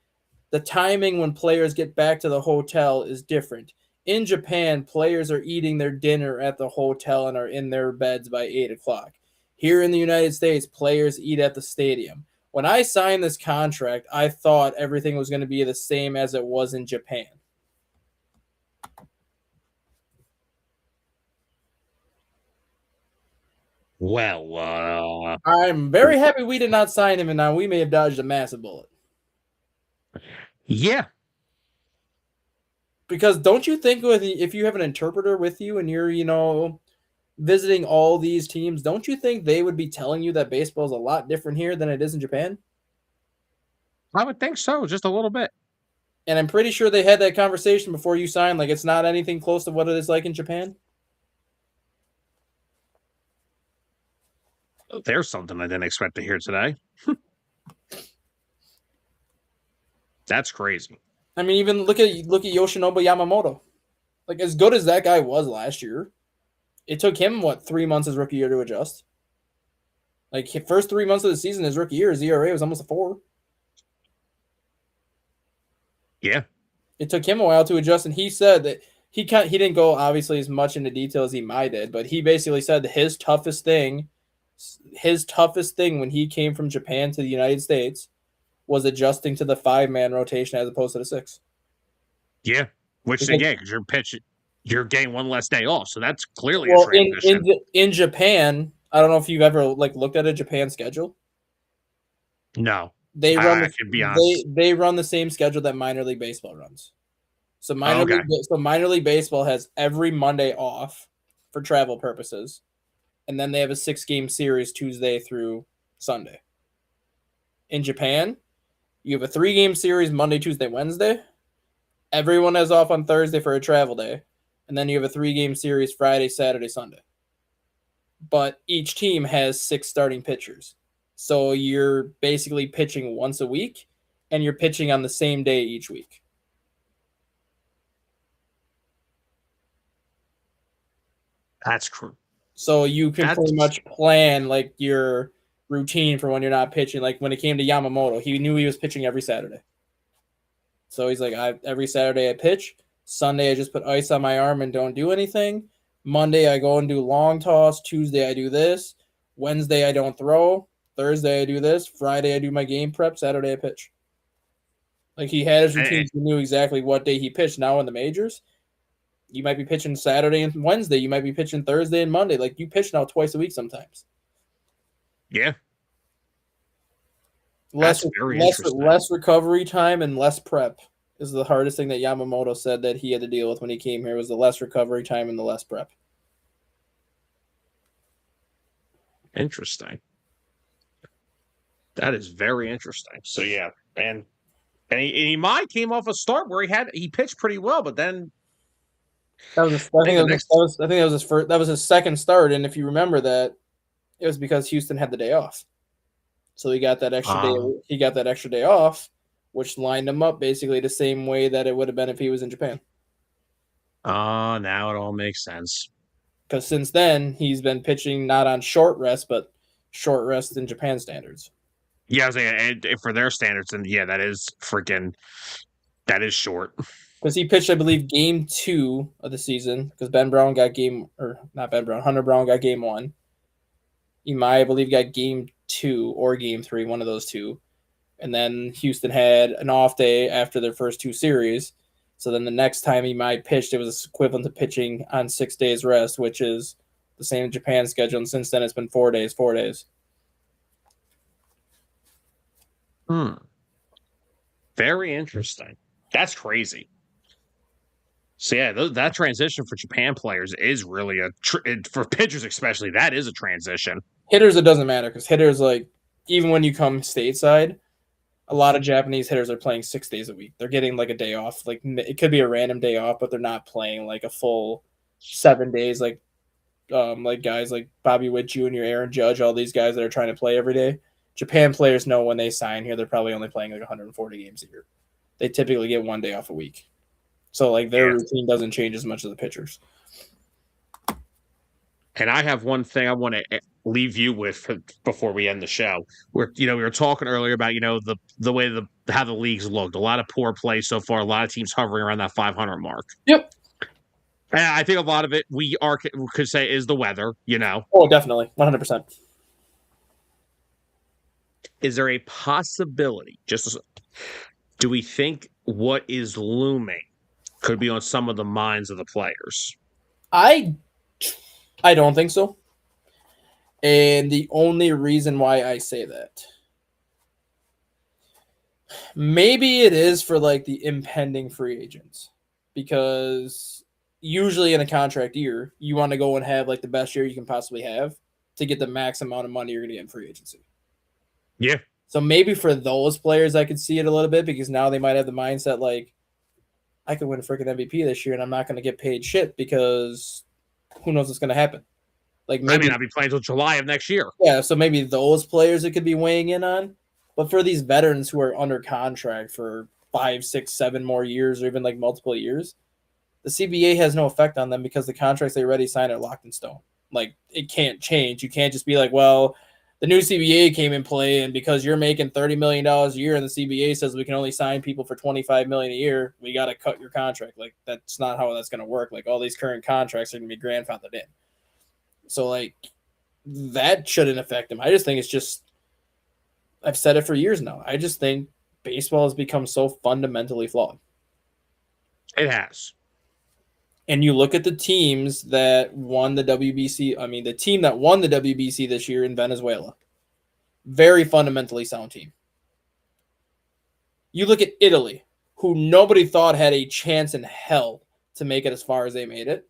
The timing when players get back to the hotel is different. In Japan, players are eating their dinner at the hotel and are in their beds by 8 o'clock. Here in the United States, players eat at the stadium. When I signed this contract, I thought everything was going to be the same as it was in Japan. Well, I'm very happy we did not sign him, and now we may have dodged a massive bullet. Yeah. Because don't you think if you have an interpreter with you and you're, visiting all these teams, don't you think they would be telling you that baseball is a lot different here than it is in Japan? I would think so, just a little bit. And I'm pretty sure they had that conversation before you signed. Like, it's not anything close to what it is like in Japan. There's something I didn't expect to hear today. That's crazy. I mean, even look at Yoshinobu Yamamoto. Like, as good as that guy was last year, it took him, 3 months his rookie year to adjust? Like, his first 3 months of the season, his rookie year, his ERA was almost a 4. Yeah. It took him a while to adjust, and he said that he didn't go, obviously, as much into detail as he might did, but he basically said that his toughest thing when he came from Japan to the United States was adjusting to the 5-man rotation as opposed to the 6. Yeah. Which because you're getting one less day off, so that's clearly a transition. In Japan, I don't know if you've ever looked at a Japan schedule. No. They run I can be honest. they run the same schedule that minor league baseball runs. So minor league baseball has every Monday off for travel purposes. and then they have a 6-game series Tuesday through Sunday. In Japan, you have a 3-game series Monday, Tuesday, Wednesday. Everyone has off on Thursday for a travel day, and then you have a 3-game series Friday, Saturday, Sunday. But each team has 6 starting pitchers. So you're basically pitching once a week, and you're pitching on the same day each week. That's true. So you can pretty much plan like your routine for when you're not pitching. Like when it came to Yamamoto, he knew he was pitching every Saturday. So he's like, every Saturday I pitch. Sunday I just put ice on my arm and don't do anything. Monday I go and do long toss. Tuesday I do this. Wednesday I don't throw. Thursday I do this. Friday I do my game prep. Saturday I pitch. Like he had his routine. He knew exactly what day he pitched. Now in the majors, you might be pitching Saturday and Wednesday. You might be pitching Thursday and Monday. Like you pitch now twice a week sometimes. Yeah. Less recovery time and less prep is the hardest thing that Yamamoto said that he had to deal with when he came here was the less recovery time and the less prep. Interesting. That is very interesting. So yeah, and he might came off a start where he pitched pretty well, but then I think that was his second start, and if you remember that, it was because Houston had the day off, so he got that extra day. He got that extra day off, which lined him up basically the same way that it would have been if he was in Japan. Now it all makes sense. Because since then he's been pitching not on short rest, but short rest in Japan standards. Yeah, I was saying, for their standards, and yeah, that is short. Because he pitched, I believe, game 2 of the season. Because Hunter Brown got game 1. Imai, I believe, got game 2 or game 3, one of those two. And then Houston had an off day after their first 2 series. So then the next time Imai pitched, it was equivalent to pitching on 6 days rest, which is the same Japan schedule. And since then, it's been 4 days. Very interesting. That's crazy. So yeah, that transition for Japan players is really for pitchers especially. That is a transition. Hitters, it doesn't matter because hitters, like even when you come stateside, a lot of Japanese hitters are playing 6 days a week. They're getting like a day off. Like it could be a random day off, but they're not playing like a full 7 days. Like guys like Bobby Witt Jr., Aaron Judge, all these guys that are trying to play every day. Japan players know when they sign here, they're probably only playing like 140 games a year. They typically get 1 day off a week. So, like, their routine doesn't change as much as the pitchers. And I have one thing I want to leave you with before we end the show. We were talking earlier about, the way how the leagues looked. A lot of poor play so far. A lot of teams hovering around that 500 mark. Yep. And I think a lot of it we could say is the weather, Oh, definitely. 100%. Is there a possibility, do we think what is looming could be on some of the minds of the players? I don't think so. And the only reason why I say that, maybe it is for like the impending free agents, because usually in a contract year, you want to go and have like the best year you can possibly have to get the max amount of money you're going to get in free agency. Yeah. So maybe for those players, I could see it a little bit because now they might have the mindset like, I could win a freaking MVP this year and I'm not going to get paid shit because who knows what's going to happen. Like maybe I'll be playing until July of next year. Yeah, so maybe those players it could be weighing in on. But for these veterans who are under contract for 5, 6, 7 more years or even like multiple years, the CBA has no effect on them because the contracts they already signed are locked in stone. Like it can't change. You can't just be like, well, the new CBA came in play, and because you're making $30 million a year and the CBA says we can only sign people for $25 million a year, we got to cut your contract. Like, that's not how that's going to work. Like, all these current contracts are going to be grandfathered in. So, like, that shouldn't affect him. I just think it's just – I've said it for years now. I just think baseball has become so fundamentally flawed. It has. And you look at the teams that won the WBC. I mean, the team that won the WBC this year in Venezuela. Very fundamentally sound team. You look at Italy, who nobody thought had a chance in hell to make it as far as they made it.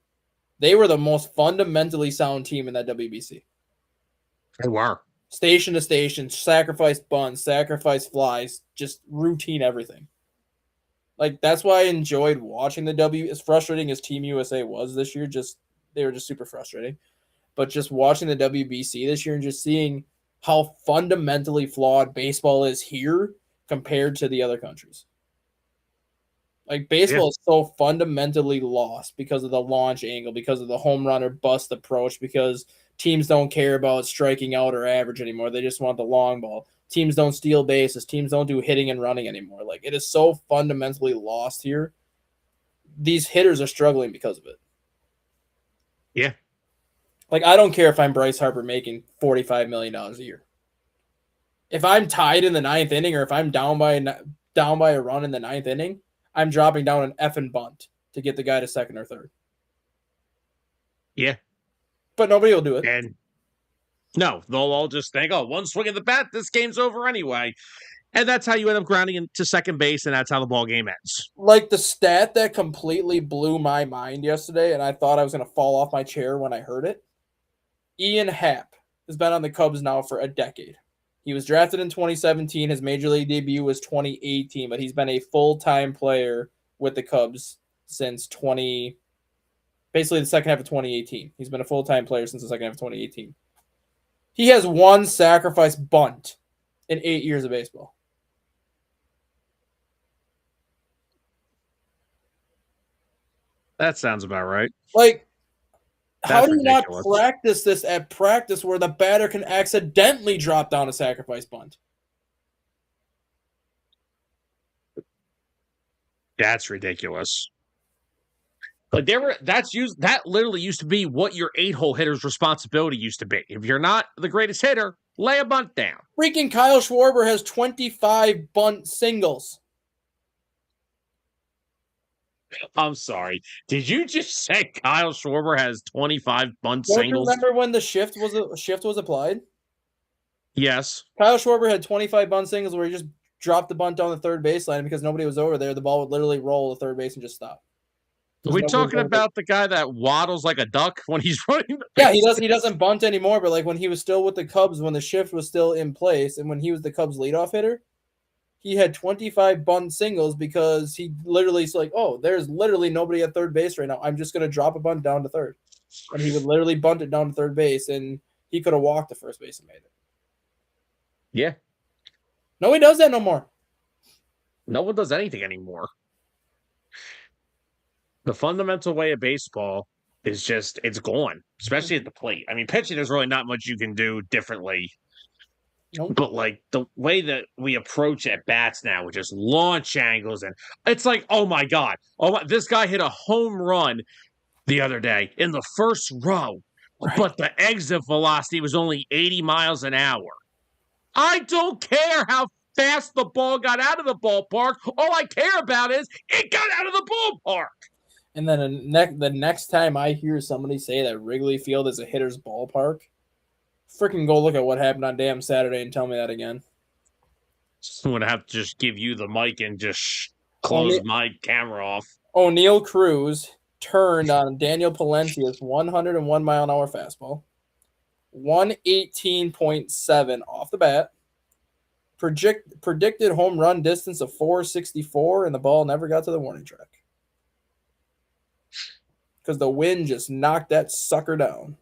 They were the most fundamentally sound team in that WBC. They were. Station to station, sacrifice bunts, sacrifice flies, just routine everything. Like, that's why I enjoyed watching the W. As frustrating as Team USA was this year, they were just super frustrating. But just watching the WBC this year and just seeing how fundamentally flawed baseball is here compared to the other countries. Like, baseball is so fundamentally lost because of the launch angle, because of the home run or bust approach, because teams don't care about striking out or average anymore. They just want the long ball. Teams don't steal bases. Teams don't do hitting and running anymore. Like, it is so fundamentally lost here. These hitters are struggling because of it. Yeah. Like, I don't care if I'm Bryce Harper making $45 million a year. If I'm tied in the ninth inning or if I'm down by a run in the ninth inning, I'm dropping down an effing bunt to get the guy to second or third. Yeah. But nobody will do it. And no, they'll all just think, oh, one swing of the bat, this game's over anyway. And that's how you end up grounding into second base, and that's how the ball game ends. Like, the stat that completely blew my mind yesterday, and I thought I was going to fall off my chair when I heard it. Ian Happ has been on the Cubs now for a decade. He was drafted in 2017. His major league debut was 2018, but he's been a full-time player with the Cubs since basically the second half of 2018. He's been a full-time player since the second half of 2018. He has one sacrifice bunt in 8 years of baseball. That sounds about right. Like, how That's do you not ridiculous. practice this at practice where the batter can accidentally drop down a sacrifice bunt? That's ridiculous. Like that literally used to be what your 8-hole hitter's responsibility used to be. If you're not the greatest hitter, lay a bunt down. Freaking Kyle Schwarber has 25 bunt singles. I'm sorry. Did you just say Kyle Schwarber has 25 bunt singles? Don't you remember when the shift was applied? Yes. Kyle Schwarber had 25 bunt singles where he just dropped the bunt down the third baseline because nobody was over there. The ball would literally roll to third base and just stop. Are we talking about the guy that waddles like a duck when he's running? Yeah, he doesn't bunt anymore, but like when he was still with the Cubs, when the shift was still in place, and when he was the Cubs leadoff hitter, he had 25 bunt singles because he literally is like, oh, there's literally nobody at third base right now. I'm just gonna drop a bunt down to third. And he would literally bunt it down to third base, and he could have walked to first base and made it. Yeah. No, he does that no more. No one does anything anymore. The fundamental way of baseball is just, it's gone, especially at the plate. I mean, pitching, there's really not much you can do differently. Nope. But like the way that we approach at bats now with just launch angles, and it's like, oh my God. This guy hit a home run the other day in the first row, Right. but the exit velocity was only 80 miles an hour. I don't care how fast the ball got out of the ballpark. All I care about is it got out of the ballpark. And then the next time I hear somebody say that Wrigley Field is a hitter's ballpark, freaking go look at what happened on damn Saturday and tell me that again. I'm going to have to just give you the mic and just close my camera off. O'Neal Cruz turned on Daniel Palencia's 101 mile an hour fastball, 118.7 off the bat, predicted home run distance of 464, and the ball never got to the warning track because the wind just knocked that sucker down.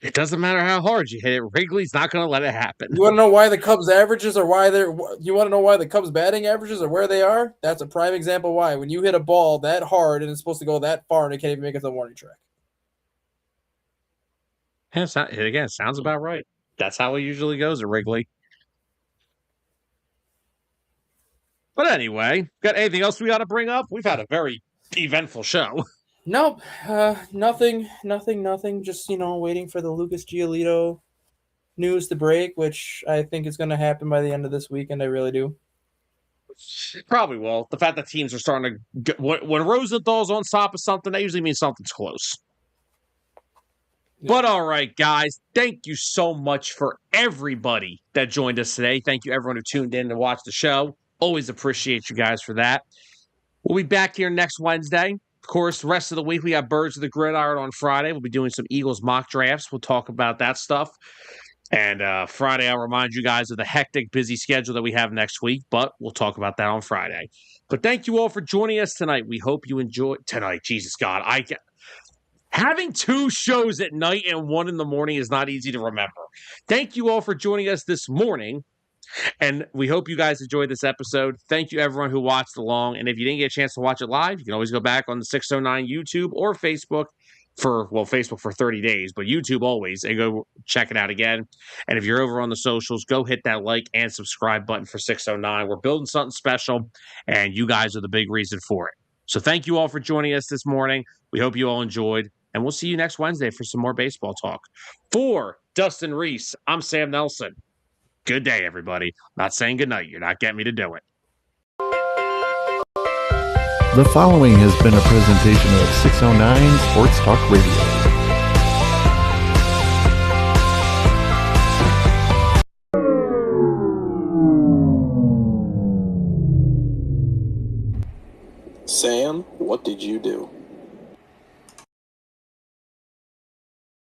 It doesn't matter how hard you hit it. Wrigley's not going to let it happen. You want to know why the Cubs averages are why they're? You want to know why the Cubs batting averages are where they are? That's a prime example why. When you hit a ball that hard and it's supposed to go that far and it can't even make it to the warning track. Again, sounds about right. That's how it usually goes at Wrigley. But anyway, got anything else we got to bring up? We've had a very eventful show. Nope, nothing. Just, waiting for the Lucas Giolito news to break, which I think is going to happen by the end of this weekend. I really do. Probably will. The fact that teams are starting to get, when Rosenthal's on top of something, that usually means something's close. Yeah. But all right, guys, thank you so much for everybody that joined us today. Thank you, everyone who tuned in to watch the show. Always appreciate you guys for that. We'll be back here next Wednesday. Of course, the rest of the week, we got Birds of the Gridiron on Friday. We'll be doing some Eagles mock drafts. We'll talk about that stuff. And Friday, I'll remind you guys of the hectic, busy schedule that we have next week, but we'll talk about that on Friday. But thank you all for joining us tonight. We hope you enjoy tonight. Jesus God, having 2 shows at night and 1 in the morning is not easy to remember. Thank you all for joining us this morning. And we hope you guys enjoyed this episode. Thank you, everyone who watched along. And if you didn't get a chance to watch it live, you can always go back on the 609 YouTube or Facebook Facebook for 30 days, but YouTube always, and go check it out again. And if you're over on the socials, go hit that like and subscribe button for 609. We're building something special, and you guys are the big reason for it. So thank you all for joining us this morning. We hope you all enjoyed, and we'll see you next Wednesday for some more baseball talk. For Dustin Reese, I'm Sam Nelson. Good day, everybody. Not saying goodnight. You're not getting me to do it. The following has been a presentation of 609 Sports Talk Radio. Sam, what did you do?